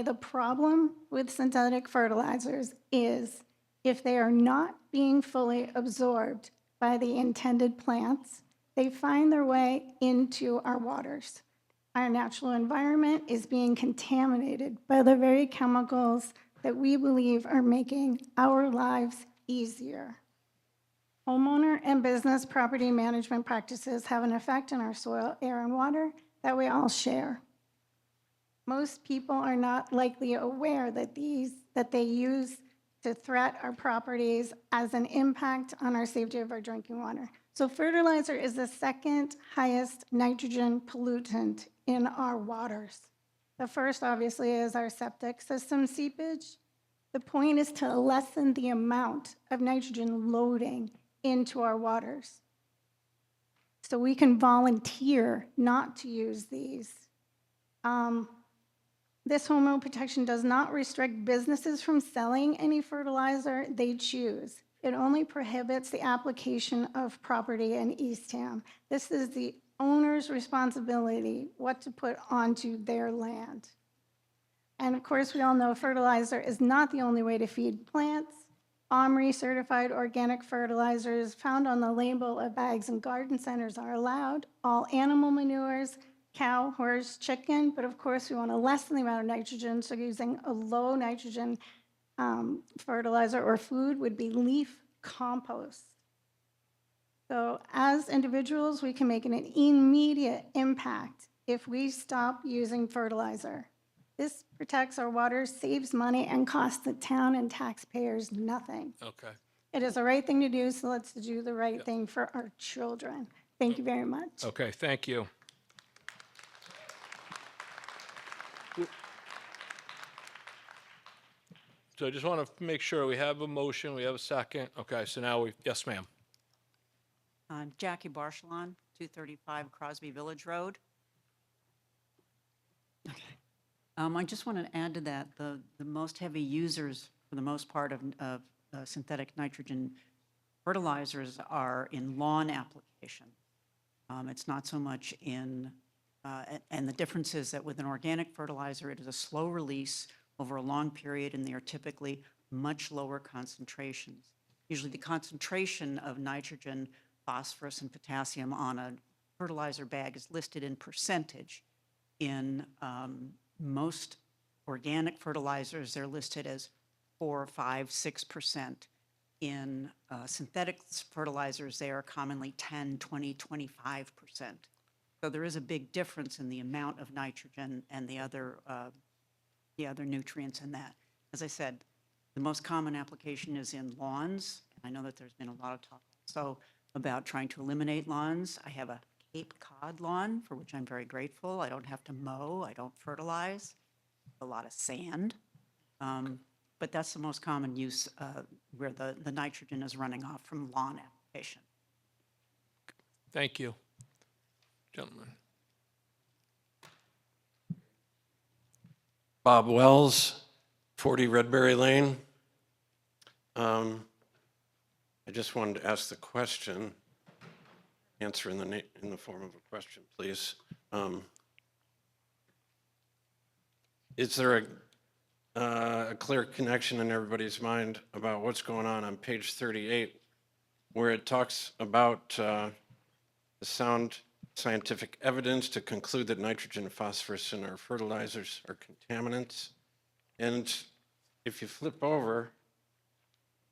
the problem with synthetic fertilizers is if they are not being fully absorbed by the intended plants, they find their way into our waters. Our natural environment is being contaminated by the very chemicals that we believe are making our lives easier. Homeowner and business property management practices have an effect on our soil, air, and water that we all share. Most people are not likely aware that they use to threat our properties as an impact on our safety of our drinking water. So fertilizer is the second highest nitrogen pollutant in our waters. The first, obviously, is our septic system seepage. The point is to lessen the amount of nitrogen loading into our waters. So we can volunteer not to use these. This home rule protection does not restrict businesses from selling any fertilizer they choose. It only prohibits the application of property in Eastham. This is the owner's responsibility what to put onto their land. And of course, we all know fertilizer is not the only way to feed plants. OMRI certified organic fertilizers found on the label of bags and garden centers are allowed. All animal manures, cow, horse, chicken, but of course we want to lessen the amount of nitrogen, so using a low nitrogen fertilizer or food would be leaf compost. So as individuals, we can make an immediate impact if we stop using fertilizer. This protects our water, saves money, and costs the town and taxpayers nothing. Okay. It is the right thing to do, so let's do the right thing for our children. Thank you very much. Okay, thank you. So I just want to make sure we have a motion, we have a second. Okay, so now yes, ma'am. Jackie Barshalon, 235 Crosby Village Road. I just want to add to that, the most heavy users, for the most part, of synthetic nitrogen fertilizers are in lawn application. It's not so much in, and the difference is that with an organic fertilizer, it is a slow release over a long period, and they are typically much lower concentrations. Usually the concentration of nitrogen, phosphorus, and potassium on a fertilizer bag is listed in percentage. In most organic fertilizers, they're listed as 4, 5, 6%. In synthetic fertilizers, they are commonly 10, 20, 25%. So there is a big difference in the amount of nitrogen and the other nutrients in that. As I said, the most common application is in lawns. I know that there's been a lot of talk also about trying to eliminate lawns. I have a Cape Cod lawn, for which I'm very grateful. I don't have to mow, I don't fertilize, a lot of sand. But that's the most common use where the nitrogen is running off from lawn application. Thank you. gentleman. Bob Wells, 40 Redberry Lane. I just wanted to ask the question, answer in the form of a question, please. Is there a clear connection in everybody's mind about what's going on page 38, where it talks about the sound scientific evidence to conclude that nitrogen and phosphorus in our fertilizers are contaminants? And if you flip over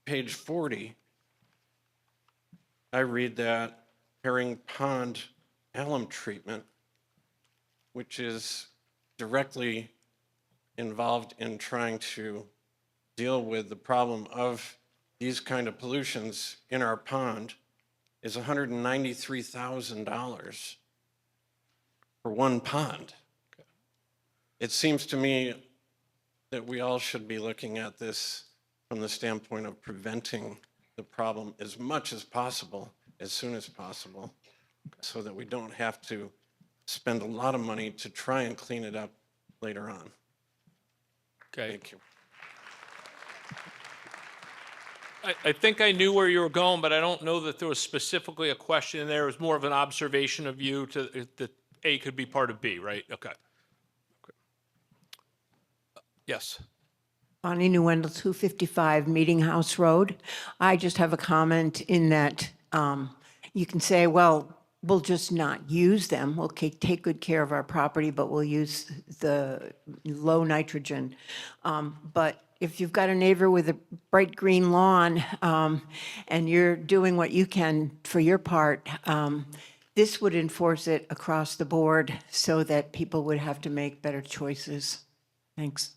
page 40, I read that Herring Pond alum treatment, which is directly involved in trying to deal with the problem of these kind of pollutions in our pond, is $193,000 for one pond. It seems to me that we all should be looking at this from the standpoint of preventing the problem as much as possible, as soon as possible, so that we don't have to spend a lot of money to try and clean it up later on. Okay. Thank you. I think I knew where you were going, but I don't know that there was specifically a question there. It was more of an observation of you to that A could be part of B, right? Okay. Yes. Bonnie Newendel, 255 Meeting House Road. I just have a comment in that you can say, well, we'll just not use them. We'll take good care of our property, but we'll use the low nitrogen. But if you've got a neighbor with a bright green lawn and you're doing what you can for your part, this would enforce it across the board so that people would have to make better choices. Thanks.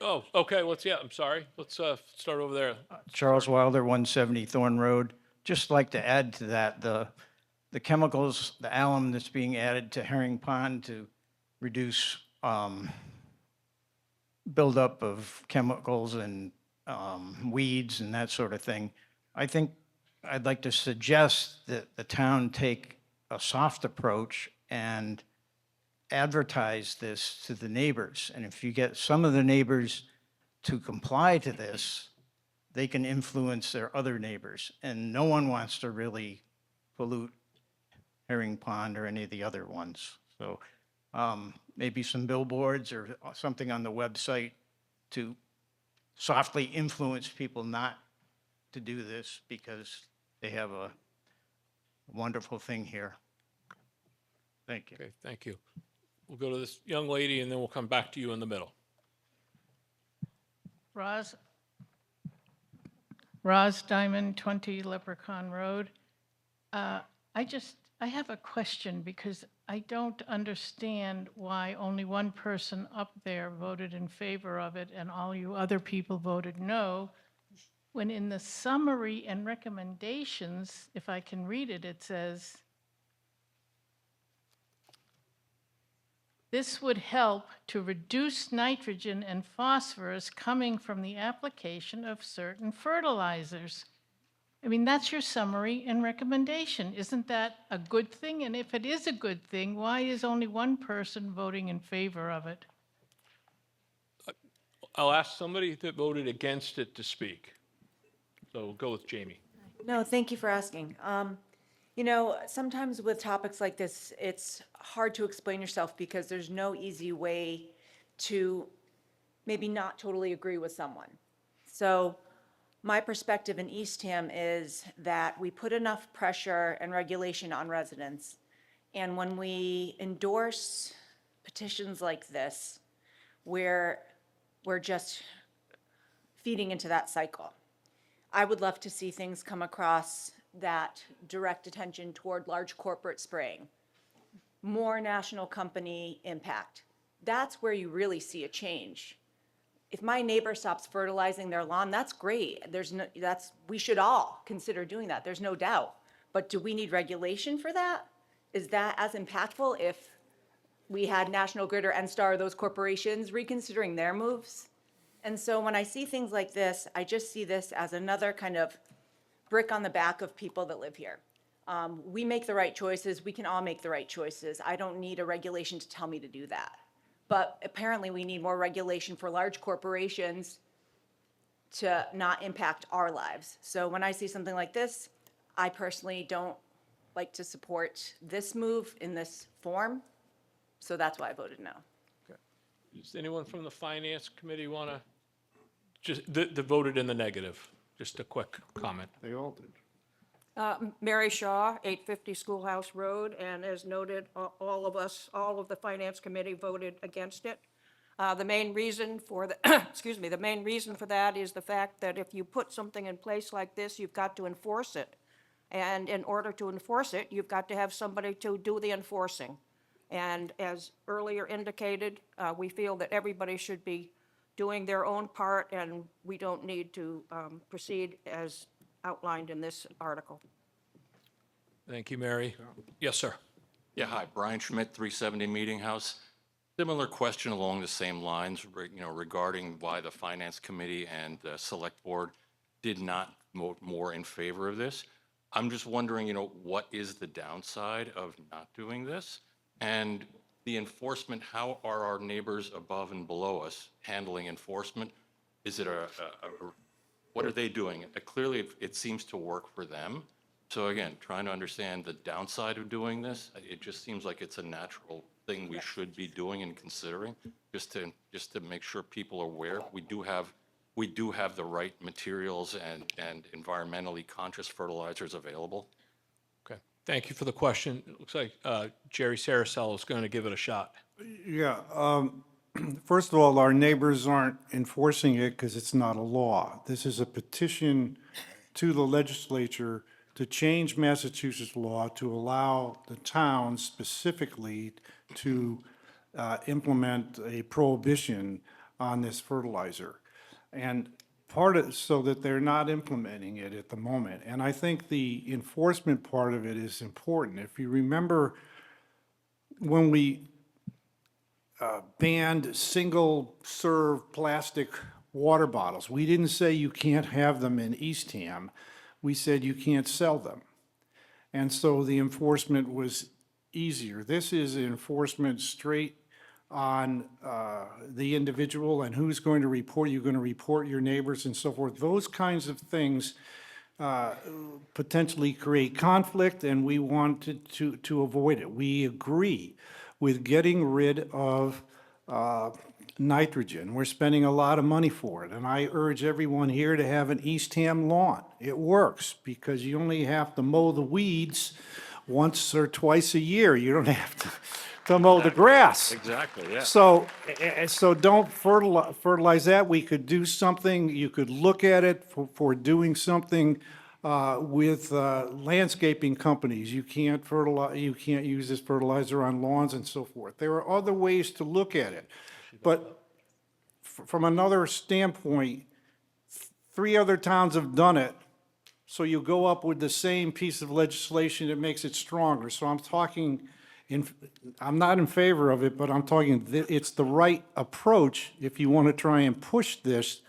Oh, okay. I'm sorry. Let's start over there. Charles Wilder, 170 Thorn Road. Just like to add to that, the chemicals, the alum that's being added to Herring Pond to reduce buildup of chemicals and weeds and that sort of thing. I think I'd like to suggest that the town take a soft approach and advertise this to the neighbors. And if you get some of the neighbors to comply to this, they can influence their other neighbors. And no one wants to really pollute Herring Pond or any of the other ones. So maybe some billboards or something on the website to softly influence people not to do this because they have a wonderful thing here. Thank you. Okay, thank you. We'll go to this young lady and then we'll come back to you in the middle. Roz Diamond, 20 Leprechaun Road. I have a question because I don't understand why only one person up there voted in favor of it and all you other people voted no, when in the summary and recommendations, if I can read it, it says, this would help to reduce nitrogen and phosphorus coming from the application of certain fertilizers. I mean, that's your summary and recommendation. Isn't that a good thing? And if it is a good thing, why is only one person voting in favor of it? I'll ask somebody that voted against it to speak. So we'll go with Jamie. No, thank you for asking. You know, sometimes with topics like this, it's hard to explain yourself because there's no easy way to maybe not totally agree with someone. So my perspective in Eastham is that we put enough pressure and regulation on residents. And when we endorse petitions like this, we're just feeding into that cycle. I would love to see things come across that direct attention toward large corporate spraying, more national company impact. That's where you really see a change. If my neighbor stops fertilizing their lawn, that's great. We should all consider doing that. There's no doubt. But do we need regulation for that? Is that as impactful if we had National Grid or NSTAR, those corporations reconsidering their moves? And so when I see things like this, I just see this as another kind of brick on the back of people that live here. We make the right choices. We can all make the right choices. I don't need a regulation to tell me to do that. But apparently we need more regulation for large corporations to not impact our lives. So when I see something like this, I personally don't like to support this move in this form. So that's why I voted no. Does anyone from the Finance Committee want to, just, that voted in the negative? Just a quick comment. They all did. Mary Shaw, 850 Schoolhouse Road, and as noted, all of us, all of the Finance Committee voted against it. The main reason for the, excuse me, the main reason for that is the fact that if you put something in place like this, you've got to enforce it. And in order to enforce it, you've got to have somebody to do the enforcing. And as earlier indicated, we feel that everybody should be doing their own part, and we don't need to proceed as outlined in this article. Thank you, Mary. Yes, sir. Yeah, hi, Brian Schmidt, 370 Meeting House. Similar question along the same lines, regarding why the Finance Committee and the Select Board did not vote more in favor of this. I'm just wondering, what is the downside of not doing this? And the enforcement, how are our neighbors above and below us handling enforcement? Is it what are they doing? Clearly, it seems to work for them. So again, trying to understand the downside of doing this, it just seems like it's a natural thing we should be doing and considering, just to make sure people are aware. We do have the right materials and environmentally conscious fertilizers available. Okay. Thank you for the question. It looks like Jerry Saracel is going to give it a shot. Yeah, first of all, our neighbors aren't enforcing it because it's not a law. This is a petition to the legislature to change Massachusetts law to allow the town specifically to implement a prohibition on this fertilizer. And so that they're not implementing it at the moment. And I think the enforcement part of it is important. If you remember, when we banned single-serve plastic water bottles, we didn't say you can't have them in Eastham. We said you can't sell them. And so the enforcement was easier. This is enforcement straight on the individual and who's going to report. You're going to report your neighbors and so forth. Those kinds of things potentially create conflict, and we wanted to avoid it. We agree with getting rid of nitrogen. We're spending a lot of money for it, and I urge everyone here to have an Eastham lawn. It works because you only have to mow the weeds once or twice a year. You don't have to mow the grass. Exactly, yeah. So don't fertilize that. We could do something, you could look at it for doing something with landscaping companies. You can't use this fertilizer on lawns and so forth. There are other ways to look at it. But from another standpoint, 3 other towns have done it. So you go up with the same piece of legislation that makes it stronger. So I'm not in favor of it, but I'm talking, it's the right approach if you want to try and push this,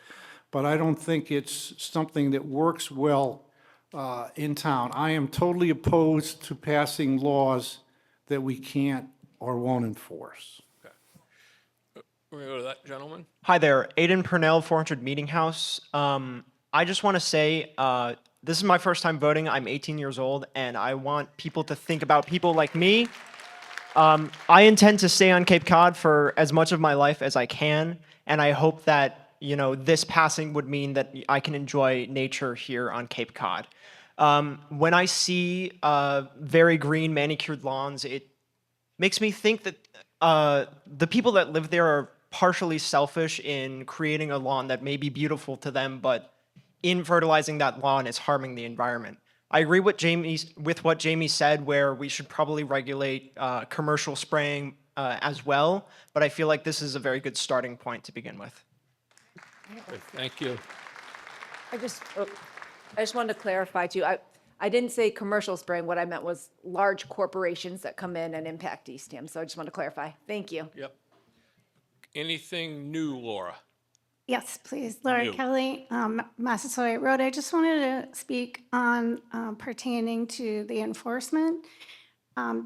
but I don't think it's something that works well in town. I am totally opposed to passing laws that we can't or won't enforce. We're going to go to that gentleman. Hi there, Aiden Purnell, 400 Meeting House. I just want to say, this is my first time voting. I'm 18 years old, and I want people to think about people like me. I intend to stay on Cape Cod for as much of my life as I can, and I hope that, this passing would mean that I can enjoy nature here on Cape Cod. When I see very green manicured lawns, it makes me think that the people that live there are partially selfish in creating a lawn that may be beautiful to them, but in fertilizing that lawn is harming the environment. I agree with what Jamie said, where we should probably regulate commercial spraying as well, but I feel like this is a very good starting point to begin with. Thank you. I just wanted to clarify too. I didn't say commercial spraying. What I meant was large corporations that come in and impact Eastham. So I just wanted to clarify. Thank you. Yep. Anything new, Laura? Yes, please. Laura You. Kelly, Massasoit Road. I just wanted to speak on pertaining to the enforcement.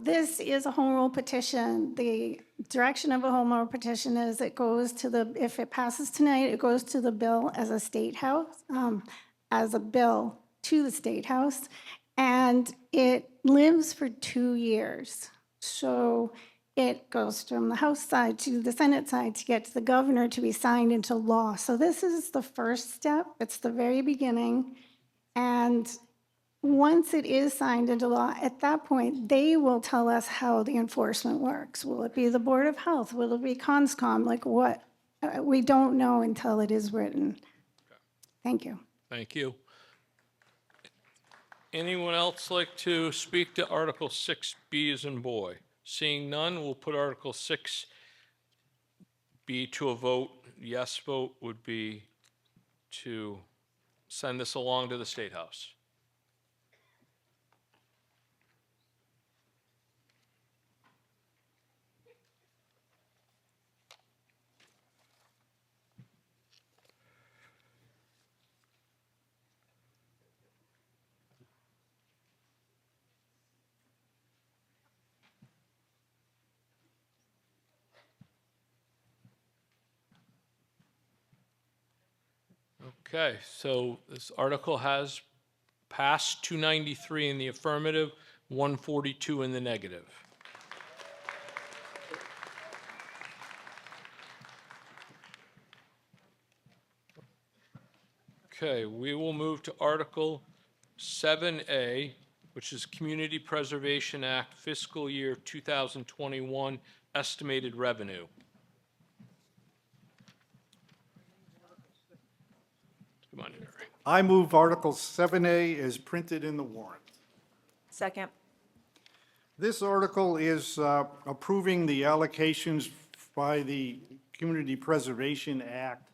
This is a home rule petition. The direction of a home rule petition is it goes to the, if it passes tonight, it goes to the bill as a state house, as a bill to the state house, and it lives for 2 years. So it goes from the House side to the Senate side to get to the governor to be signed into law. So this is the first step. It's the very beginning. And once it is signed into law, at that point, they will tell us how the enforcement works. Will it be the Board of Health? Will it be Conscom? Like what? We don't know until it is written. Thank you. Thank you. Anyone else like to speak to Article 6B as in boy? Seeing none, we'll put Article 6B to a vote. Yes vote would be to send this along to the State House. Okay, so this article has passed 293 in the affirmative, 142 in the negative. Okay, we will move to Article 7A, which is Community Preservation Act Fiscal Year 2021 Estimated Revenue. Come on, Mary. I move Article 7A as printed in the warrant. Second. This article is approving the allocations by the Community Preservation Act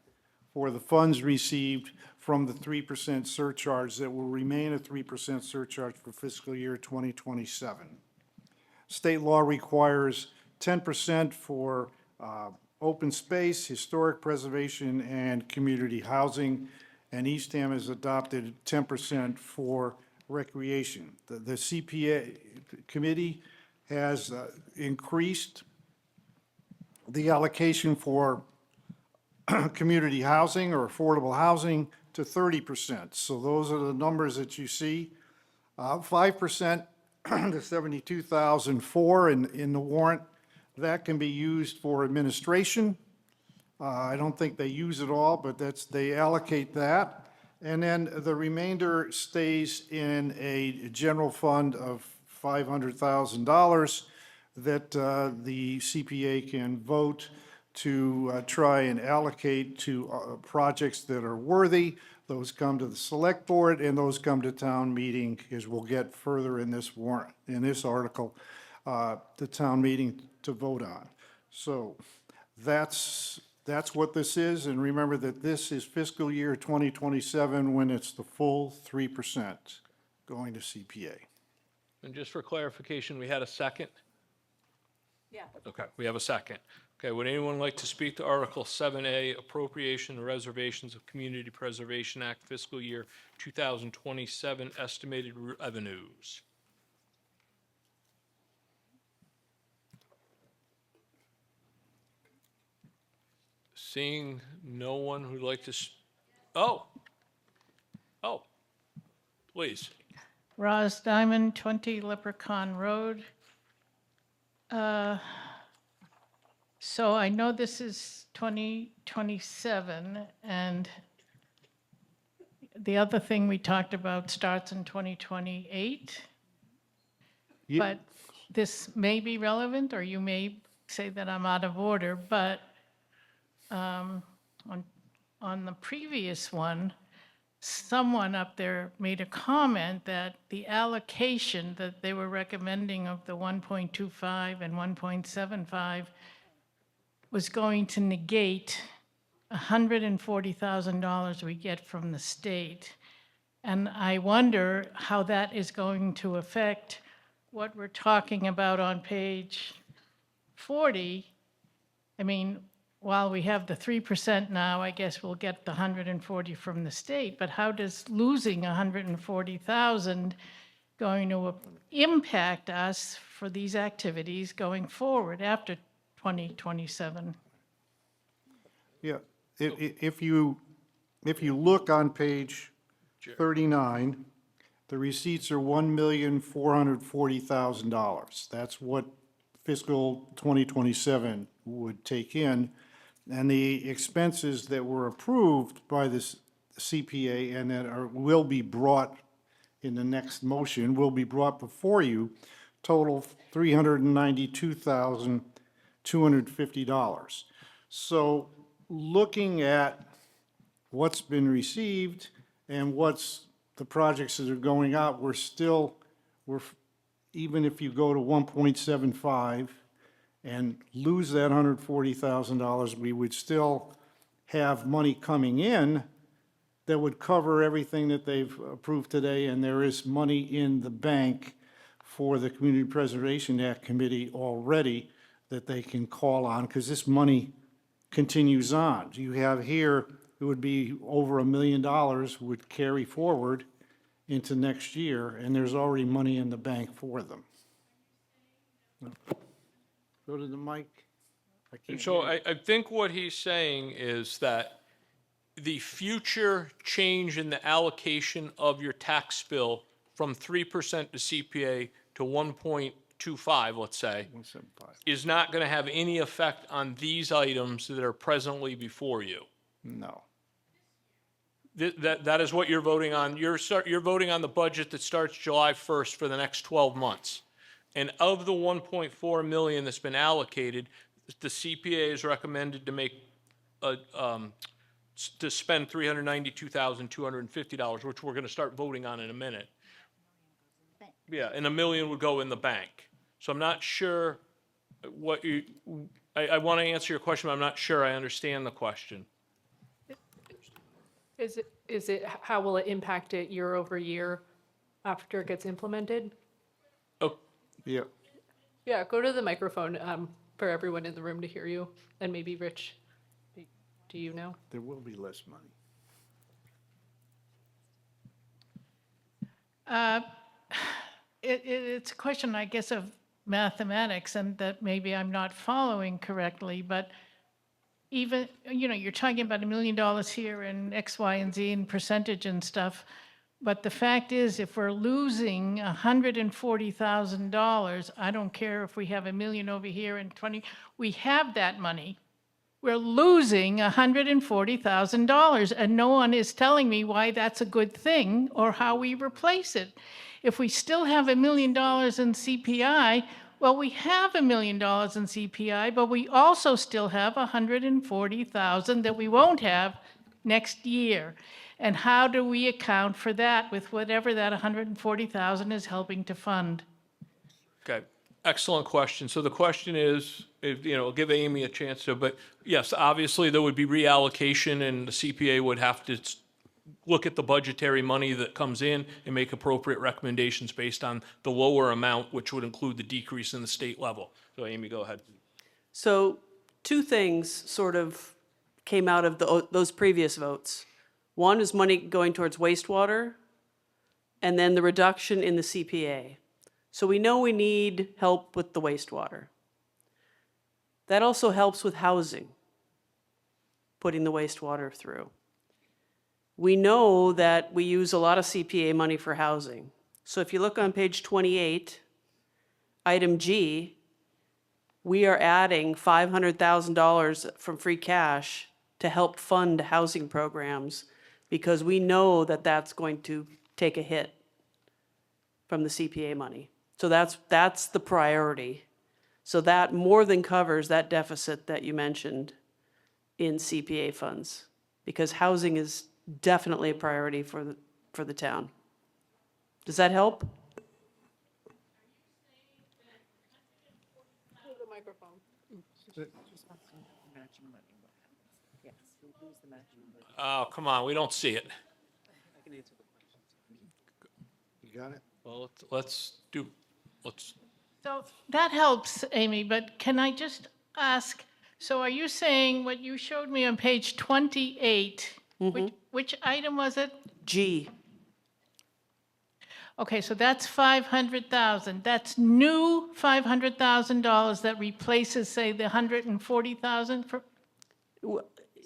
for the funds received from the 3% surcharge that will remain a 3% surcharge for fiscal year 2027. State law requires 10% for open space, historic preservation, and community housing, and Eastham has adopted 10% for recreation. The CPA committee has increased the allocation for community housing or affordable housing to 30%. So those are the numbers that you see. 5% to 72,004 in the warrant. That can be used for administration. I don't think they use it all, but they allocate that. And then the remainder stays in a general fund of $500,000 that the CPA can vote to try and allocate to projects that are worthy. Those come to the select board and those come to town meeting, as we'll get further in this warrant, in this article, the town meeting to vote on. So that's what this is, and remember that this is fiscal year 2027 when it's the full 3% going to CPA. And just for clarification, we had a second? Yeah. Okay, we have a second. Okay, would anyone like to speak to Article 7A, Appropriation and Reservations of Community Preservation Act Fiscal Year 2027 Estimated Revenues? Seeing no one who'd like to, oh, please. Roz Diamond, 20 Leprechaun Road. So I know this is 2027, and the other thing we talked about starts in 2028. But this may be relevant, or you may say that I'm out of order, but on the previous one, someone up there made a comment that the allocation that they were recommending of the 1.25 and 1.75 was going to negate $140,000 we get from the state. And I wonder how that is going to affect what we're talking about on page 40. I mean, while we have the 3% now, I guess we'll get the 140 from the state, but how does losing 140,000 going to impact us for these activities going forward after 2027? Yeah, if you look on page 39, the receipts are $1,440,000. That's what fiscal 2027 would take in. And the expenses that were approved by this CPA and that will be brought in the next motion, will be brought before you, total $392,250. So looking at what's been received and what's the projects that are going out, even if you go to 1.75 and lose that $140,000, we would still have money coming in that would cover everything that they've approved today, and there is money in the bank for the Community Preservation Act Committee already that they can call on, because this money continues on. You have here, it would be over $1 million would carry forward into next year, and there's already money in the bank for them. Go to the mic. I can't So hear you. I think what he's saying is that the future change in the allocation of your tax bill from 3% to CPA to 1.25, let's say, 1.75. is not going to have any effect on these items that are presently before you. No. That is what you're voting on. You're voting on the budget that starts July 1st for the next 12 months. And of the 1.4 million that's been allocated, the CPA is recommended to make to spend $392,250, which we're going to start voting on in a minute. Yeah, and $1 million would go in the bank. So I'm not sure what I want to answer your question, but I'm not sure I understand the question. Is it, how will it impact it year over year after it gets implemented? Oh, Yeah. Yeah, go to the microphone for everyone in the room to hear you, and maybe Rich, do you know? There will be less money. It's a question, I guess, of mathematics, and that maybe I'm not following correctly, but even, you're talking about $1 million here and X, Y, and Z and percentage and stuff, but the fact is, if we're losing $140,000, I don't care if we have $1 million over here and 20, we have that money. We're losing $140,000, and no one is telling me why that's a good thing or how we replace it. If we still have $1 million in CPI, well, we have $1 million in CPI, but we also still have $140,000 that we won't have next year. And how do we account for that with whatever that $140,000 is helping to fund? Okay, excellent question. So the question is, I'll give Amy a chance to, but yes, obviously there would be reallocation and the CPA would have to look at the budgetary money that comes in and make appropriate recommendations based on the lower amount, which would include the decrease in the state level. So Amy, go ahead. So two things sort of came out of those previous votes. One is money going towards wastewater, and then the reduction in the CPA. So we know we need help with the wastewater. That also helps with housing, putting the wastewater through. We know that we use a lot of CPA money for housing. So if you look on page 28, item G, we are adding $500,000 from free cash to help fund housing programs because we know that that's going to take a hit from the CPA money. So that's the priority. So that more than covers that deficit that you mentioned in CPA funds, because housing is definitely a priority for the town. Does that help? Oh, come on, we don't see it. You got it? Well, let's So that helps, Amy, but can I just ask, So are you saying what you showed me on page 28, which item was it? G, Okay, so that's 500,000. That's new $500,000 that replaces, say, the 140,000 for,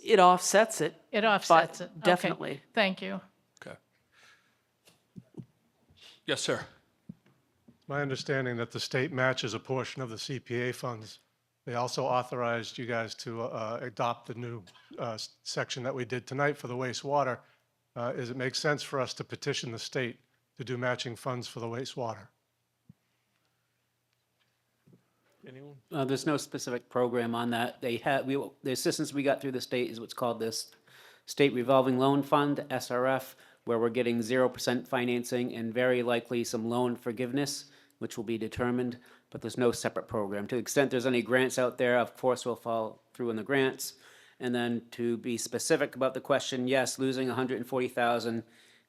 it offsets it. it offsets it. Okay, Definitely. thank you. Okay. Yes, sir. My understanding that the state matches a portion of the CPA funds. They also authorized you guys to adopt the new section that we did tonight for the wastewater. Is it make sense for us to petition the state to do matching funds for the wastewater? Anyone? There's no specific program on that. The assistance we got through the state is what's called this State Revolving Loan Fund, SRF, where we're getting 0% financing and very likely some loan forgiveness, which will be determined, but there's no separate program. To the extent there's any grants out there, of course, we'll fall through in the grants. And then to be specific about the question, yes, losing 140,000,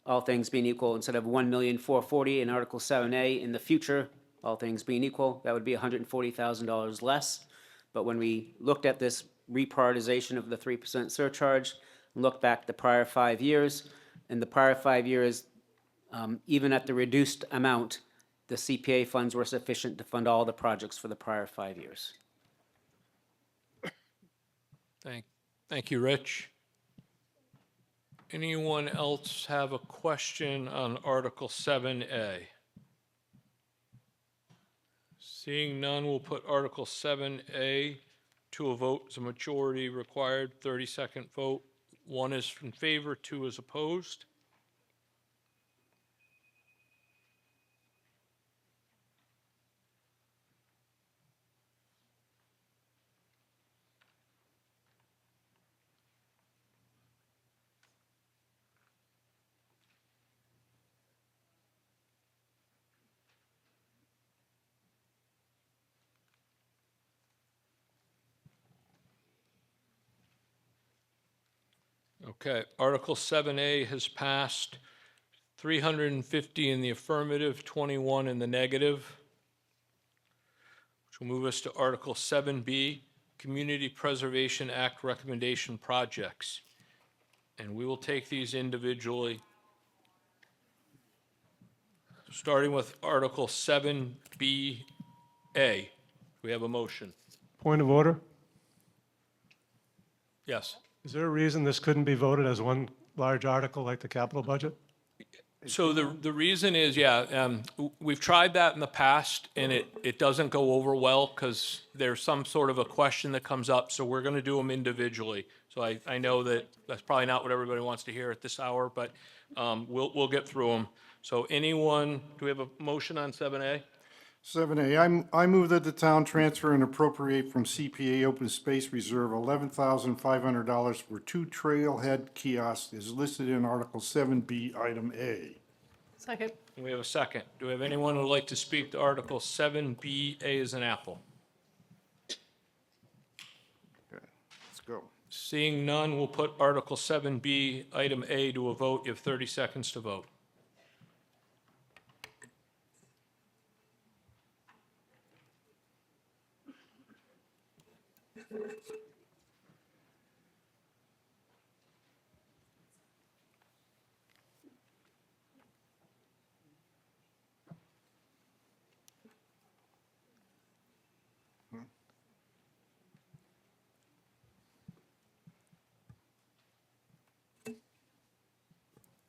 all things being equal, instead of 1,440,000 in Article 7A in the future, all things being equal, that would be $140,000 less. But when we looked at this reprioritization of the 3% surcharge, looked back the prior 5 years, in the prior 5 years, even at the reduced amount, the CPA funds were sufficient to fund all the projects for the prior 5 years. Thank you, Rich. Anyone else have a question on Article 7A? Seeing none, we'll put Article 7A to a vote as a majority required, 30-second vote. 1 is in favor, 2 is opposed. Okay, Article 7A has passed, 350 in the affirmative, 21 in the negative. Which will move us to Article 7B, Community Preservation Act Recommendation Projects. And we will take these individually. Starting with Article 7BA. We have a motion. Point of order? Yes. Is there a reason this couldn't be voted as one large article like the capital budget? So the reason is, we've tried that in the past, and it doesn't go over well because there's some sort of a question that comes up, so we're going to do them individually. So I know that that's probably not what everybody wants to hear at this hour, but we'll get through them. So anyone, do we have a motion on 7A? 7A, I move that the town transfer and appropriate from CPA Open Space Reserve $11,500 for 2 trailhead kiosks as listed in Article 7B, Item A. Second. We have a second. Do we have anyone who would like to speak to Article 7B, A as an apple? Okay, let's go. Seeing none, we'll put Article 7B, Item A to a vote. You have 30 seconds to vote.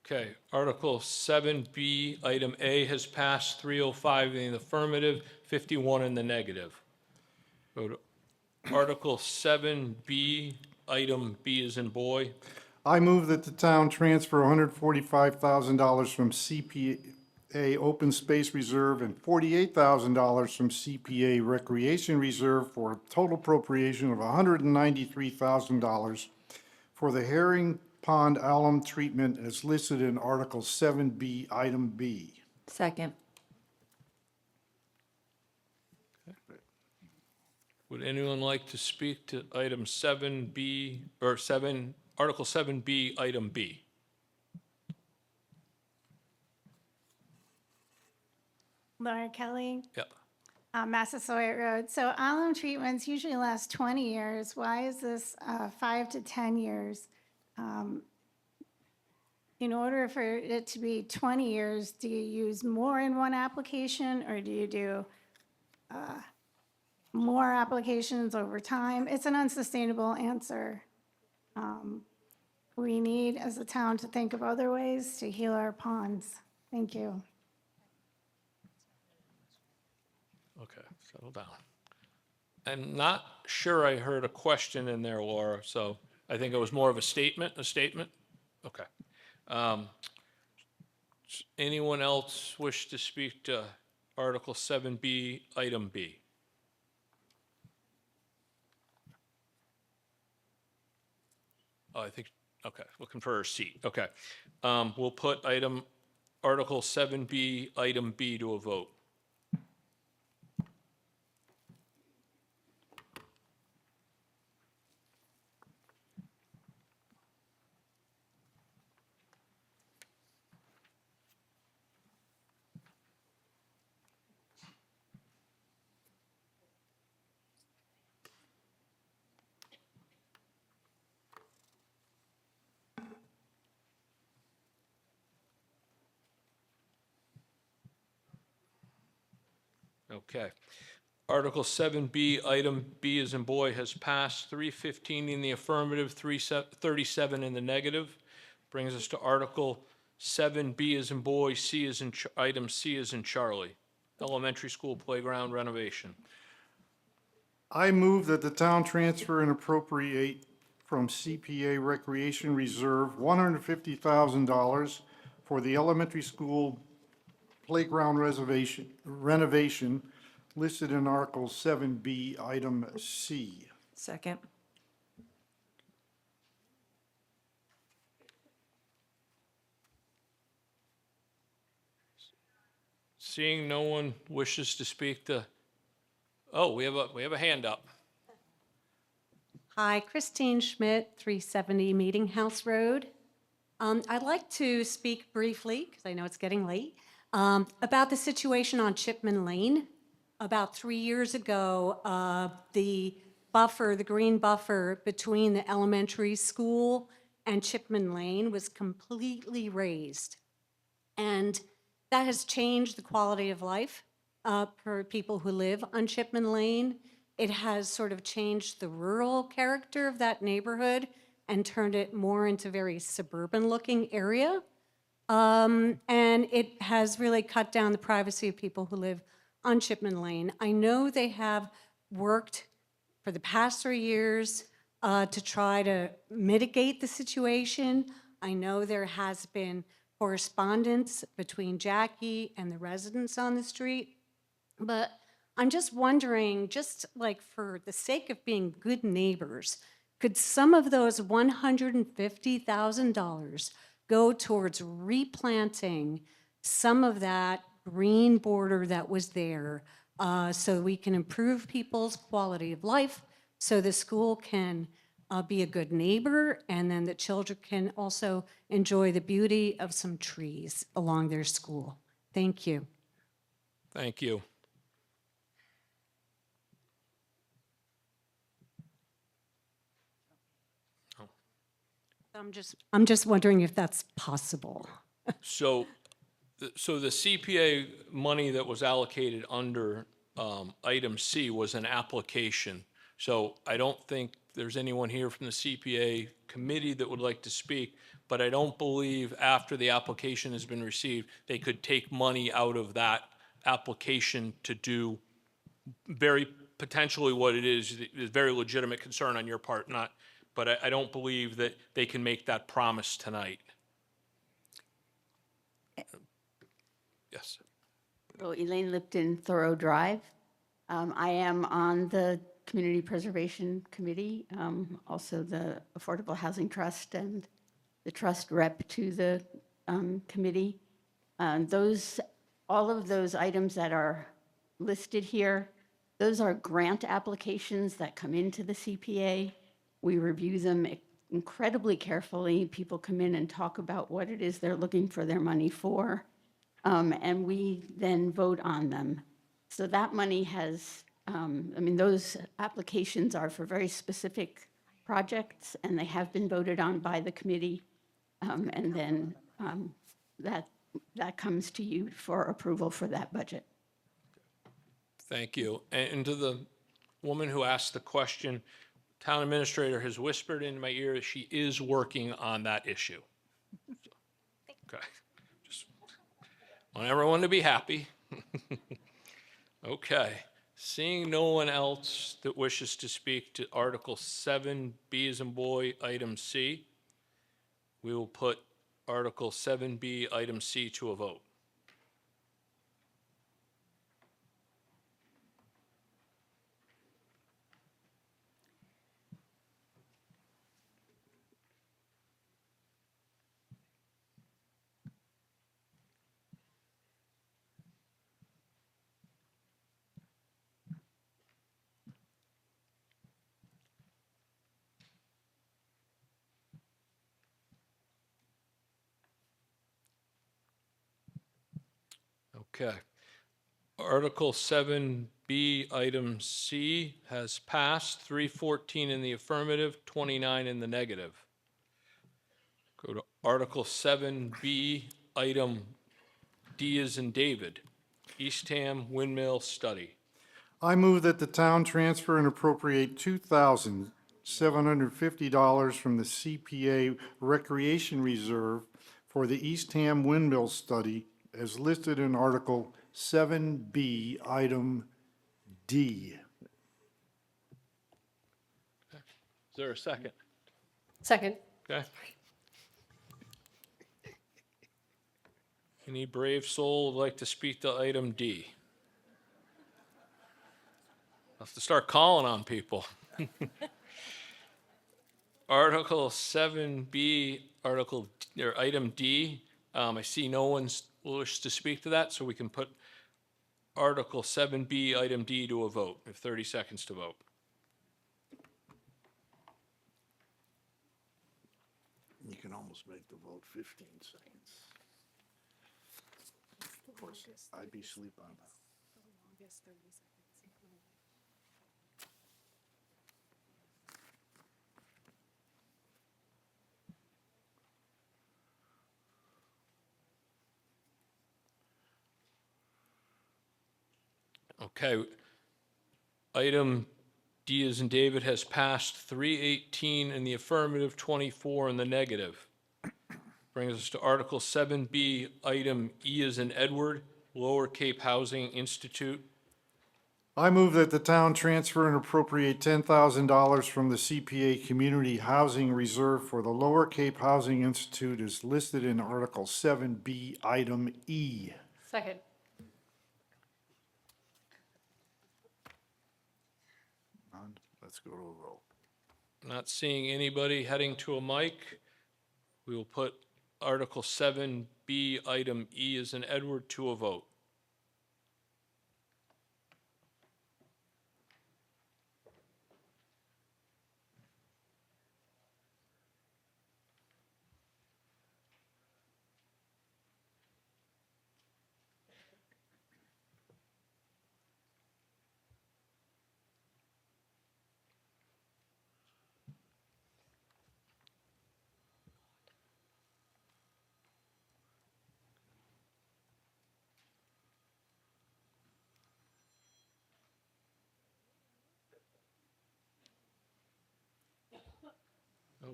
Okay, Article 7B, Item A has passed, 305 in the affirmative, 51 in the negative. Go to Article 7B, Item B as in boy. I move that the town transfer $145,000 from CPA Open Space Reserve and $48,000 from CPA Recreation Reserve for a total appropriation of $193,000 for the Herring Pond alum treatment as listed in Article 7B, Item B. Second. Would anyone like to speak to Item 7B, or Article 7B, Item B? Laura Kelly. Yep. Massasoit Road. So alum treatments usually last 20 years. Why is this 5 to 10 years? In order for it to be 20 years, do you use more in one application or do you do more applications over time? It's an unsustainable answer. We need, as a town, to think of other ways to heal our ponds. Thank you. Okay, settle down. I'm not sure I heard a question in there, Laura, so I think it was more of a statement, Okay. Anyone else wish to speak to Article 7B, Item B? Oh, I think, okay, looking for a seat, okay. We'll put Article 7B, Item B to a vote. Okay. Article 7B, Item B as in boy, has passed, 315 in the affirmative, 337 in the negative. Brings us to Article 7B as in boy, C as in, Item C as in Charlie, elementary school playground renovation. I move that the town transfer and appropriate from CPA Recreation Reserve $150,000 for the elementary school playground renovation listed in Article 7B, Item C. Second. Seeing no one wishes to speak to, oh, we have a hand up. Hi, Christine Schmidt, 370 Meeting House Road. I'd like to speak briefly, because I know it's getting late, about the situation on Chipman Lane. About 3 years ago, the green buffer between the elementary school and Chipman Lane was completely raised. And that has changed the quality of life for people who live on Chipman Lane. It has sort of changed the rural character of that neighborhood and turned it more into a very suburban-looking area. And it has really cut down the privacy of people who live on Chipman Lane. I know they have worked for the past 3 years to try to mitigate the situation. I know there has been correspondence between Jackie and the residents on the street. But I'm just wondering, just like for the sake of being good neighbors, could some of those $150,000 go towards replanting some of that green border that was there so we can improve people's quality of life, so the school can be a good neighbor, and then the children can also enjoy the beauty of some trees along their school? Thank you. Thank you. I'm just wondering if that's possible. So the CPA money that was allocated under item C was an application. So I don't think there's anyone here from the CPA committee that would like to speak, but I don't believe after the application has been received, they could take money out of that application to do very potentially what it is very legitimate concern on your part, but I don't believe that they can make that promise tonight. Yes. So Elaine Lipton, Thoreau Drive. I am on the Community Preservation Committee, also the Affordable Housing Trust and the trust rep to the committee. All of those items that are listed here, those are grant applications that come into the CPA. We review them incredibly carefully. People come in and talk about what it is they're looking for their money for, and we then vote on them. So that money has, I mean, those applications are for very specific projects, and they have been voted on by the committee. And then that comes to you for approval for that budget. Thank you. And to the woman who asked the question, town administrator has whispered in my ear that she is working on that issue. Okay. Just want everyone to be happy. Okay. Seeing no one else that wishes to speak to Article 7, B as in boy, item C, we will put Article 7B, item C to a vote. Okay. Article 7B, item C has passed, 314 in the affirmative, 29 in the negative. Go to Article 7B, item D as in David, Eastham Windmill Study. I move that the town transfer and appropriate $2,750 from the CPA Recreation Reserve for the Eastham Windmill Study as listed in Article 7B, item D. Is there a second? Second. Okay. Any brave soul would like to speak to item D? I'll have to start calling on people. Article 7B, item D, I see no one's wish to speak to that, so we can put Article 7B, item D to a vote. We have 30 seconds to vote. You can almost make the vote 15 seconds. Of course, I'd be asleep on that. Okay. Item D as in David has passed, 318 in the affirmative, 24 in the negative. Brings us to Article 7B, item E as in Edward, Lower Cape Housing Institute. I move that the town transfer and appropriate $10,000 from the CPA Community Housing Reserve for the Lower Cape Housing Institute as listed in Article 7B, item E. Second. Let's go to a vote. Not seeing anybody heading to a mic, we will put Article 7B, item E as in Edward to a vote.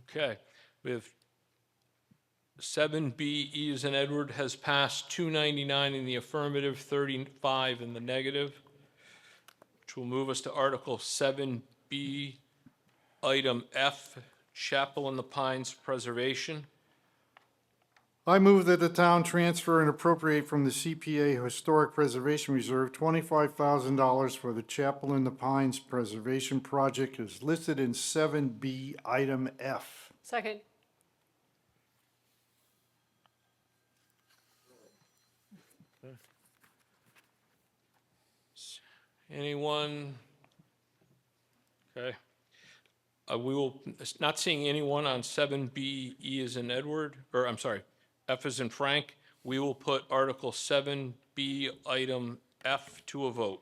Okay, we have 7B, E as in Edward has passed, 299 in the affirmative, 35 in the negative, which will move us to Article 7B, item F, Chapel in the Pines Preservation. I move that the town transfer and appropriate from the CPA Historic Preservation Reserve $25,000 for the Chapel in the Pines Preservation Project as listed in 7B, item F. Second. Anyone? Okay. We will, not seeing anyone on 7B, E as in Edward, or I'm sorry, F as in Frank. We will put Article 7B, item F to a vote.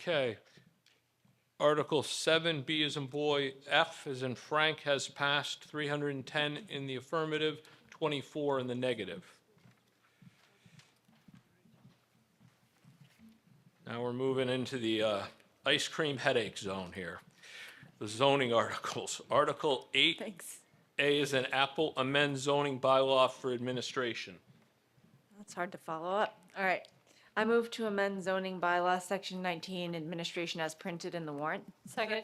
Okay. Article 7, B as in boy, F as in Frank has passed, 310 in the affirmative, 24 in the negative. Now we're moving into the ice cream headache zone here. The zoning articles. Article 8, Thanks. A is in apple, amend zoning bylaw for administration. That's hard to follow up. All right. I move to amend zoning bylaw, section 19, administration as printed in the warrant. Second.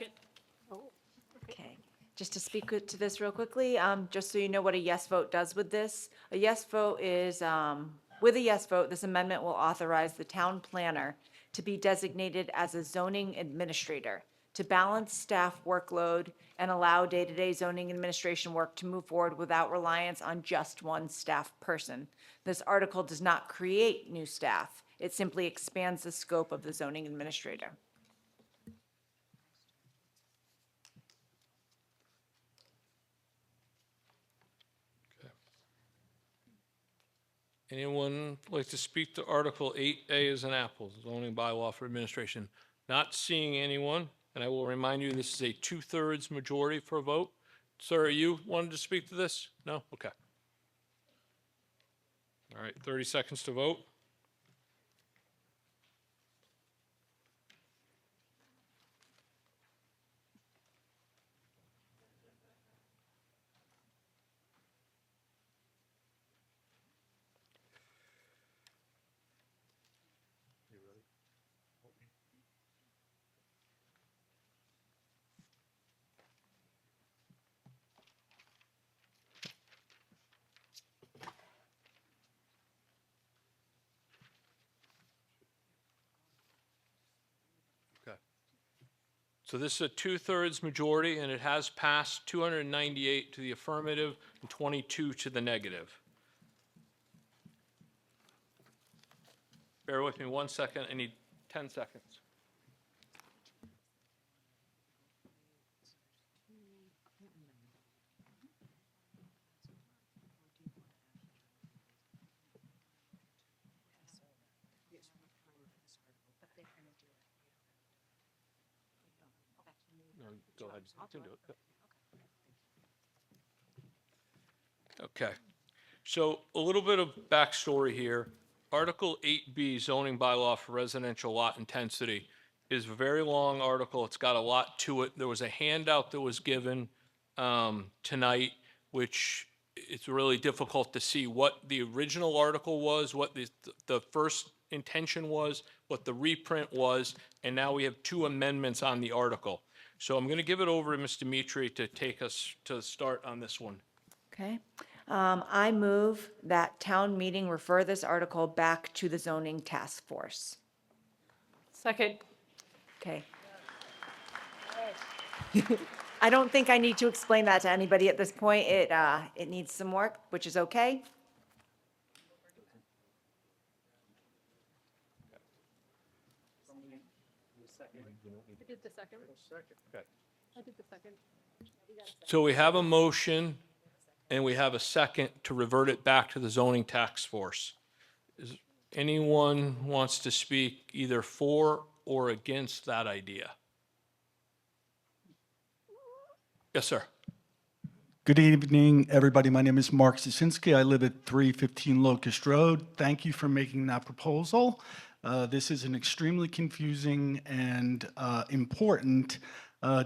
Okay, just to speak to this real quickly, just so you know what a yes vote does with this. A yes vote is, with a yes vote, this amendment will authorize the town planner to be designated as a zoning administrator to balance staff workload and allow day-to-day zoning administration work to move forward without reliance on just one staff person. This article does not create new staff. It simply expands the scope of the zoning administrator. Anyone like to speak to Article 8A as an apple, zoning bylaw for administration? Not seeing anyone, and I will remind you, this is a 2/3 majority for a vote. Sir, you wanted to speak to this? No? Okay. All right, 30 seconds to vote. Okay. So this is a 2/3 majority, and it has passed 298 to the affirmative and 22 to the negative. Bear with me 1 second, I need 10 seconds. No, go ahead, you can do it. Okay, so a little bit of backstory here. Article 8B zoning bylaw for residential lot intensity is a very long article. It's got a lot to it. There was a handout that was given tonight, which it's really difficult to see what the original article was, what the first intention was, what the reprint was, and now we have two amendments on the article. So I'm going to give it over to Ms. Dimitri to take us to start on this one. Okay. I move that town meeting refer this article back to the zoning task force. Second. Okay. I don't think I need to explain that to anybody at this point. It needs some work, which is okay. I did the second. Okay. I did the second. So we have a motion and we have a second to revert it back to the zoning task force. Is anyone wants to speak either for or against that idea? Yes, sir. Good evening, everybody. My name is Mark Zasinski. I live at 315 Locust Road. Thank you for making that proposal. This is an extremely confusing and important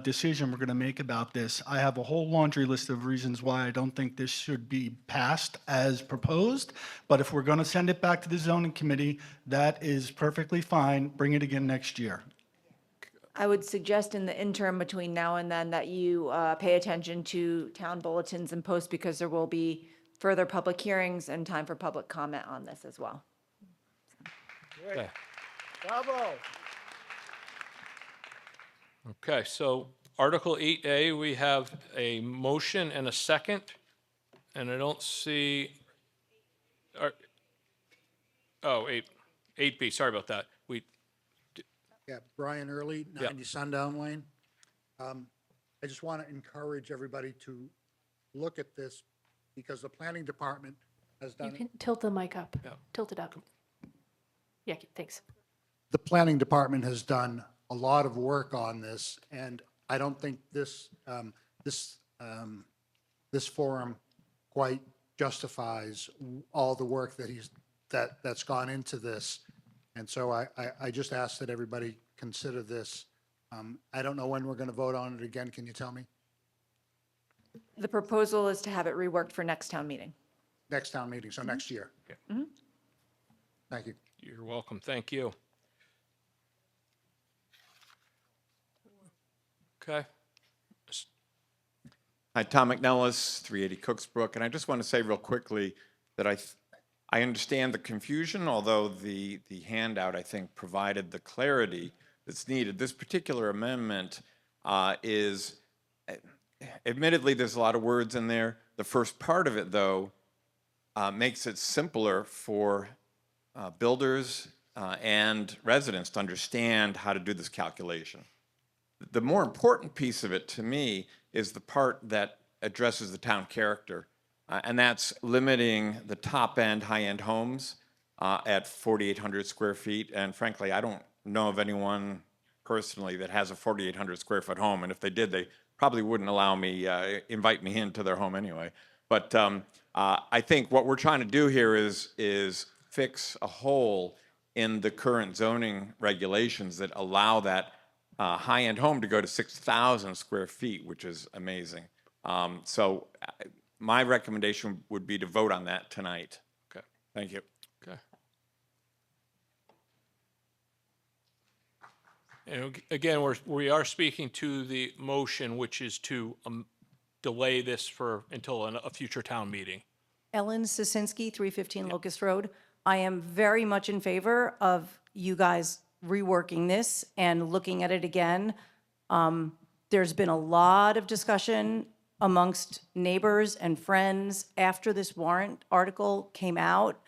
decision we're going to make about this. I have a whole laundry list of reasons why I don't think this should be passed as proposed, but if we're going to send it back to the zoning committee, that is perfectly fine. Bring it again next year. I would suggest in the interim between now and then that you pay attention to town bulletins and posts because there will be further public hearings and time for public comment on this as well. Okay. Bravo. Okay, so Article 8A, we have a motion and a second, and I don't see, ar- oh, 8B, sorry about that. Yeah, Brian Early, Yeah. 90 Sundown Lane. I just want to encourage everybody to look at this because the planning department has You done, can tilt the mic up. Tilt it up. Yeah, thanks. the planning department has done a lot of work on this, and I don't think this forum quite justifies all the work that's gone into this. And so I just ask that everybody consider this. I don't know when we're going to vote on it again. Can you tell me? The proposal is to have it reworked for next town meeting. Next town meeting, so next year. Mhm. Thank you. You're welcome, thank you. Okay. Hi, Tom McNellis, 380 Cooksbrook, and I just want to say real quickly that I understand the confusion, although the handout, I think, provided the clarity that's needed. This particular amendment is, admittedly, there's a lot of words in there. The first part of it, though, makes it simpler for builders and residents to understand how to do this calculation. The more important piece of it to me is the part that addresses the town character, and that's limiting the top-end, high-end homes at 4,800 square feet. And frankly, I don't know of anyone personally that has a 4,800 square foot home, and if they did, they probably wouldn't allow me, invite me into their home anyway. But I think what we're trying to do here is fix a hole in the current zoning regulations that allow that high-end home to go to 6,000 square feet, which is amazing. So my recommendation would be to vote on that tonight. Okay. Thank you. Okay. And again, we are speaking to the motion, which is to delay this until a future town meeting. Ellen Sosinski, 315 Locust Road. I am very much in favor of you guys reworking this and looking at it again. There's been a lot of discussion amongst neighbors and friends after this warrant article came out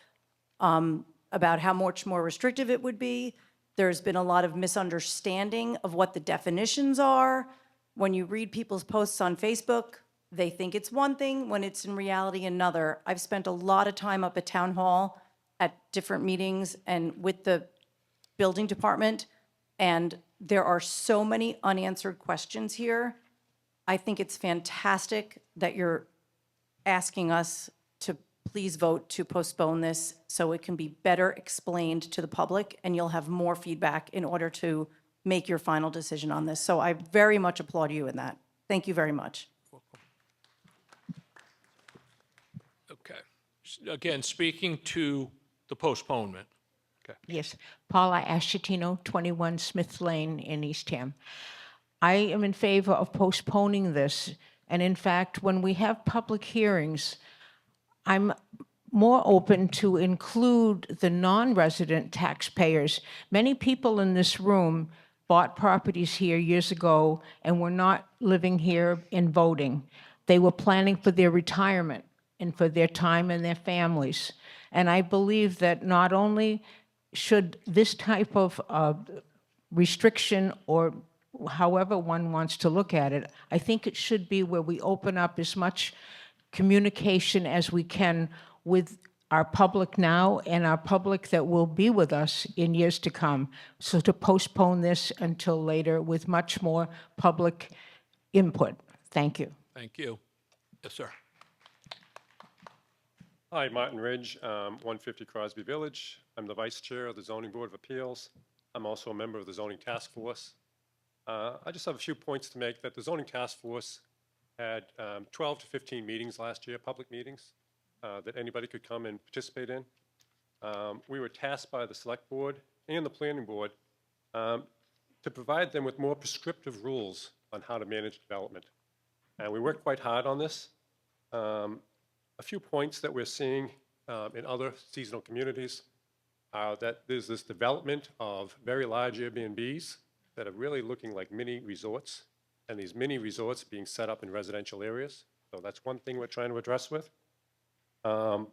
about how much more restrictive it would be. There's been a lot of misunderstanding of what the definitions are. When you read people's posts on Facebook, they think it's one thing when it's in reality another. I've spent a lot of time up at town hall at different meetings and with the building department, and there are so many unanswered questions here. I think it's fantastic that you're asking us to please vote to postpone this so it can be better explained to the public and you'll have more feedback in order to make your final decision on this. So I very much applaud you in that. Thank you very much. Okay. Again, speaking to the postponement. Okay. Yes, Paula Aschetino, 21 Smith Lane in Eastham. I am in favor of postponing this, and in fact, when we have public hearings, I'm more open to include the non-resident taxpayers. Many people in this room bought properties here years ago and were not living here and voting. They were planning for their retirement and for their time and their families. And I believe that not only should this type of restriction, or however one wants to look at it, I think it should be where we open up as much communication as we can with our public now and our public that will be with us in years to come. So to postpone this until later with much more public input. Thank you. Thank you. Yes, sir. Hi, Martin Ridge, 150 Crosby Village. I'm the Vice Chair of the Zoning Board of Appeals. I'm also a member of the Zoning Task Force. I just have a few points to make. That the Zoning Task Force had 12 to 15 meetings last year, public meetings, that anybody could come and participate in. We were tasked by the Select Board and the Planning Board to provide them with more prescriptive rules on how to manage development. And we worked quite hard on this. A few points that we're seeing in other seasonal communities. that there's this development of very large Airbnbs that are really looking like mini resorts, and these mini resorts being set up in residential areas. So that's one thing we're trying to address with. The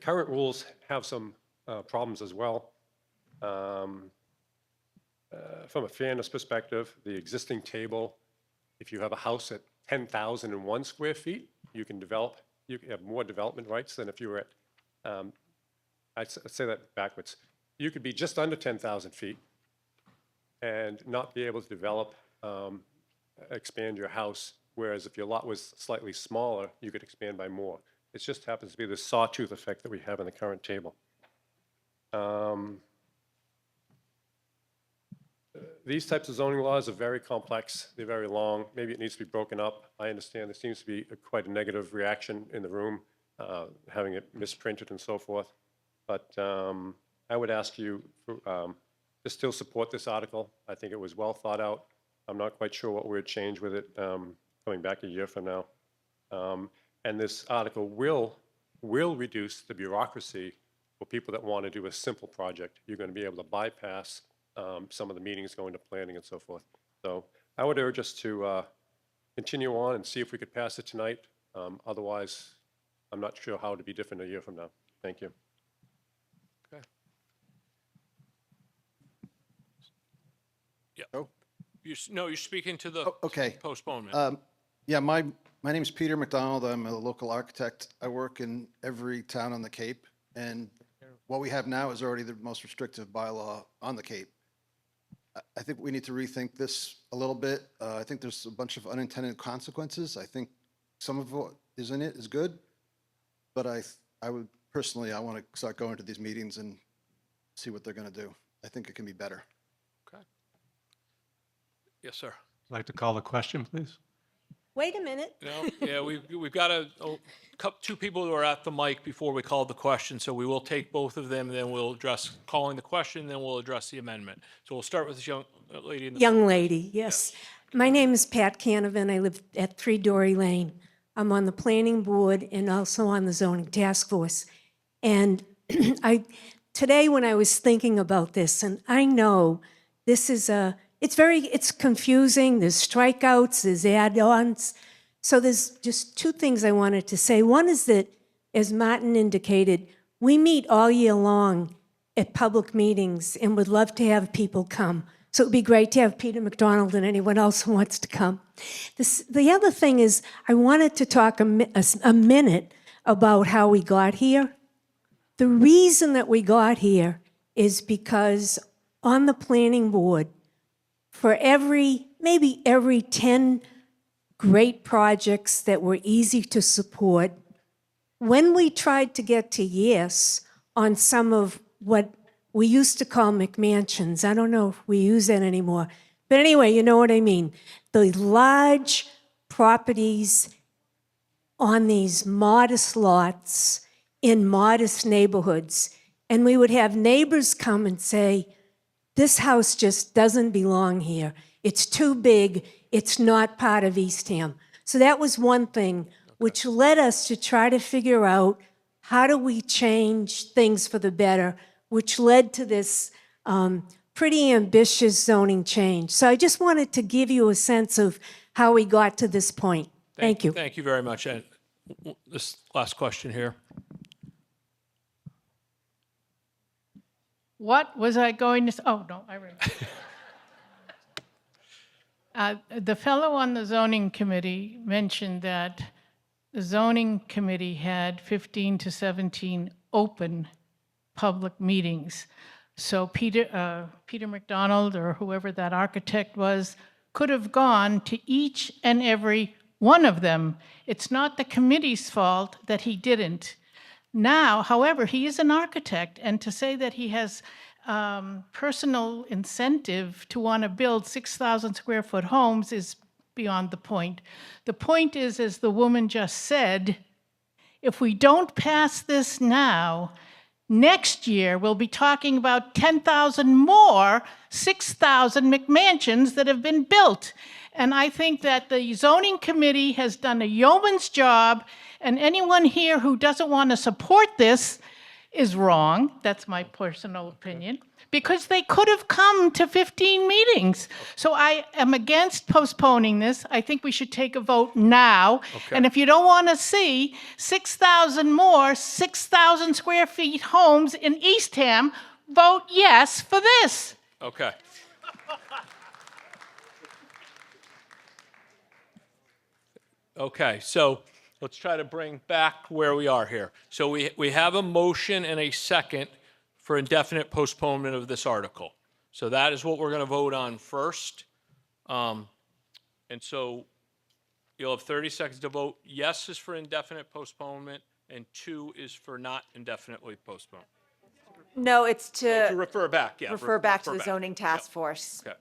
current rules have some problems as well. From a fairness perspective, the existing table, if you have a house at 10,001 square feet, you can have more development rights than if you were at, I'd say that backwards. You could be just under 10,000 feet and not be able to develop, expand your house, whereas if your lot was slightly smaller, you could expand by more. It just happens to be the sawtooth effect that we have in the current table. These types of zoning laws are very complex. They're very long. Maybe it needs to be broken up. I understand there seems to be quite a negative reaction in the room, having it misprinted and so forth. But I would ask you to still support this article. I think it was well thought out. I'm not quite sure what we'd change with it coming back a year from now. And this article will reduce the bureaucracy for people that want to do a simple project. You're going to be able to bypass some of the meetings going to planning and so forth. So I would urge us to continue on and see if we could pass it tonight. Otherwise, I'm not sure how it would be different a year from now. Thank you. Okay. Yeah. Oh. No, you're speaking to the Okay. postponement. Yeah, my name is Peter McDonald. I'm a local architect. I work in every town on the Cape, and what we have now is already the most restrictive bylaw on the Cape. I think we need to rethink this a little bit. I think there's a bunch of unintended consequences. I think some of what is in it is good, but I would personally, I want to start going to these meetings and see what they're going to do. I think it can be better. Okay. Yes, sir. I'd like to call the question, please. Wait a minute. No, yeah, we've got two people who are at the mic before we call the question, so we will take both of them, then we'll address calling the question, then we'll address the amendment. So we'll start with this young lady in the Young lady, yes. My name is Pat Canavan. I live at 3 Dory Lane. I'm on the planning board and also on the zoning task force. And today when I was thinking about this, and I know this is it's confusing. There's strikeouts, there's add-ons. So there's just two things I wanted to say. One is that, as Martin indicated, we meet all year long at public meetings and would love to have people come. So it would be great to have Peter McDonald and anyone else who wants to come. The other thing is I wanted to talk a minute about how we got here. The reason that we got here is because on the planning board, for maybe every 10 great projects that were easy to support, when we tried to get to yes on some of what we used to call McMansions, I don't know if we use that anymore, but anyway, you know what I mean. The large properties on these modest lots in modest neighborhoods, and we would have neighbors come and say, this house just doesn't belong here. It's too big. It's not part of Eastham. So that was one thing which led us to try to figure out how do we change things for the better, which led to this pretty ambitious zoning change. So I just wanted to give you a sense of how we got to this point. Thank you. Thank you very much. And this last question here. What was I going to, oh, no, I remember. The fellow on the zoning committee mentioned that the zoning committee had 15 to 17 open public meetings. So Peter McDonald, or whoever that architect was, could have gone to each and every one of them. It's not the committee's fault that he didn't. Now, however, he is an architect, and to say that he has personal incentive to want to build 6,000 square foot homes is beyond the point. The point is, as the woman just said, if we don't pass this now, next year we'll be talking about 10,000 more 6,000 McMansions that have been built. And I think that the zoning committee has done a yeoman's job, and anyone here who doesn't want to support this is wrong. That's my personal opinion, because they could have come to 15 meetings. So I am against postponing this. I think we should take a vote now. Okay. And if you don't want to see 6,000 more 6,000 square feet homes in Eastham, vote yes for this. Okay. Okay, so let's try to bring back where we are here. So we have a motion and a second for indefinite postponement of this article. So that is what we're going to vote on first. And so you'll have 30 seconds to vote. Yes is for indefinite postponement, and 2 is for not indefinitely postponed. No, it's To to refer back, yeah. refer back to the back. zoning task force. Okay.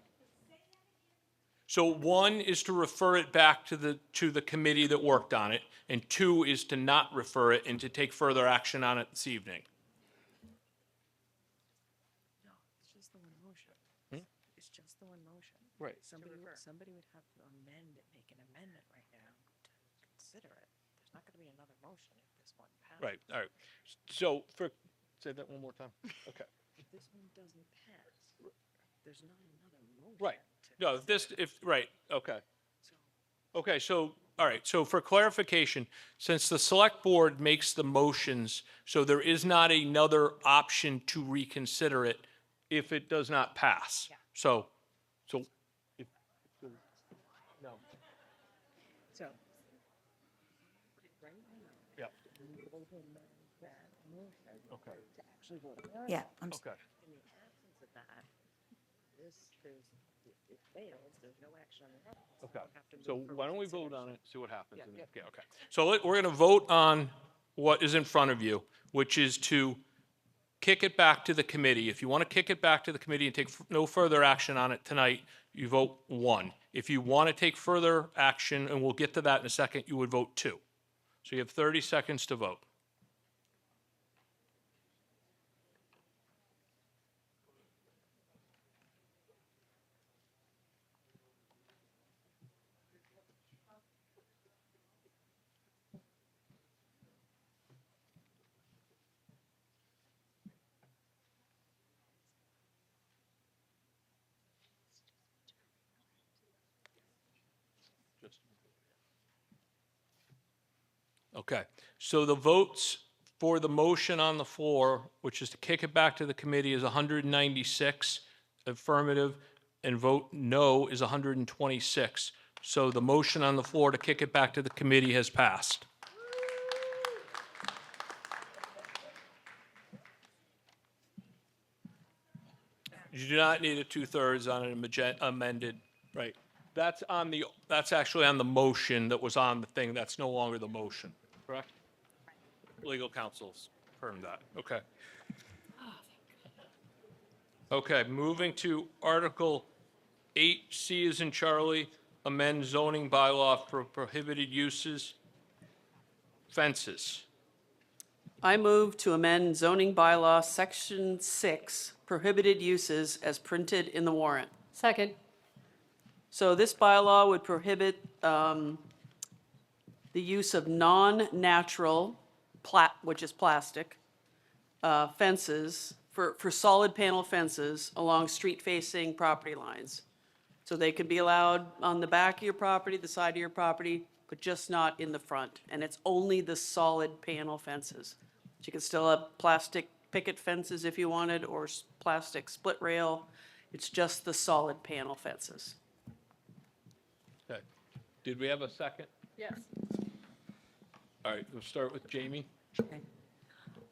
So 1 is to refer it back to the committee that worked on it, and 2 is to not refer it and to take further action on it this evening. It's just the one motion. It's just the one motion. Right. Somebody would have to amend it, make an amendment right now to consider it. There's not going to be another motion if this one passes. Right, all right. So say that one more time. Okay. If this one doesn't pass, there's not another motion. Right. No, right, okay. Okay, so, all right, so for clarification, since the select board makes the motions, so there is not another option to reconsider it if it does not pass. So, if, no, So, right now, yeah, we will amend that motion okay, to actually vote on it. Yeah, I'm okay. In the absence of that, it fails, there's no action on the article. Okay, We'll have to so move for why don't we vote on reconsideration. it, see what happens? Yeah, and yeah. then- okay. So we're going to vote on what is in front of you, which is to kick it back to the committee. If you want to kick it back to the committee and take no further action on it tonight, you vote 1. If you want to take further action, and we'll get to that in a second, you would vote 2. So you have 30 seconds to vote. Okay, so the votes for the motion on the floor, which is to kick it back to the committee, is 196 affirmative, and vote no is 126. So the motion on the floor to kick it back to the committee has passed. You do not need a 2/3 on an amended, right? That's actually on the motion that was on the thing. That's no longer the motion, correct? Legal counsel's confirmed that. Okay. Okay, moving to Article 8C as in Charlie, amend zoning bylaw for prohibited uses, fences. I move to amend zoning bylaw, Section 6, prohibited uses as printed in the warrant. Second. So this bylaw would prohibit the use of non-natural, which is plastic, fences, for solid panel fences along street-facing property lines. So they could be allowed on the back of your property, the side of your property, but just not in the front. And it's only the solid panel fences. So you can still have plastic picket fences if you wanted, or plastic split rail. It's just the solid panel fences. Okay. Did we have a second? Yes. All right, we'll start with Jamie.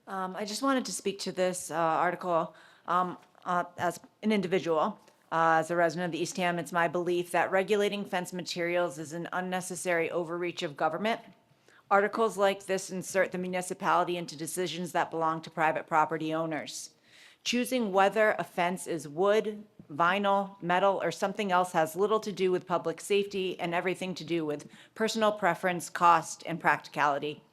I just wanted to speak to this article as an individual. As a resident of the Eastham, it's my belief that regulating fence materials is an unnecessary overreach of government. Articles like this insert the municipality into decisions that belong to private property owners. Choosing whether a fence is wood, vinyl, metal, or something else has little to do with public safety and everything to do with personal preference, cost, and practicality.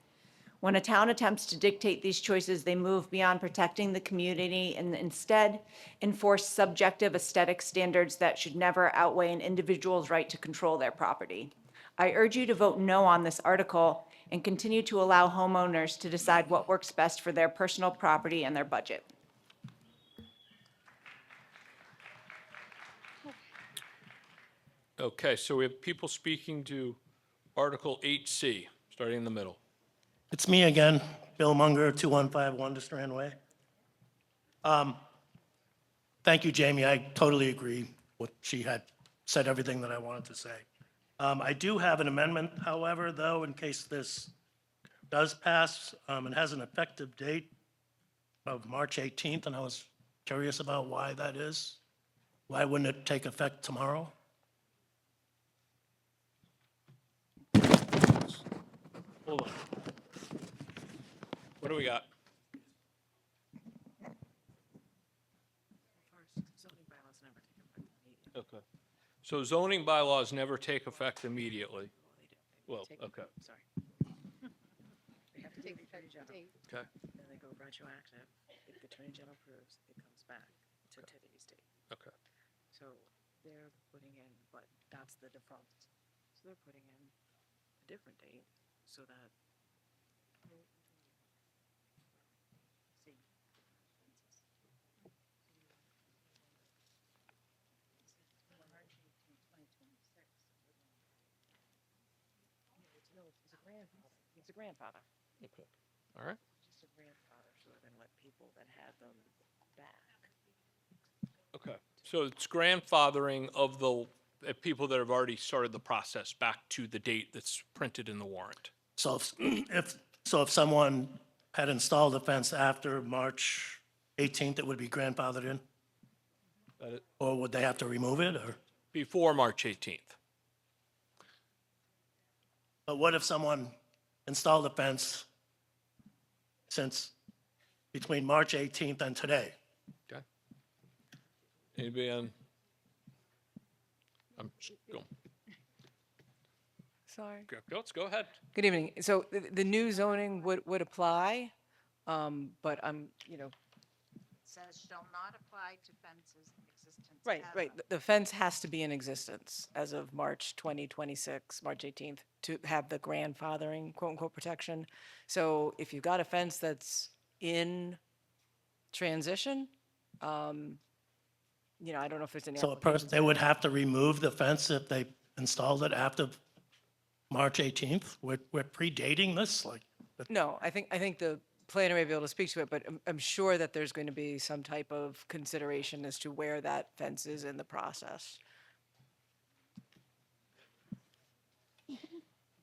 When a town attempts to dictate these choices, they move beyond protecting the community and instead enforce subjective aesthetic standards that should never outweigh an individual's right to control their property. I urge you to vote no on this article and continue to allow homeowners to decide what works best for their personal property and their budget. Okay, so we have people speaking to Article 8C, starting in the middle. It's me again, Bill Munger, 215 Wonder Strand Way. Thank you, Jamie. I totally agree with she had said everything that I wanted to say. I do have an amendment, however, though, in case this does pass. It has an effective date of March 18th, and I was curious about why that is. Why wouldn't it take effect tomorrow? Hold on. What do we got? Okay. So zoning bylaws never take effect immediately? Well, okay. Sorry. They have to take the Attorney General. Okay. Then they go retroactive. If the Attorney General approves, it comes back to today's date. Okay. So they're putting in, but that's the default. So they're putting in a different date so that. See. It's a grandfather. Okay. All right. Just a grandfather, so they're gonna let people that had them back. Okay. So it's grandfathering of the people that have already started the process back to the date that's printed in the warrant. So if someone had installed a fence after March 18th, it would be grandfathered in? That it- Or would they have to remove it, or? Before March 18th. But what if someone installed a fence since between March 18th and today? Okay. Anybody on? I'm just going. Sorry. Let's go ahead. Good evening. So the new zoning would apply, but I'm, Says shall not apply to fences in existence. right. The fence has to be in existence as of March 2026, March 18th, to have the grandfathering, quote unquote, protection. So if you've got a fence that's in transition, I don't know if there's any. So they would have to remove the fence if they installed it after March 18th? We're predating this, like? No, I think the planner may be able to speak to it, but I'm sure that there's going to be some type of consideration as to where that fence is in the process.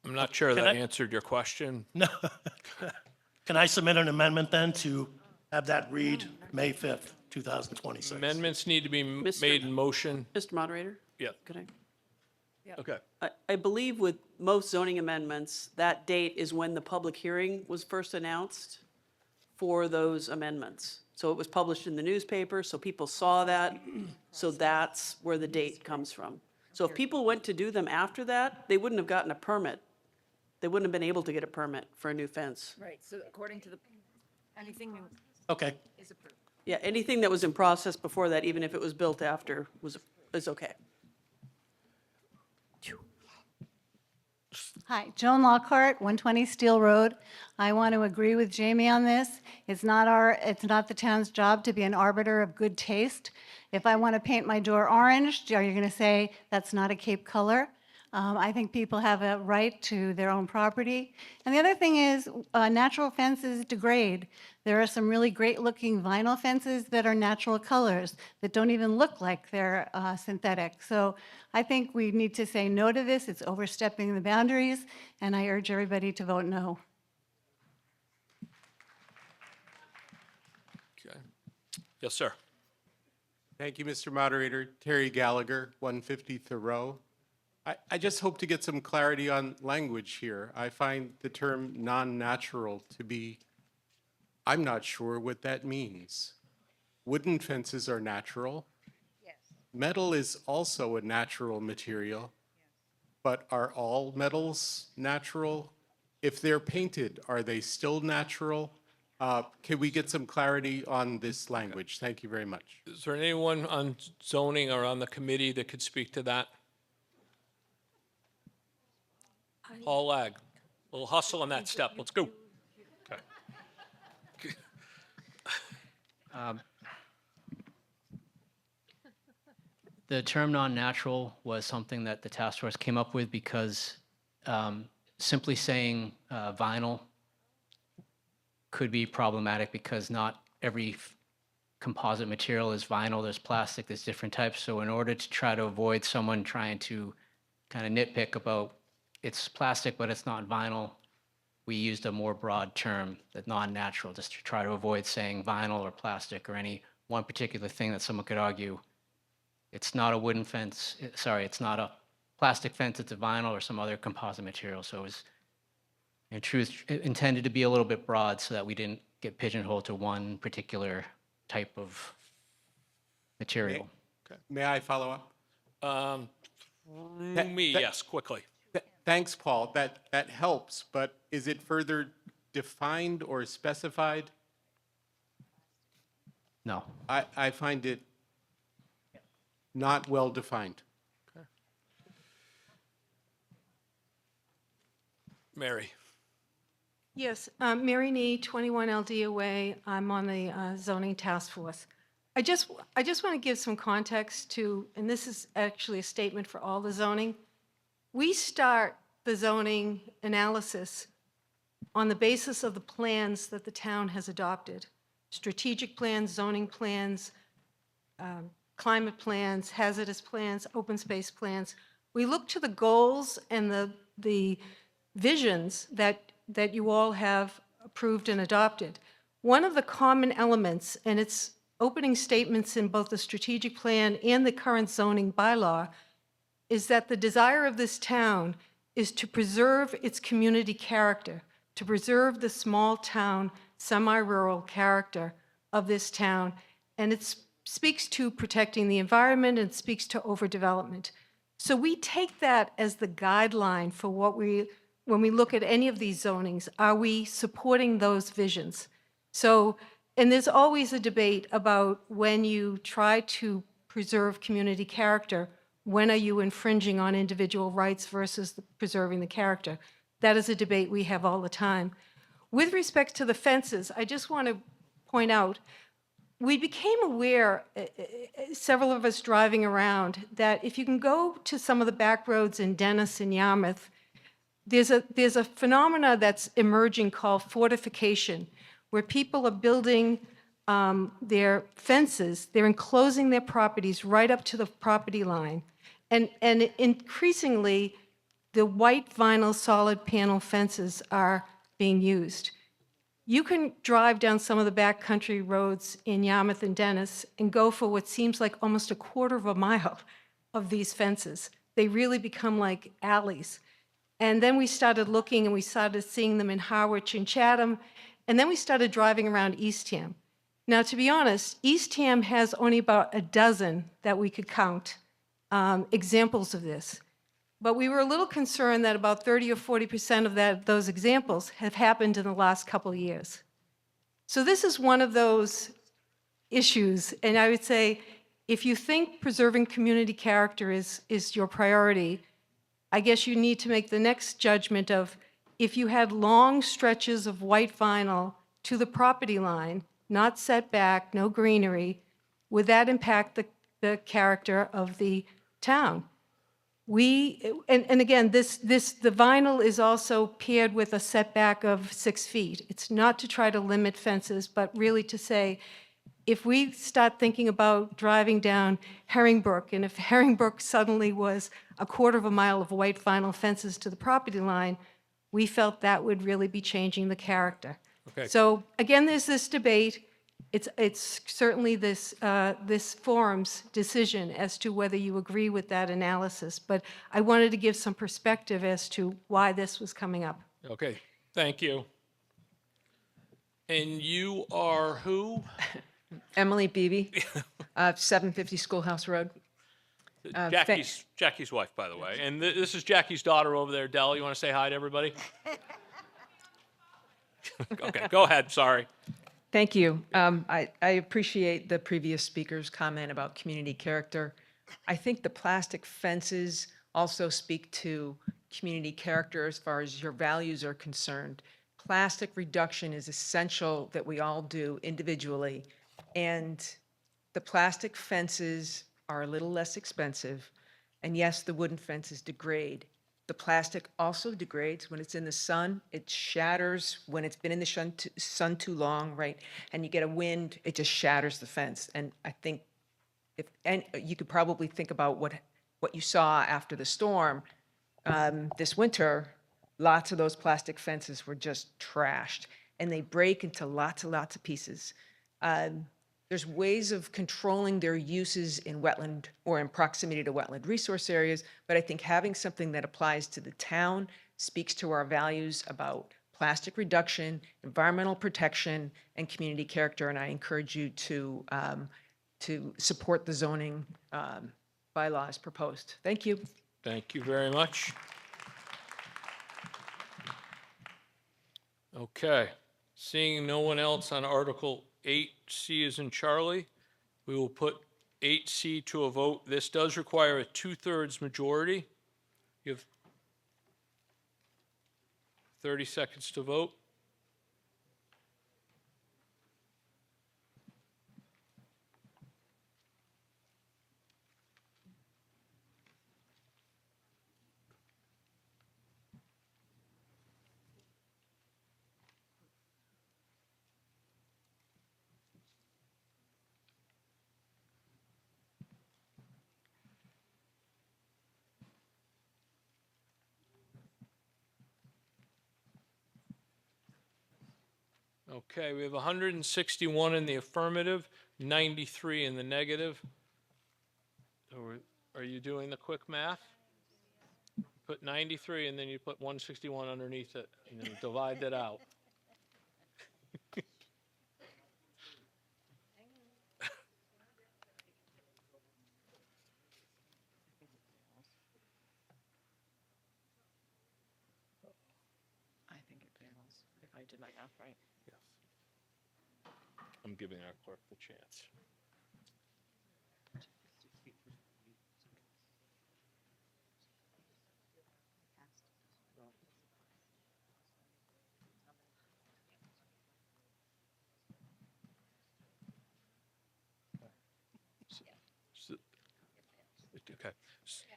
I'm not sure Can that I- answered your question. No. Can I submit an amendment then to have that read May 5th, 2026? Amendments need to be Mr. made in motion. Mr. Moderator? Yeah. Could I? Okay. I believe with most zoning amendments, that date is when the public hearing was first announced for those amendments. So it was published in the newspaper, so people saw that, so that's where the date comes from. So if people went to do them after that, they wouldn't have gotten a permit. They wouldn't have been able to get a permit for a new fence. Right, so according to anything Okay. is approved. Yeah, anything that was in process before that, even if it was built after, is okay. Hi, Joan Lockhart, 120 Steel Road. I want to agree with Jamie on this. It's not the town's job to be an arbiter of good taste. If I want to paint my door orange, are you going to say that's not a Cape color? I think people have a right to their own property. And the other thing is, natural fences degrade. There are some really great-looking vinyl fences that are natural colors that don't even look like they're synthetic. So I think we need to say no to this. It's overstepping the boundaries, and I urge everybody to vote no. Okay. Yes, sir. Thank you, Mr. Moderator. Terry Gallagher, 150 Thoreau. I just hope to get some clarity on language here. I find the term non-natural to be, I'm not sure what that means. Wooden fences are natural. Yes. Metal is also a natural material. But are all metals natural? If they're painted, are they still natural? Can we get some clarity on this language? Thank you very much. Is there anyone on zoning or on the committee that could speak to that? Paul Lag. A little hustle on that step. Let's go. Okay. The term non-natural was something that the task force came up with because simply saying vinyl could be problematic because not every composite material is vinyl. There's plastic, there's different types. So in order to try to avoid someone trying to kind of nitpick about it's plastic, but it's not vinyl, we used a more broad term, that non-natural, just to try to avoid saying vinyl or plastic or any one particular thing that someone could argue. It's not a wooden fence, it's not a plastic fence, it's a vinyl or some other composite material. So it was, in truth, intended to be a little bit broad so that we didn't get pigeonholed to one particular type of material. May I follow up? Through me, yes, quickly. Thanks, Paul. That helps, but is it further defined or specified? No. I find it not well defined. Mary. Yes, Mary Nee, 21 Aldea Way. I'm on the zoning task force. I just want to give some context to, and this is actually a statement for all the zoning. We start the zoning analysis on the basis of the plans that the town has adopted. Strategic plans, zoning plans, climate plans, hazardous plans, open space plans. We look to the goals and the visions that you all have approved and adopted. One of the common elements, and it's opening statements in both the strategic plan and the current zoning bylaw, is that the desire of this town is to preserve its community character, to preserve the small town, semi-rural character of this town. And it speaks to protecting the environment and speaks to overdevelopment. So we take that as the guideline for when we look at any of these zonings, are we supporting those visions? So, and there's always a debate about when you try to preserve community character, when are you infringing on individual rights versus preserving the character? That is a debate we have all the time. With respect to the fences, I just want to point out, we became aware, several of us driving around, that if you can go to some of the back roads in Dennis and Yarmouth, there's a phenomena that's emerging called fortification, where people are building their fences, they're enclosing their properties right up to the property line. And increasingly, the white vinyl solid panel fences are being used. You can drive down some of the backcountry roads in Yarmouth and Dennis and go for what seems like almost a quarter of a mile of these fences. They really become like alleys. And then we started looking and we started seeing them in Harwich and Chatham. And then we started driving around Eastham. Now, to be honest, Eastham has only about a dozen that we could count examples of this. But we were a little concerned that about 30 or 40% of those examples have happened in the last couple of years. So this is one of those issues. And I would say, if you think preserving community character is your priority, I guess you need to make the next judgment of, if you had long stretches of white vinyl to the property line, not set back, no greenery, would that impact the character of the town? And again, the vinyl is also paired with a setback of 6 feet. It's not to try to limit fences, but really to say, if we start thinking about driving down Herringbrook, and if Herringbrook suddenly was a quarter of a mile of white vinyl fences to the property line, we felt that would really be changing the character. Okay. So again, there's this debate. It's certainly this forum's decision as to whether you agree with that analysis, but I wanted to give some perspective as to why this was coming up. Okay, thank you. And you are who? Emily Beebe, 750 Schoolhouse Road. Jackie's wife, by the way. And this is Jackie's daughter over there. Dell, you want to say hi to everybody? Okay, go ahead, sorry. Thank you. I appreciate the previous speaker's comment about community character. I think the plastic fences also speak to community character as far as your values are concerned. Plastic reduction is essential that we all do individually. And the plastic fences are a little less expensive. And yes, the wooden fences degrade. The plastic also degrades when it's in the sun. It shatters when it's been in the sun too long, right? And you get a wind, it just shatters the fence. And I think and you could probably think about what you saw after the storm this winter. Lots of those plastic fences were just trashed, and they break into lots and lots of pieces. There's ways of controlling their uses in wetland or in proximity to wetland resource areas, but I think having something that applies to the town speaks to our values about plastic reduction, environmental protection, and community character, and I encourage you to support the zoning bylaws proposed. Thank you. Thank you very much. Okay, seeing no one else on Article 8C as in Charlie, we will put 8C to a vote. This does require a 2/3 majority. You have 30 seconds to vote. Okay, we have 161 in the affirmative, 93 in the negative. Are you doing the quick math? Put 93 and then you put 161 underneath it and then divide that out. I think it fails, if I did my math right. Yes. I'm giving our clerk the chance. Okay.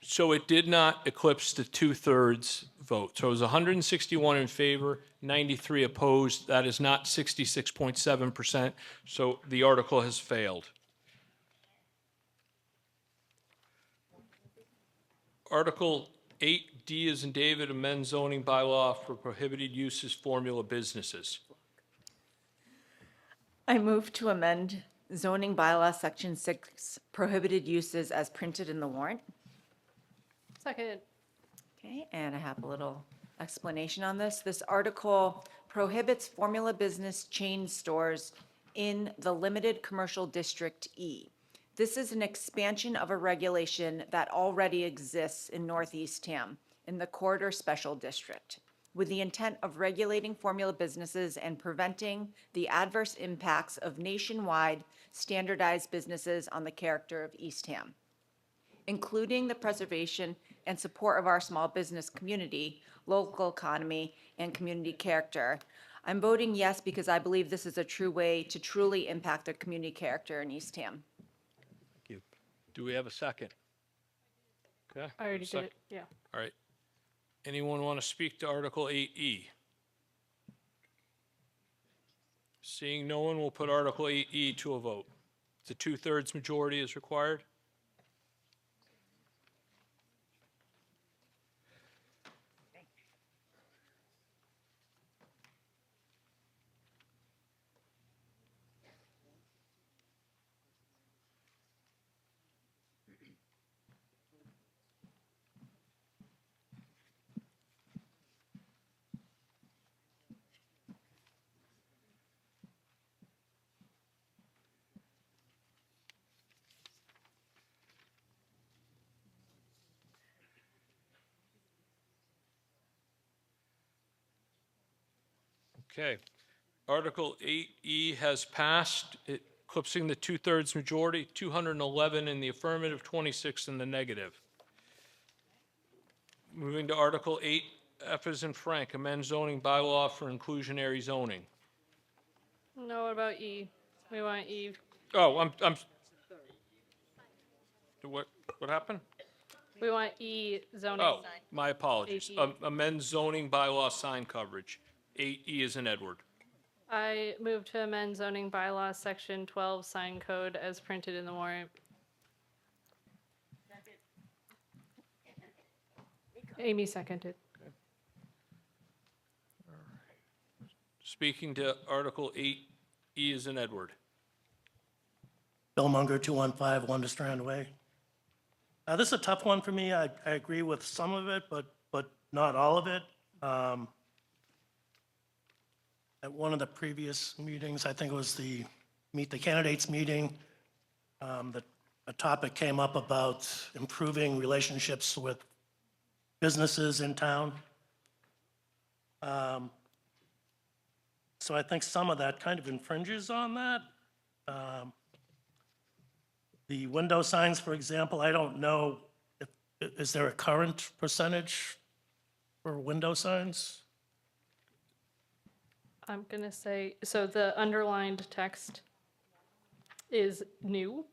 So it did not eclipse the 2/3 vote. So it was 161 in favor, 93 opposed. That is not 66.7%. So the article has failed. Article 8D is in David, amend zoning bylaw for prohibited uses formula businesses. I move to amend zoning bylaw section 6 prohibited uses as printed in the warrant. Second. Okay, and I have a little explanation on this. This article prohibits formula business chain stores in the limited commercial district E. This is an expansion of a regulation that already exists in Northeast Tam in the corridor special district, with the intent of regulating formula businesses and preventing the adverse impacts of nationwide standardized businesses on the character of Eastham, including the preservation and support of our small business community, local economy, and community character. I'm voting yes because I believe this is a true way to truly impact the community character in Eastham. Thank you. Do we have a second? Okay. I already did Second. it, yeah. All right. Anyone want to speak to Article 8E? Seeing no one, we'll put Article 8E to a vote. The 2/3 majority is required. Okay. Article 8E has passed, eclipsing the 2/3 majority, 211 in the affirmative, 26 in the negative. Moving to Article 8, F as in Frank, amend zoning bylaw for inclusionary zoning. No, what about E? We want E. Oh, what happened? We want E zoning. Oh, my apologies. 8E. Amend zoning bylaw sign coverage. 8E is in Edward. I move to amend zoning bylaw section 12 sign code as printed in the warrant. Amy seconded. Speaking to Article 8E is in Edward. Bill Munger, 215 Wonder Strand Way. This is a tough one for me. I agree with some of it, but not all of it. At one of the previous meetings, I think it was the Meet the Candidates meeting, a topic came up about improving relationships with businesses in town. So I think some of that kind of infringes on that. The window signs, for example, I don't know, is there a current percentage for window signs? I'm gonna say, so the underlined text is new.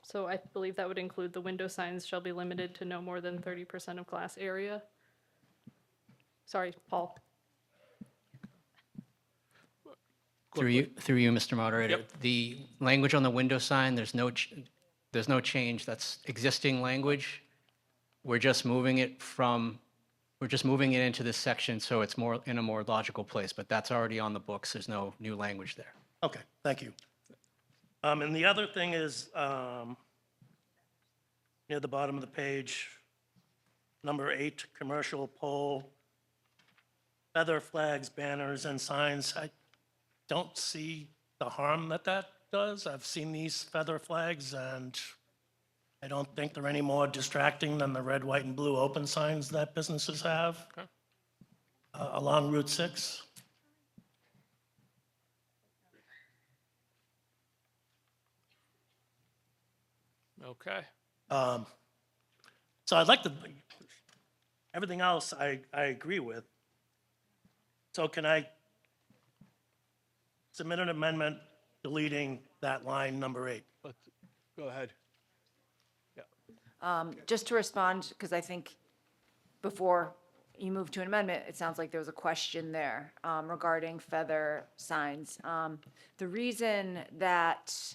So I believe that would include the window signs shall be limited to no more than 30% of glass area. Sorry, Paul. Through you, Mr. Moderator. Yep. The language on the window sign, there's no change. That's existing language. We're just moving it into this section so it's more in a more logical place, but that's already on the books. There's no new language there. Okay, thank you. And the other thing is, near the bottom of the page, number 8, commercial pole, feather flags, banners, and signs. I don't see the harm that does. I've seen these feather flags, and I don't think they're any more distracting than the red, white, and blue open signs that businesses have along Route 6. Okay. So I'd like to, everything else I agree with. So can I submit an amendment deleting that line number 8? Go ahead. Just to respond, because I think before you move to an amendment, it sounds like there was a question there regarding feather signs. The reason that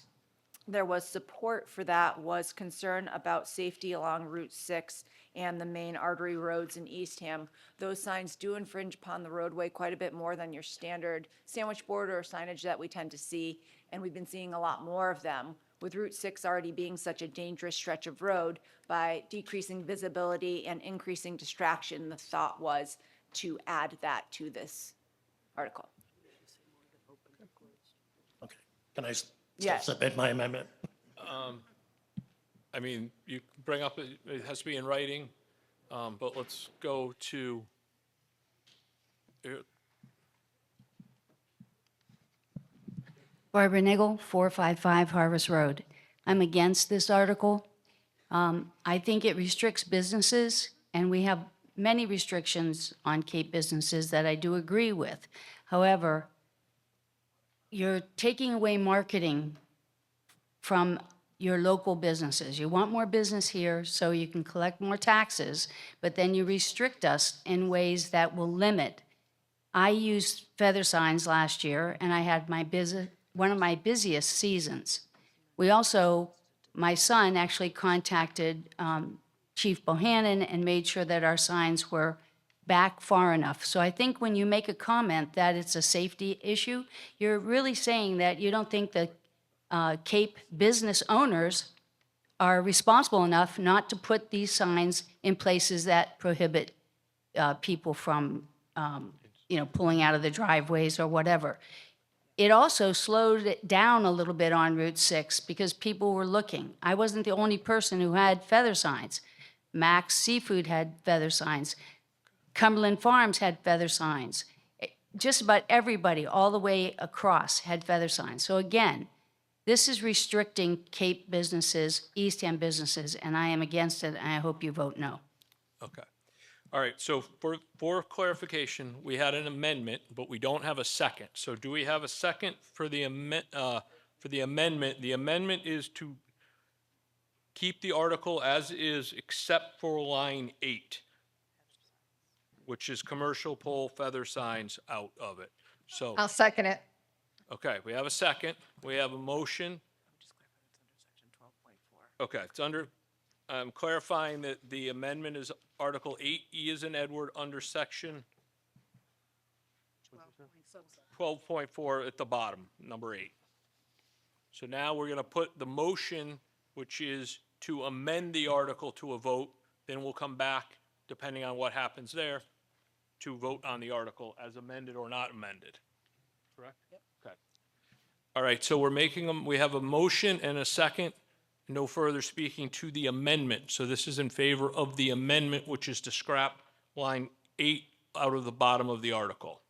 there was support for that was concern about safety along Route 6 and the main artery roads in Eastham. Those signs do infringe upon the roadway quite a bit more than your standard sandwich board or signage that we tend to see, and we've been seeing a lot more of them. With Route 6 already being such a dangerous stretch of road, by decreasing visibility and increasing distraction, the thought was to add that to this article. Okay, can I Yes. submit my amendment? I mean, you bring up, it has to be in writing, but let's go to, Barbara Niggle, 455 Harvest Road. I'm against this article. I think it restricts businesses, and we have many restrictions on Cape businesses that I do agree with. However, you're taking away marketing from your local businesses. You want more business here so you can collect more taxes, but then you restrict us in ways that will limit. I used feather signs last year, and I had one of my busiest seasons. We also, my son actually contacted Chief Bohannon and made sure that our signs were back far enough. So I think when you make a comment that it's a safety issue, you're really saying that you don't think that Cape business owners are responsible enough not to put these signs in places that prohibit people from, pulling out of the driveways or whatever. It also slowed it down a little bit on Route 6 because people were looking. I wasn't the only person who had feather signs. Max Seafood had feather signs. Cumberland Farms had feather signs. Just about everybody all the way across had feather signs. So again, this is restricting Cape businesses, Eastham businesses, and I am against it, and I hope you vote no. Okay. All right, so for clarification, we had an amendment, but we don't have a second. So do we have a second for the amendment? The amendment is to keep the article as is except for line 8, which is commercial pole feather signs out of it. So, I'll second it. okay, we have a second. We have a motion. Okay, it's under, I'm clarifying that the amendment is Article 8E is in Edward under section 12.4 at the bottom, number 8. So now we're going to put the motion, which is to amend the article to a vote. Then we'll come back, depending on what happens there, to vote on the article as amended or not amended. Correct? Yep. Okay. All right, so we have a motion and a second. No further speaking to the amendment. So this is in favor of the amendment, which is to scrap line 8 out of the bottom of the article.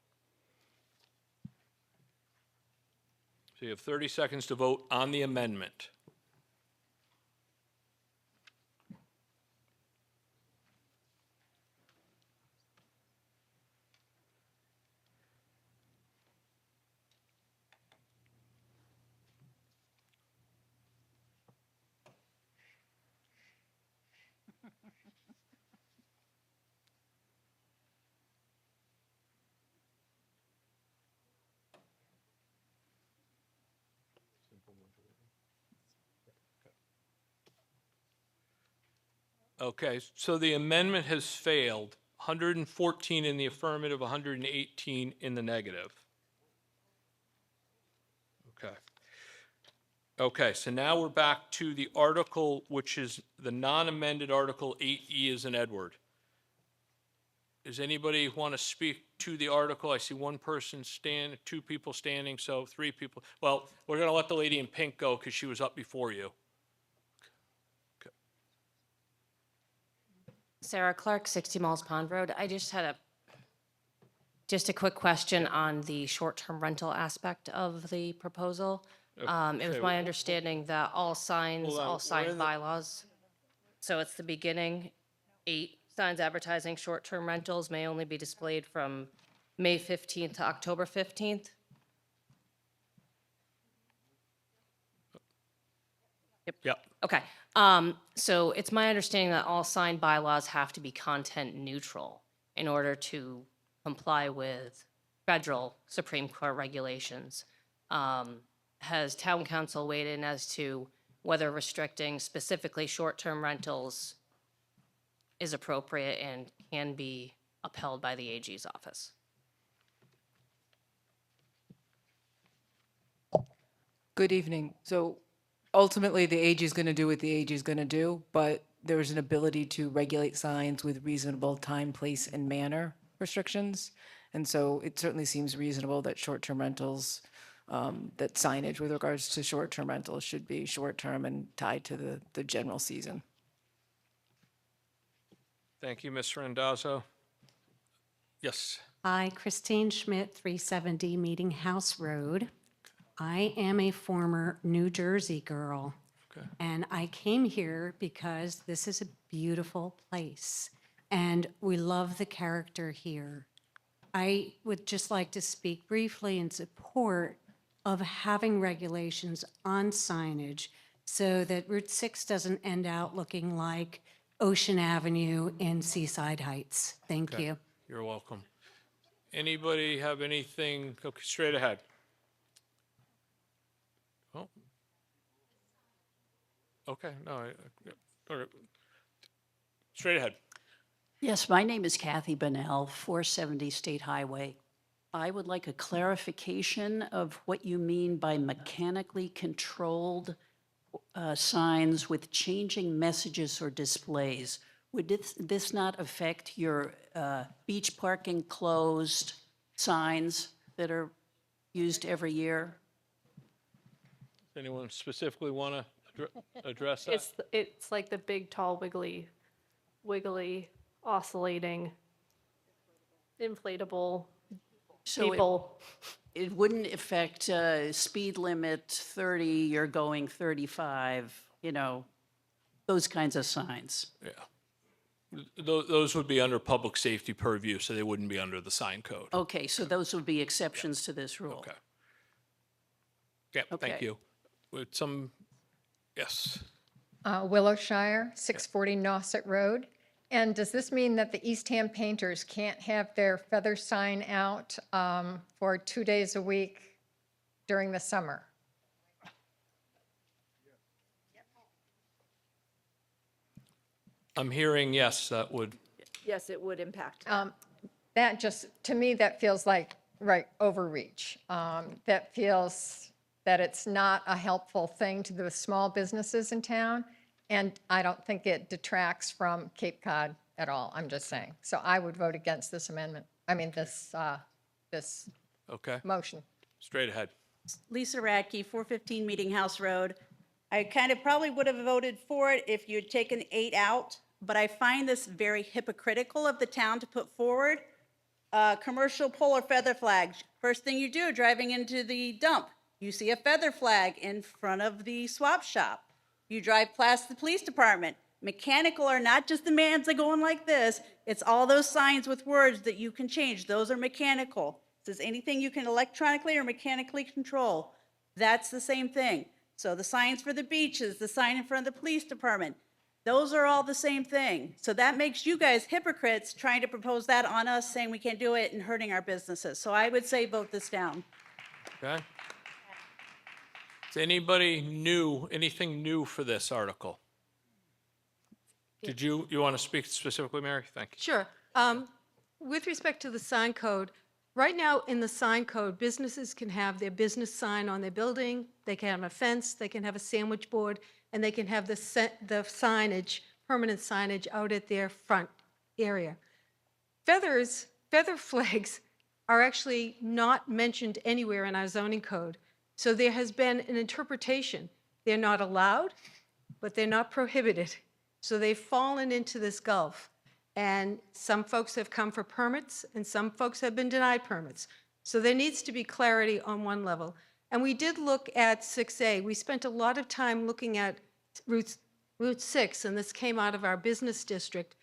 So you have 30 seconds to vote on the amendment. Okay, so the amendment has failed. 114 in the affirmative, 118 in the negative. Okay. Okay, so now we're back to the article, which is the non-amended Article 8E as in Edward. Does anybody want to speak to the article? I see one person stand, 2 people standing, so 3 people. Well, we're going to let the lady in pink go because she was up before you. Sarah Clark, 60 Malls Pond Road. I just had a quick question on the short-term rental aspect of the proposal. It was Okay, my understanding that all signs, hold on, all we're sign in the- bylaws, so it's the beginning, 8 signs advertising short-term rentals may only be displayed from May 15th to October 15th. Yep. Okay, so it's my understanding that all sign bylaws have to be content neutral in order to comply with federal Supreme Court regulations. Has town council weighed in as to whether restricting specifically short-term rentals is appropriate and can be upheld by the AG's office? Good evening. So ultimately, the AG is going to do what the AG is going to do, but there's an ability to regulate signs with reasonable time, place, and manner restrictions. And so it certainly seems reasonable that short-term rentals, that signage with regards to short-term rentals should be short-term and tied to the general season. Thank you, Ms. Randazzo. Yes. Hi, Christine Schmidt, 370 Meeting House Road. I am a former New Jersey girl. Okay. And I came here because this is a beautiful place and we love the character here. I would just like to speak briefly in support of having regulations on signage so that Route 6 doesn't end out looking like Ocean Avenue in Seaside Heights. Thank Okay. you. You're welcome. Anybody have anything? Okay, straight ahead. Oh. Okay, no, all right. Straight ahead. Yes, my name is Kathy Bennell, 470 State Highway. I would like a clarification of what you mean by mechanically controlled signs with changing messages or displays. Would this not affect your beach parking closed signs that are used every year? Does anyone specifically want to address that? It's like the big, tall, wiggly, oscillating, inflatable So people. it wouldn't affect speed limit 30, you're going 35, you know, those kinds of signs. Yeah. Those would be under public safety purview, so they wouldn't be under the sign code. Okay, so those would be exceptions to this rule. Okay. Yeah, thank Okay. you. With some, yes. Willowshire, 640 Nauset Road. And does this mean that the Eastham painters can't have their feather sign out for 2 days a week during the summer? I'm hearing yes, that would, Yes, it would impact. That just, to me, that feels like, right, overreach. That feels that it's not a helpful thing to the small businesses in town. And I don't think it detracts from Cape Cod at all, I'm just saying. So I would vote against this amendment, this okay, motion. straight ahead. Lisa Radke, 415 Meeting House Road. I kind of probably would have voted for it if you'd taken 8 out, but I find this very hypocritical of the town to put forward. Commercial pole or feather flag. First thing you do driving into the dump, you see a feather flag in front of the swap shop. You drive past the police department. Mechanical are not just the mans that going like this. It's all those signs with words that you can change. Those are mechanical. It says anything you can electronically or mechanically control. That's the same thing. So the signs for the beaches, the sign in front of the police department, those are all the same thing. So that makes you guys hypocrites trying to propose that on us, saying we can't do it and hurting our businesses. So I would say vote this down. Okay. Is anybody new, anything new for this article? Did you want to speak specifically, Mary? Thank you. Sure. With respect to the sign code, right now in the sign code, businesses can have their business sign on their building, they can have a fence, they can have a sandwich board, and they can have the signage, permanent signage out at their front area. Feather flags are actually not mentioned anywhere in our zoning code. So there has been an interpretation. They're not allowed, but they're not prohibited. So they've fallen into this gulf. And some folks have come for permits, and some folks have been denied permits. So there needs to be clarity on one level. And we did look at 6A. We spent a lot of time looking at Route 6, and this came out of our business district.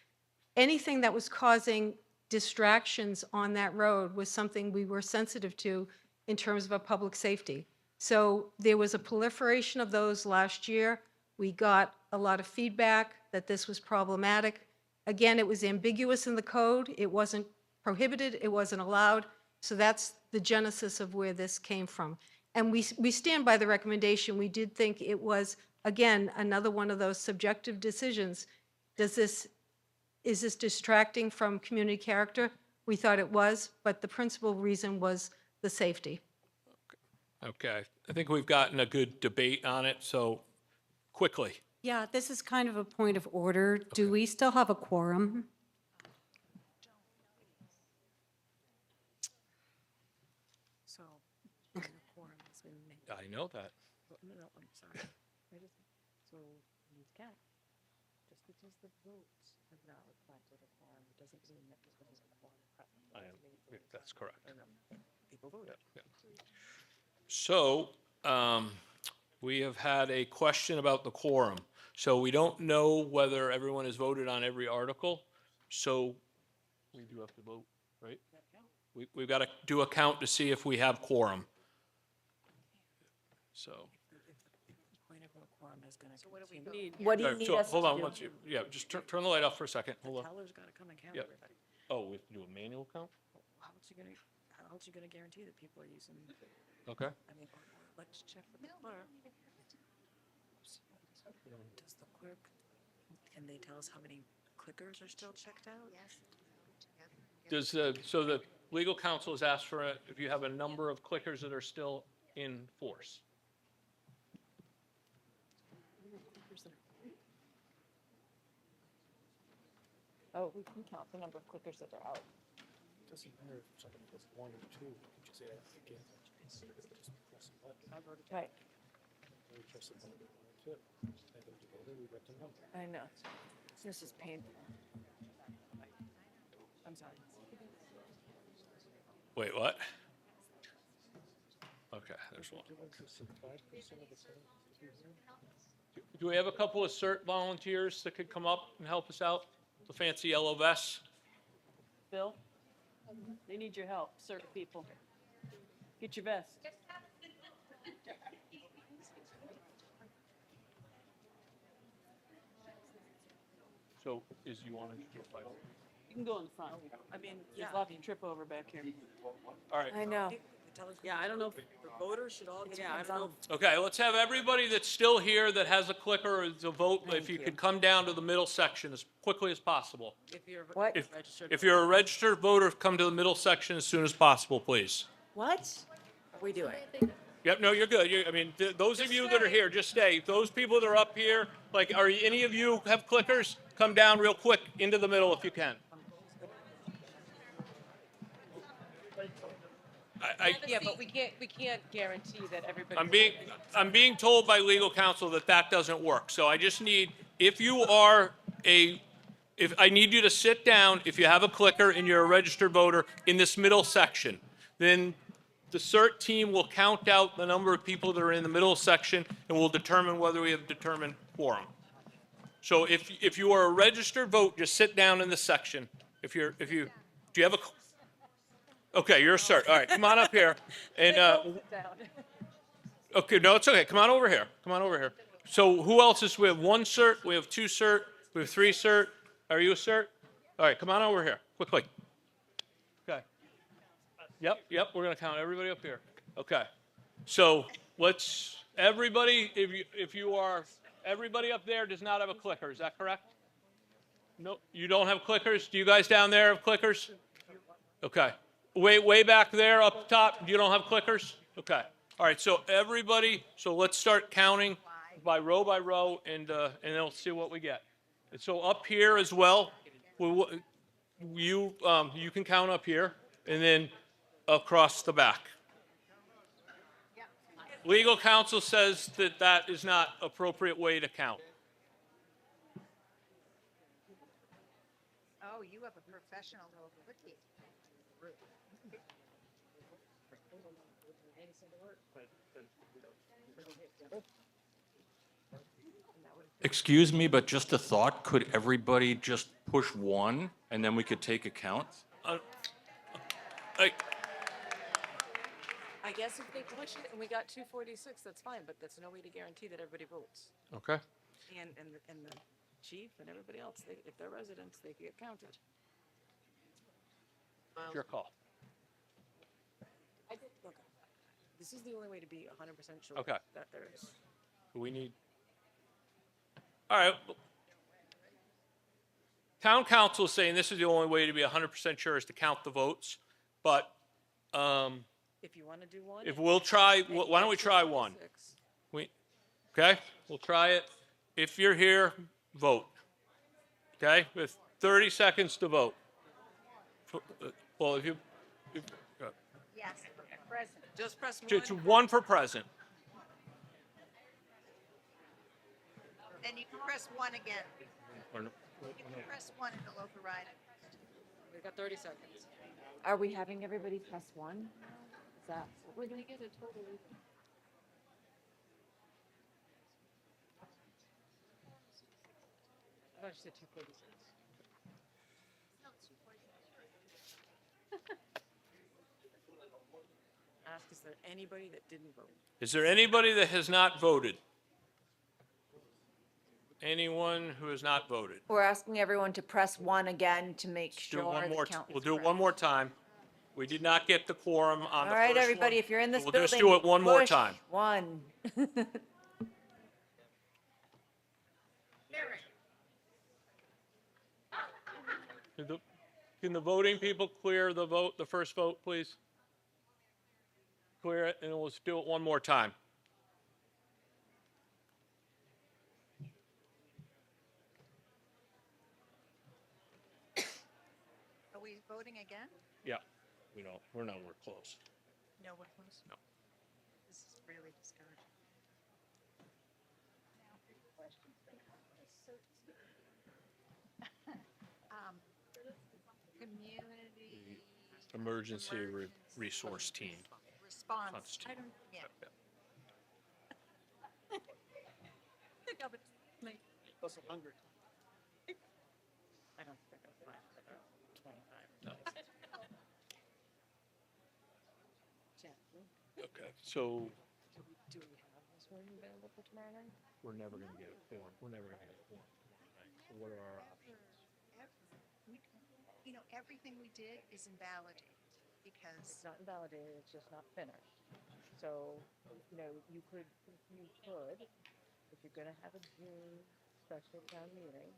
Anything that was causing distractions on that road was something we were sensitive to in terms of a public safety. So there was a proliferation of those last year. We got a lot of feedback that this was problematic. Again, it was ambiguous in the code. It wasn't prohibited. It wasn't allowed. So that's the genesis of where this came from. And we stand by the recommendation. We did think it was, again, another one of those subjective decisions. Is this distracting from community character? We thought it was, but the principal reason was the safety. Okay, I think we've gotten a good debate on it, so quickly. Yeah, this is kind of a point of order. Do we still have a quorum? So, quorum has been made. I know that. No, I'm sorry. So, you can't. Just because the votes have not reflected a quorum, doesn't mean that there is a quorum present. That's correct. People voted. So, we have had a question about the quorum. So we don't know whether everyone has voted on every article. So we do have to vote, right? We've got to do a count to see if we have quorum. So. Point of no quorum is going to. So what do we need? What do you need us to Hold on, do? yeah, just turn the light off for a second. Hold on. Teller's got to come and count Yep. everybody. Oh, we have to do a manual count? How else you going to guarantee that people are using? Okay. I mean, let's check with the clerk. Does the clerk, can they tell us how many clickers are still checked out? Yes. So the legal counsel has asked for if you have a number of clickers that are still in force. Oh, we can count the number of clickers that are out. Doesn't matter if somebody does 1 or 2, you can just add again. Just press a button. Right. We press a button, 1 or 2. Add them together, we get the number. I know. This is painful. I'm sorry. Wait, what? Okay, there's one. Do we have a couple of CERT volunteers that could come up and help us out? the fancy yellow vests. Bill, they need your help, certain people. Get your vest. So you want to? You can go in the front. I mean, there's lots to trip over back here. All right. I know. Yeah, I don't know if the voters should all, yeah, I don't know. Okay, let's have everybody that's still here that has a clicker or to vote, if you could come down to the middle section as quickly as possible. What? If you're a registered voter, come to the middle section as soon as possible, please. What are we doing? Yep, no, you're good. I mean, those of you that are here, just stay. Those people that are up here, like, any of you have clickers? Come down real quick into the middle if you can. Yeah, but we can't guarantee that everybody. I'm being told by legal counsel that doesn't work. So I just need, if I need you to sit down, if you have a clicker and you're a registered voter in this middle section, then the CERT team will count out the number of people that are in the middle section and will determine whether we have determined quorum. So if you are a registered vote, just sit down in the section. Do you have a, okay, you're a CERT. All right, come on up here. And, okay, no, it's okay. Come on over here. Come on over here. So who else is, we have one CERT, we have two CERT, we have three CERT. Are you a CERT? All right, come on over here, quickly. Okay. Yep, we're gonna count everybody up here. Okay. So everybody, everybody up there does not have a clicker, is that correct? No, you don't have clickers? Do you guys down there have clickers? Okay. Way back there up top, you don't have clickers? Okay. All right, so let's start counting by row, and then we'll see what we get. And so up here as well, you can count up here, and then across the back. Legal counsel says that is not appropriate way to count. Oh, you have a professional little cookie. Excuse me, but just a thought, could everybody just push one and then we could take a count? I guess if they push it and we got 246, that's fine, but that's no way to guarantee that everybody votes. Okay. And the chief and everybody else, if they're residents, they get counted. Your call. Look, this is the only way to be 100% sure Okay. that there is. We need. All right. Town council is saying this is the only way to be 100% sure is to count the votes, but If you want to do one. if we'll try, why don't we try one? Okay, we'll try it. If you're here, vote. Okay, with 30 seconds to vote. Well, Yes, present. Just press one. it's one for president. Then you can press one again. Or no- You can press one, it'll override it. We've got 30 seconds. Are we having everybody press one? Is that, we're gonna get a total. I thought you said 246. Ask, is there anybody that didn't vote? Is there anybody that has not voted? Anyone who has not voted? We're asking everyone to press one again to make Do sure it one the more. count is We'll do it correct. one more time. We did not get the quorum on the All first right, one. everybody, if you're in this We'll building. just do it one more push time. One. Can the voting people clear the vote, the first vote, please? Clear it, and we'll do it one more time. Are we voting again? Yeah, we're nowhere close. No, we're close. No. This is really discouraging. Community Emergency resource team. response. team. I don't, yeah. No, but, like, I don't Okay, so Do we have this room available for tomorrow night? we're never gonna get a quorum, we're never gonna get a quorum tomorrow night. So what are our options? You know, everything we did is invalidated because It's not invalidated, it's just not finished. So, you know, you could, if you're gonna have a June special town meeting,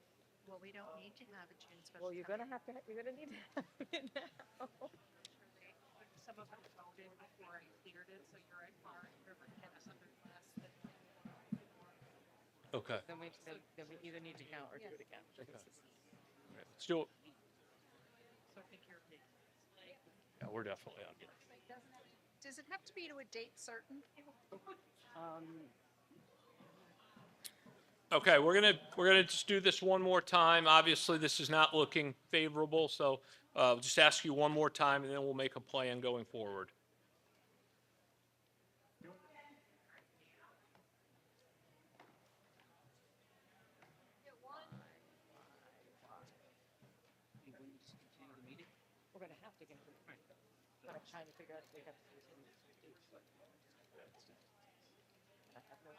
well, we don't need to have a June special. well, you're gonna need to have it now. Some of them voted before I cleared it, so you're at par. River has under less than. Okay. Then we either need to count or do it again. Okay. All right, let's do it. So I think you're. Yeah, we're definitely on here. Does it have to be to a date certain? Okay, we're gonna just do this one more time. Obviously, this is not looking favorable, so just ask you one more time, and then we'll make a plan going forward. We're gonna have to continue. I'm trying to figure out if we have to do some. I have no.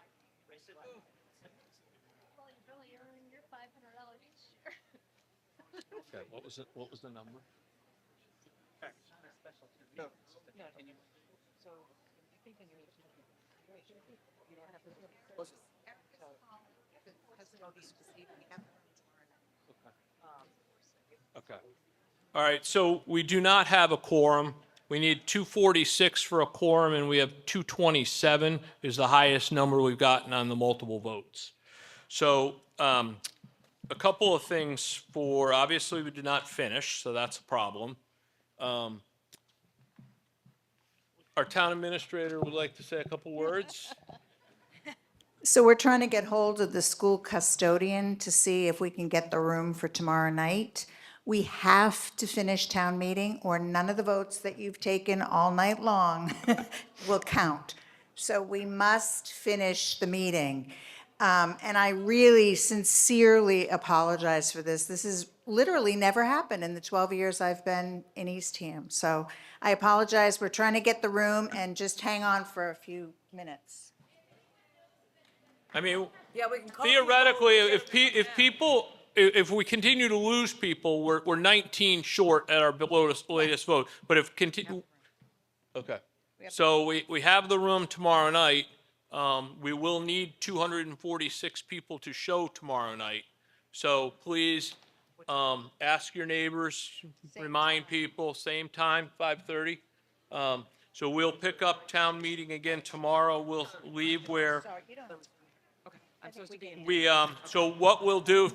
Well, you really earned your $500 each year. Okay, what was it? What was the number? No. So, I think then you need to. You don't have to. Okay. All right, so we do not have a quorum. We need 246 for a quorum, and we have 227 is the highest number we've gotten on the multiple votes. So a couple of things for, obviously, we did not finish, so that's a problem. Our town administrator would like to say a couple words. So we're trying to get hold of the school custodian to see if we can get the room for tomorrow night. We have to finish town meeting, or none of the votes that you've taken all night long will count. So we must finish the meeting. And I really sincerely apologize for this. This has literally never happened in the 12 years I've been in Eastham. So I apologize. We're trying to get the room, and just hang on for a few minutes. I mean, Yeah, we can call. theoretically, if we continue to lose people, we're 19 short at our latest vote. But if okay. So we have the room tomorrow night. We will need 246 people to show tomorrow night. So please, ask your neighbors, remind people, same time, 5:30. So we'll pick up town meeting again tomorrow. We'll leave where I'm supposed to be in. so what we'll do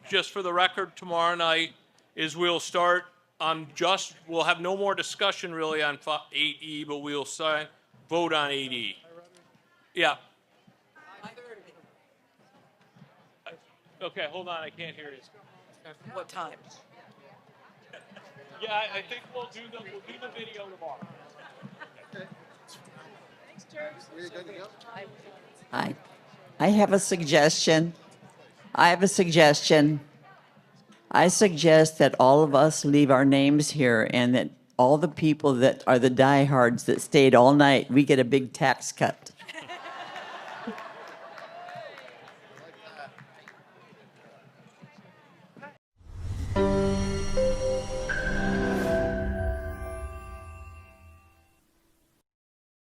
just for the record tomorrow night is we'll start on we'll have no more discussion really on 8E, but we'll vote on 8E. Yeah. Okay, hold on, I can't hear you. What time? Yeah, I think we'll do the video tomorrow. Hi. I have a suggestion. I suggest that all of us leave our names here, and that all the people that are the diehards that stayed all night, we get a big tax cut.